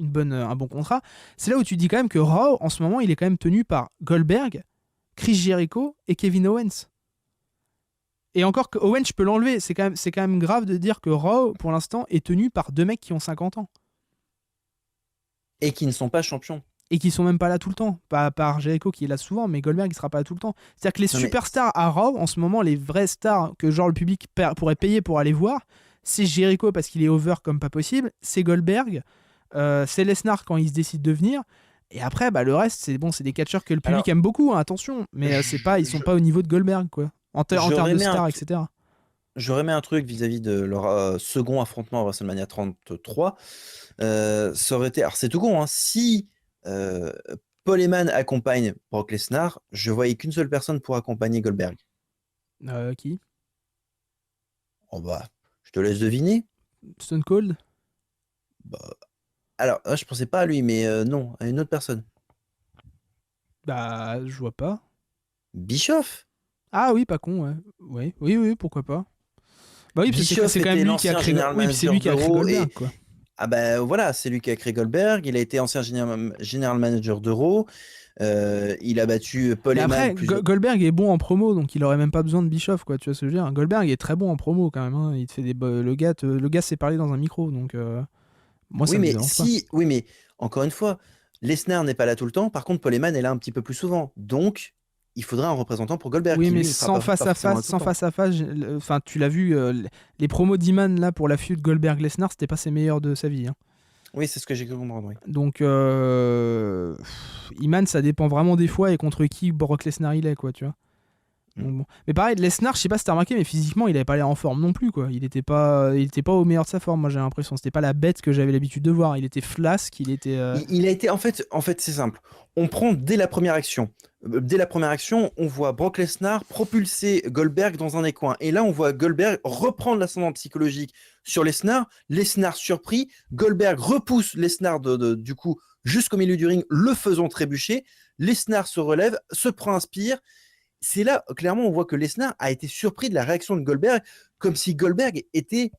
bon contrat. C'est là où tu dis quand même que Raw, en ce moment, il est quand même tenu par Goldberg, Chris Jericho et Kevin Owens. Et encore que Owen, je peux l'enlever. C'est quand même grave de dire que Raw, pour l'instant, est tenu par 2 mecs qui ont 50 ans. Et qui ne sont pas champions. Et qui sont même pas là tout le temps. Pas par Jericho qui est là souvent, mais Goldberg, il sera pas là tout le temps. C'est-à-dire que les Non, mais superstars à Raw, en ce moment, les vraies stars que genre le public pourrait payer pour aller voir, c'est Jericho parce qu'il est over comme pas possible, c'est Goldberg, c'est Lesnar quand il se décide de venir. Et après, bah, le reste, c'est des catcheurs que le public alors, aime beaucoup, hein, attention. Mais ils sont pas au niveau de Goldberg, quoi. En termes j'aurais de mis stars, etc. j'aurais mis un truc vis-à-vis de leur second affrontement à WrestleMania 33. Ça aurait été. Alors, c'est tout con, hein. Si euh, Paul Heyman accompagne Brock Lesnar, je voyais qu'une seule personne pour accompagner Goldberg. Qui? Oh bah, je te laisse deviner. Stone Cold? Bah, alors, je pensais pas à lui, mais non, à une autre personne. Bah, je vois pas. Bischoff. Ah oui, pas con, ouais. Oui, pourquoi pas. Bah oui, parce que Bischoff c'est quand même était lui qui a l'ancien créé. général Oui, puis c'est manager lui qui a créé d'Euro Goldberg, et quoi. ah ben voilà, c'est lui qui a créé Goldberg. Il a été ancien général manager d'Euro. Il a battu Paul Mais Heyman après, plusieurs. Goldberg est bon en promo, donc il aurait même pas besoin de Bischoff, quoi. Tu vois ce que je veux dire? Goldberg est très bon en promo quand même. Hein. Il te fait le gars sait parler dans un micro, donc moi ça Oui, me mais dérange pas. oui, mais encore une fois, Lesnar n'est pas là tout le temps. Par contre, Paul Heyman est là un petit peu plus souvent. Donc, il faudrait un représentant pour Goldberg Oui, qui mais lui ne sera pas forcément là tout sans le temps. face à face, enfin tu l'as vu, les promos d'Iman là pour la feud Goldberg-Lesnar, c'était pas ses meilleurs de sa vie. Hein. Oui, c'est ce que j'ai cru comprendre. Oui. Donc, Iman, ça dépend vraiment des fois et contre qui Brock Lesnar il est, quoi, tu vois. Mm. Donc, bon. Mais pareil, Lesnar, je sais pas si t'as remarqué, mais physiquement, il avait pas l'air en forme non plus, quoi. Il était pas au meilleur de sa forme, moi j'ai l'impression. C'était pas la bête que j'avais l'habitude de voir. Il était flasque, il était. Il a été en fait, c'est simple. On prend dès la première action. Dès la première action, on voit Brock Lesnar propulser Goldberg dans un des coins. Et là, on voit Goldberg reprendre l'ascendant psychologique sur Lesnar. Lesnar surpris. Goldberg repousse Lesnar du coup jusqu'au milieu du ring, le faisant trébucher. Lesnar se relève, se prend un spear. C'est là, clairement, on voit que Lesnar a été surpris de la réaction de Goldberg, comme si Goldberg était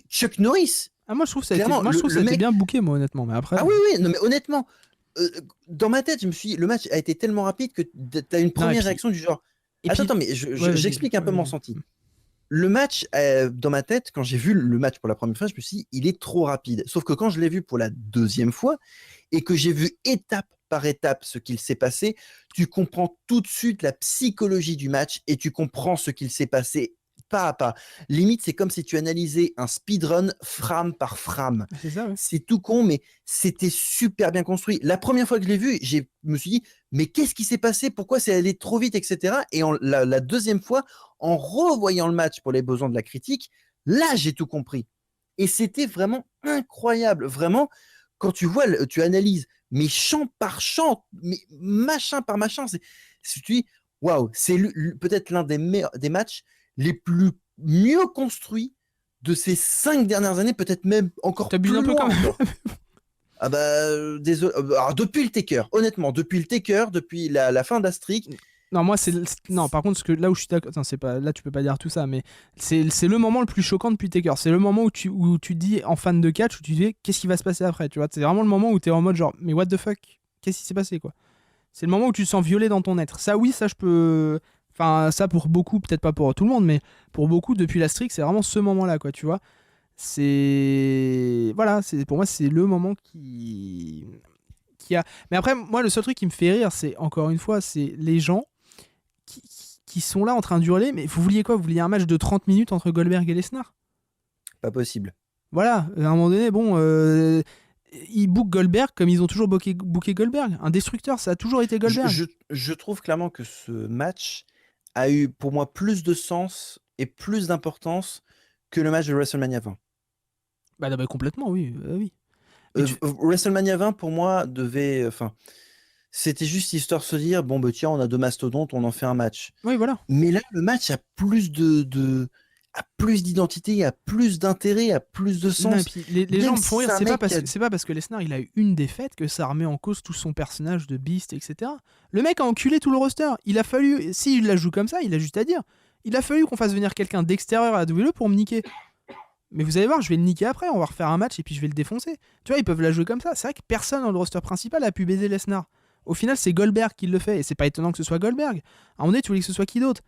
Chuck Norris. Ah, moi, je trouve que Clairement, moi, je trouve que ça a été mec. bien booké, moi, honnêtement. Mais après. Ah oui, oui, non, mais honnêtement, dans ma tête, je me suis dit, le match a été tellement rapide que t'as une Non, et première puis. réaction du genre. Et Attends, puis. attends, mais Ouais, vas-y, j'explique un peu mon vas-y. ressenti. Le match, dans ma tête, quand j'ai vu le match pour la première fois, je me suis dit, il est trop rapide. Sauf que quand je l'ai vu pour la deuxième fois et que j'ai vu étape par étape ce qu'il s'est passé, tu comprends tout de suite la psychologie du match et tu comprends ce qu'il s'est passé pas à pas. Limite, c'est comme si tu analysais un speedrun frame par frame. C'est ça, ouais. C'est tout con, mais c'était super bien construit. La première fois que je l'ai vu, je me suis dit, mais qu'est-ce qui s'est passé? Pourquoi c'est allé trop vite, etc. Et la deuxième fois, en revoyant le match pour les besoins de la critique, là, j'ai tout compris. Et c'était vraiment incroyable. Vraiment, quand tu vois, tu analyses, mais champ par champ, mais machin par machin, tu dis, waouh, c'est peut-être l'un des matchs les plus mieux construits de ces 5 dernières années, peut-être même encore T'abuses un plus peu quand loin même. encore. Ah bah, désolé. Alors, depuis le Taker, honnêtement, depuis le Taker, depuis la fin d'Astrid, Non, moi, non, par contre, là où je suis d'accord. Attends, c'est pas. Là, tu peux pas dire tout ça, mais c'est le moment le plus choquant depuis Taker. C'est le moment où tu dis, en fan de catch, où tu dis, qu'est-ce qui va se passer après, tu vois. C'est vraiment le moment où t'es en mode genre, mais what the fuck? Qu'est-ce qui s'est passé, quoi? C'est le moment où tu te sens violé dans ton être. Ça, oui, ça, je peux. Enfin, ça, pour beaucoup, peut-être pas pour tout le monde, mais pour beaucoup, depuis la streak, c'est vraiment ce moment-là, quoi, tu vois. Voilà, pour moi, c'est le moment qui a. Mais après, moi, le seul truc qui me fait rire, c'est, encore une fois, c'est les gens qui, qui sont là en train d'hurler. Mais vous vouliez quoi? Vous vouliez un match de 30 minutes entre Goldberg et Lesnar? pas possible. Voilà, à un moment donné, bon, ils bookent Goldberg comme ils ont toujours booké Goldberg. Un destructeur, ça a toujours été Je, Goldberg. je- je trouve clairement que ce match a eu pour moi plus de sens et plus d'importance que le match de WrestleMania 20. Bah, complètement, oui. Oui. Mais WrestleMania 20 pour moi devait, enfin, c'était juste histoire de se dire bon bah tiens on a deux mastodontes, on en fait un match. Oui, voilà. Mais là le match a plus a plus d'identité, a plus d'intérêt, a plus de Non, et sens. puis les gens Même me font si rire, c'est un mec qui a... c'est pas parce que Lesnar il a eu une défaite que ça remet en cause tout son personnage de Beast, etc. Le mec a enculé tout le roster. Il a fallu, s'il la joue comme ça, il a juste à dire. Il a fallu qu'on fasse venir quelqu'un d'extérieur à la WWE pour me niquer. Mais vous allez voir, je vais le niquer après, on va refaire un match et puis je vais le défoncer. Tu vois, ils peuvent la jouer comme ça. C'est vrai que personne dans le roster principal a pu baiser Lesnar. Au final, c'est Goldberg qui le fait et c'est pas étonnant que ce soit Goldberg. À un moment donné, tu voulais que ce soit qui d'autre?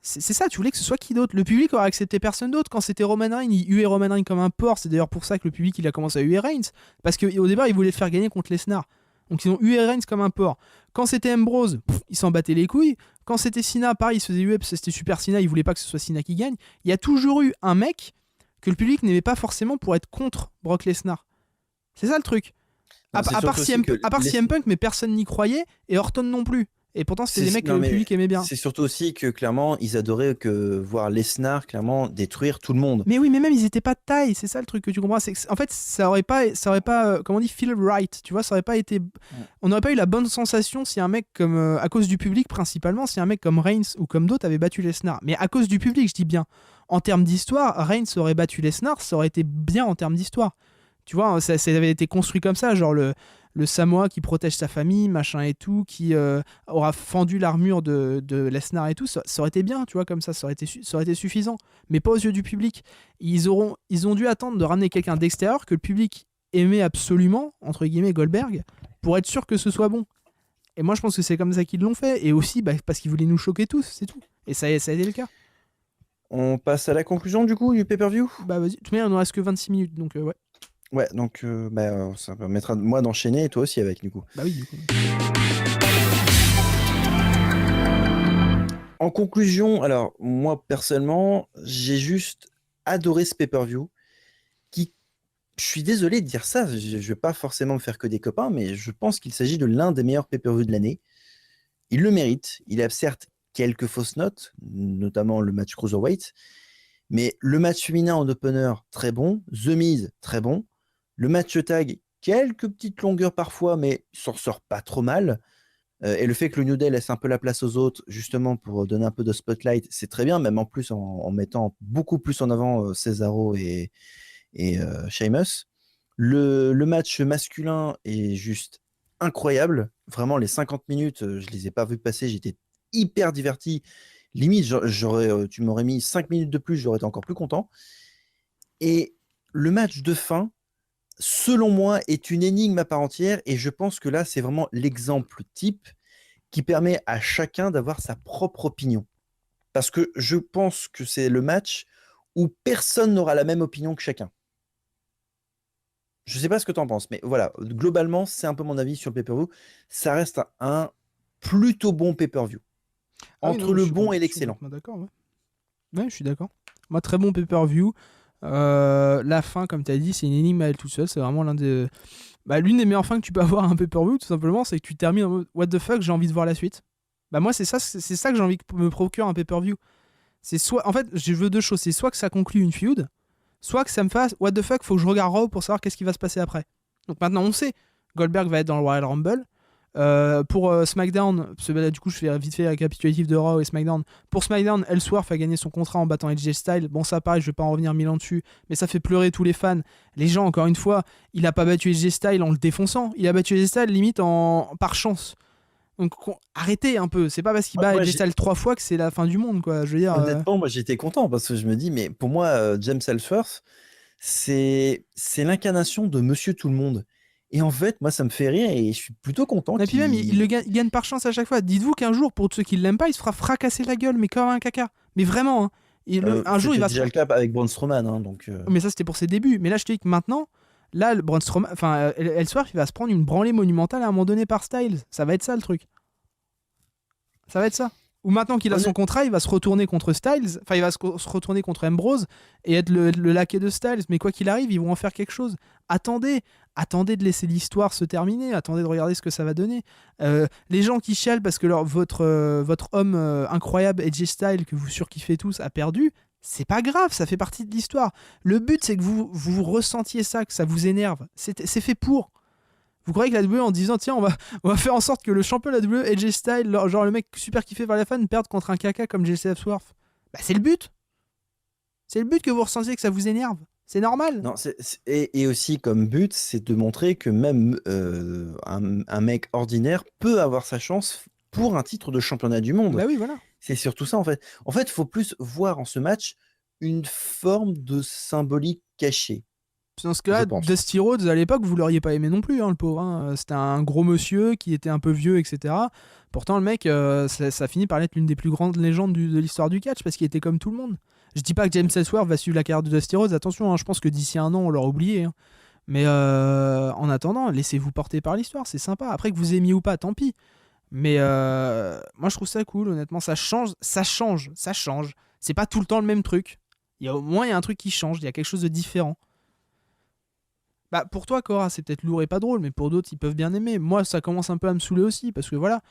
C'est ça, tu voulais que ce soit qui d'autre? Le public aurait accepté personne d'autre. Quand c'était Roman Reigns, il huait Roman Reigns comme un porc. C'est d'ailleurs pour ça que le public il a commencé à huer Reigns. Parce qu'au départ, ils voulaient le faire gagner contre Lesnar. Donc ils ont hué Reigns comme un porc. Quand c'était Ambrose, ils s'en battaient les couilles. Quand c'était Cena, pareil, il se faisait huer parce que c'était Super Cena, ils voulaient pas que ce soit Cena qui gagne. Il y a toujours eu un mec que le public n'aimait pas forcément pour être contre Brock Lesnar. C'est ça le truc. Non, c'est surtout aussi que À part CM Punk, mais personne n'y croyait, et Orton non plus. Et pourtant, c'était des mecs que le public aimait bien. C'est surtout aussi que clairement, ils adoraient voir Lesnar clairement détruire tout le monde. Mais oui, mais même ils étaient pas de taille, c'est ça le truc que tu comprends. En fait, ça aurait pas, comment on dit, feel right, tu vois, ça aurait pas été, on n'aurait pas eu la bonne sensation si un mec comme, à cause du public principalement, si un mec comme Reigns ou comme d'autres avait battu Lesnar. Mais à cause du public, je dis bien. En termes d'histoire, Reigns aurait battu Lesnar, ça aurait été bien en termes d'histoire. Tu vois, ça avait été construit comme ça, genre le Samoa qui protège sa famille, machin et tout, qui aura fendu l'armure de Lesnar et tout, ça aurait été bien, tu vois, comme ça aurait été suffisant. Mais pas aux yeux du public. Ils ont dû attendre de ramener quelqu'un d'extérieur que le public aimait absolument, entre guillemets, Goldberg, pour être sûr que ce soit bon. Et moi, je pense que c'est comme ça qu'ils l'ont fait. Et aussi, parce qu'ils voulaient nous choquer tous, c'est tout. Et ça a été le cas. On passe à la conclusion du coup du pay-per-view. Bah vas-y, de toute manière, il nous reste que 26 minutes, donc ouais. Ouais, donc ça permettra moi d'enchaîner et toi aussi avec du coup. Bah oui, du coup. En conclusion, alors moi personnellement, j'ai juste adoré ce pay-per-view qui, je suis désolé de dire ça, je vais pas forcément me faire que des copains, mais je pense qu'il s'agit de l'un des meilleurs pay-per-view de l'année. Il le mérite. Il a certes quelques fausses notes, notamment le match Cruiserweight, mais le match féminin en opener, très bon. The Miz, très bon. Le match tag, quelques petites longueurs parfois, mais il s'en sort pas trop mal. Et le fait que le New Day laisse un peu la place aux autres, justement pour donner un peu de spotlight, c'est très bien, même en plus en mettant beaucoup plus en avant Cesaro et Sheamus. Le match masculin est juste incroyable. Vraiment, les 50 minutes, je les ai pas vus passer, j'étais hyper diverti. Limite, tu m'aurais mis 5 minutes de plus, j'aurais été encore plus content. Et le match de fin, selon moi, est une énigme à part entière et je pense que là, c'est vraiment l'exemple type qui permet à chacun d'avoir sa propre opinion. Parce que je pense que c'est le match où personne n'aura la même opinion que chacun. Je sais pas ce que tu en penses, mais voilà, globalement, c'est un peu mon avis sur le pay-per-view. Ça reste un plutôt bon pay-per-view. Ah oui, non, Entre mais le bon et je suis l'excellent. complètement d'accord. Ouais. Ouais, je suis d'accord. Moi, très bon pay-per-view. La fin, comme tu as dit, c'est une énigme à elle toute seule. C'est vraiment l'une des meilleures fins que tu peux avoir à un pay-per-view, tout simplement. C'est que tu termines en mode What the fuck, j'ai envie de voir la suite. Bah, moi, c'est ça que j'ai envie que me procure un pay-per-view. C'est soit, en fait, je veux deux choses. C'est soit que ça conclut une feud, soit que ça me fasse What the fuck, faut que je regarde Raw pour savoir qu'est-ce qui va se passer après. Donc maintenant, on sait. Goldberg va être dans le Royal Rumble. Pour SmackDown, parce que là, du coup, je fais vite fait récapitulatif de Raw et SmackDown. Pour SmackDown, Ellsworth a gagné son contrat en battant AJ Styles. Bon, ça, pareil, je vais pas en revenir mille ans dessus, mais ça fait pleurer tous les fans. Les gens, encore une fois, il a pas battu AJ Styles en le défonçant. Il a battu AJ Styles limite par chance. Donc, arrêtez un peu. C'est pas parce qu'il bat Moi, AJ Styles 3 fois que c'est la fin du monde, quoi. Je veux dire. honnêtement, moi j'étais content parce que je me dis, mais pour moi, James Ellsworth, c'est l'incarnation de Monsieur Tout le Monde. Et en fait, moi, ça me fait rire et je suis plutôt content Et puis même, qu'il. il gagne par chance à chaque fois. Dites-vous qu'un jour, pour ceux qui l'aiment pas, il se fera fracasser la gueule, mais comme un caca. Mais vraiment, hein. Un jour, il C'était va se déjà le cas avec Braun Strowman, hein, donc. Mais ça, c'était pour ses débuts. Mais là, je te dis que maintenant, là, le Braun Strowman, enfin, Ellsworth, il va se prendre une branlée monumentale à un moment donné par Styles. Ça va être ça, le truc. Ça va être ça. Ou maintenant qu'il a son Honnête- contrat, il va se retourner contre Styles. Enfin, il va se retourner contre Ambrose et être le laquais de Styles. Mais quoi qu'il arrive, ils vont en faire quelque chose. Attendez. Attendez de laisser l'histoire se terminer. Attendez de regarder ce que ça va donner. Les gens qui chialent parce que votre homme incroyable, AJ Styles, que vous surkiffez tous, a perdu. C'est pas grave, ça fait partie de l'histoire. Le but, c'est que vous ressentiez ça, que ça vous énerve. C'est fait pour. Vous croyez que la WWE, en disant tiens, on va faire en sorte que le champion de la WWE, AJ Styles, genre le mec super kiffé par les fans, perde contre un caca comme Jesse Ellsworth? Bah, c'est le but. C'est le but que vous ressentiez, que ça vous énerve. C'est normal. Non, et aussi comme but, c'est de montrer que même un mec ordinaire peut avoir sa chance pour un titre de championnat du monde. Bah oui, voilà. C'est surtout ça en fait. En fait, il faut plus voir en ce match une forme de symbolique cachée, Dans ce je cas-là, pense. Dusty Rhodes, à l'époque, vous l'auriez pas aimé non plus, hein, le pauvre. Hein. C'était un gros monsieur qui était un peu vieux, etc. Pourtant, le mec, ça finit par être l'une des plus grandes légendes de l'histoire du catch parce qu'il était comme tout le monde. Je dis pas que James Ellsworth va suivre la carrière de Dusty Rhodes, attention, hein, je pense que d'ici un an, on l'aura oublié. Hein. Mais en attendant, laissez-vous porter par l'histoire, c'est sympa. Après que vous aimiez ou pas, tant pis. Mais moi, je trouve ça cool, honnêtement. Ça change, ça change, ça change. C'est pas tout le temps le même truc. Au moins, il y a un truc qui change, il y a quelque chose de différent. Bah, pour toi, Cora, c'est peut-être lourd et pas drôle, mais pour d'autres, ils peuvent bien aimer. Moi, ça commence un peu à me saouler aussi, parce que voilà,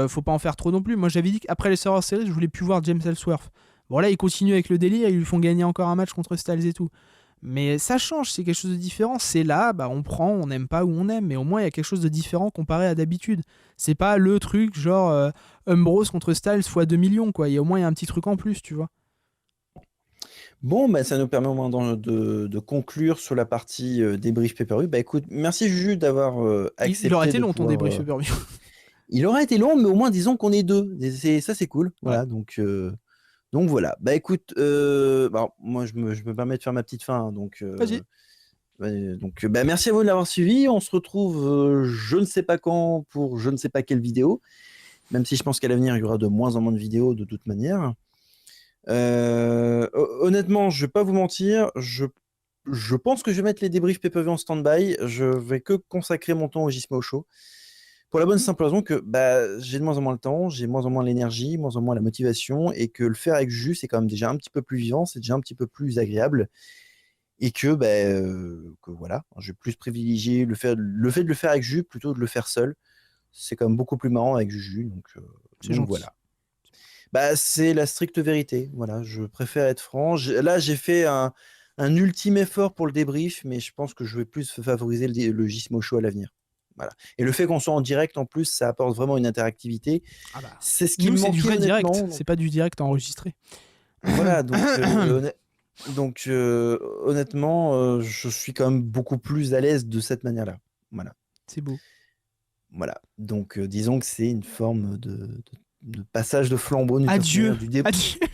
faut pas en faire trop non plus. Moi, j'avais dit qu'après les Survivor Series, je voulais plus voir James Ellsworth. Bon, là, ils continuent avec le délire, ils lui font gagner encore un match contre Styles et tout. Mais ça change, c'est quelque chose de différent. C'est là, bah, on prend, on n'aime pas ou on aime, mais au moins, il y a quelque chose de différent comparé à d'habitude. C'est pas le truc genre Ambrose contre Styles fois 2 millions, quoi. Au moins, il y a un petit truc en plus, tu vois. Bon, bah, ça nous permet au moins de conclure sur la partie débrief pay-per-view. Bah écoute, merci Juju d'avoir Il aurait accepté été de long ton pouvoir. débrief pay-per-view. Il aurait été long, mais au moins disons qu'on est deux. Et ça, c'est cool. Ouais. Voilà, donc voilà. Bah écoute, bah, moi je me permets de faire ma petite fin. Hein, Vas-y. bah, merci à vous de l'avoir suivi. On se retrouve je ne sais pas quand pour je ne sais pas quelle vidéo. Même si je pense qu'à l'avenir, il y aura de moins en moins de vidéos de toute manière. Honnêtement, je vais pas vous mentir, je pense que je vais mettre les débriefs pay-per-view en stand-by. Je vais que consacrer mon temps au Gizmo Show. Pour la bonne simple raison que bah, j'ai de moins en moins le temps, j'ai de moins en moins l'énergie, moins en moins la motivation, et que le faire avec Jus, c'est quand même déjà un petit peu plus vivant, c'est déjà un petit peu plus agréable, et que voilà, je vais plus privilégier le fait de le faire avec Jus plutôt que de le faire seul. C'est quand même beaucoup plus marrant avec Juju, C'est donc gentil. voilà. Bah, c'est la stricte vérité. Voilà, je préfère être franc. Là, j'ai fait un ultime effort pour le débrief, mais je pense que je vais plus favoriser le Gizmo Show à l'avenir. Voilà. Et le fait qu'on soit en direct, en plus, ça apporte vraiment une interactivité. Ah bah. C'est ce qui Nous, me c'est du manquait, vrai direct, honnêtement. c'est pas du direct enregistré. Voilà, honnêtement, je suis quand même beaucoup plus à l'aise de cette manière-là. Voilà. C'est beau. Voilà. Donc, disons que c'est une forme de passage de flambeau d'une certaine Adieu. manière, du débrief. Adieu.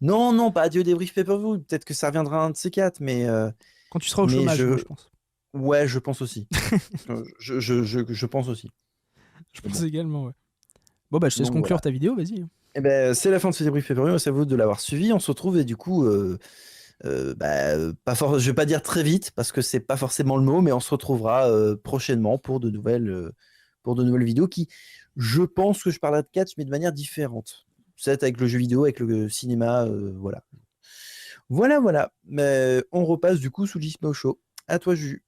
Non, non, pas adieu débrief pay-per-view. Peut-être que ça reviendra un de ces quatre, mais Quand tu seras au Mais chômage, moi, je pense. Ouais, je pense aussi. Je pense aussi. Je Mais pense bon. également, ouais. Bon, bah, je te laisse Donc conclure voilà. ta vidéo, vas-y. Eh ben, c'est la fin de ce débrief Février. C'est à vous de l'avoir suivi. On se retrouve et du coup, je vais pas dire très vite parce que c'est pas forcément le mot, mais on se retrouvera prochainement pour de nouvelles vidéos qui, je pense que je parlerai de catch, mais de manière différente. Peut-être avec le jeu vidéo, avec le cinéma, voilà. Voilà. Mais on repasse du coup sous Gizmo Show. À toi, Juju.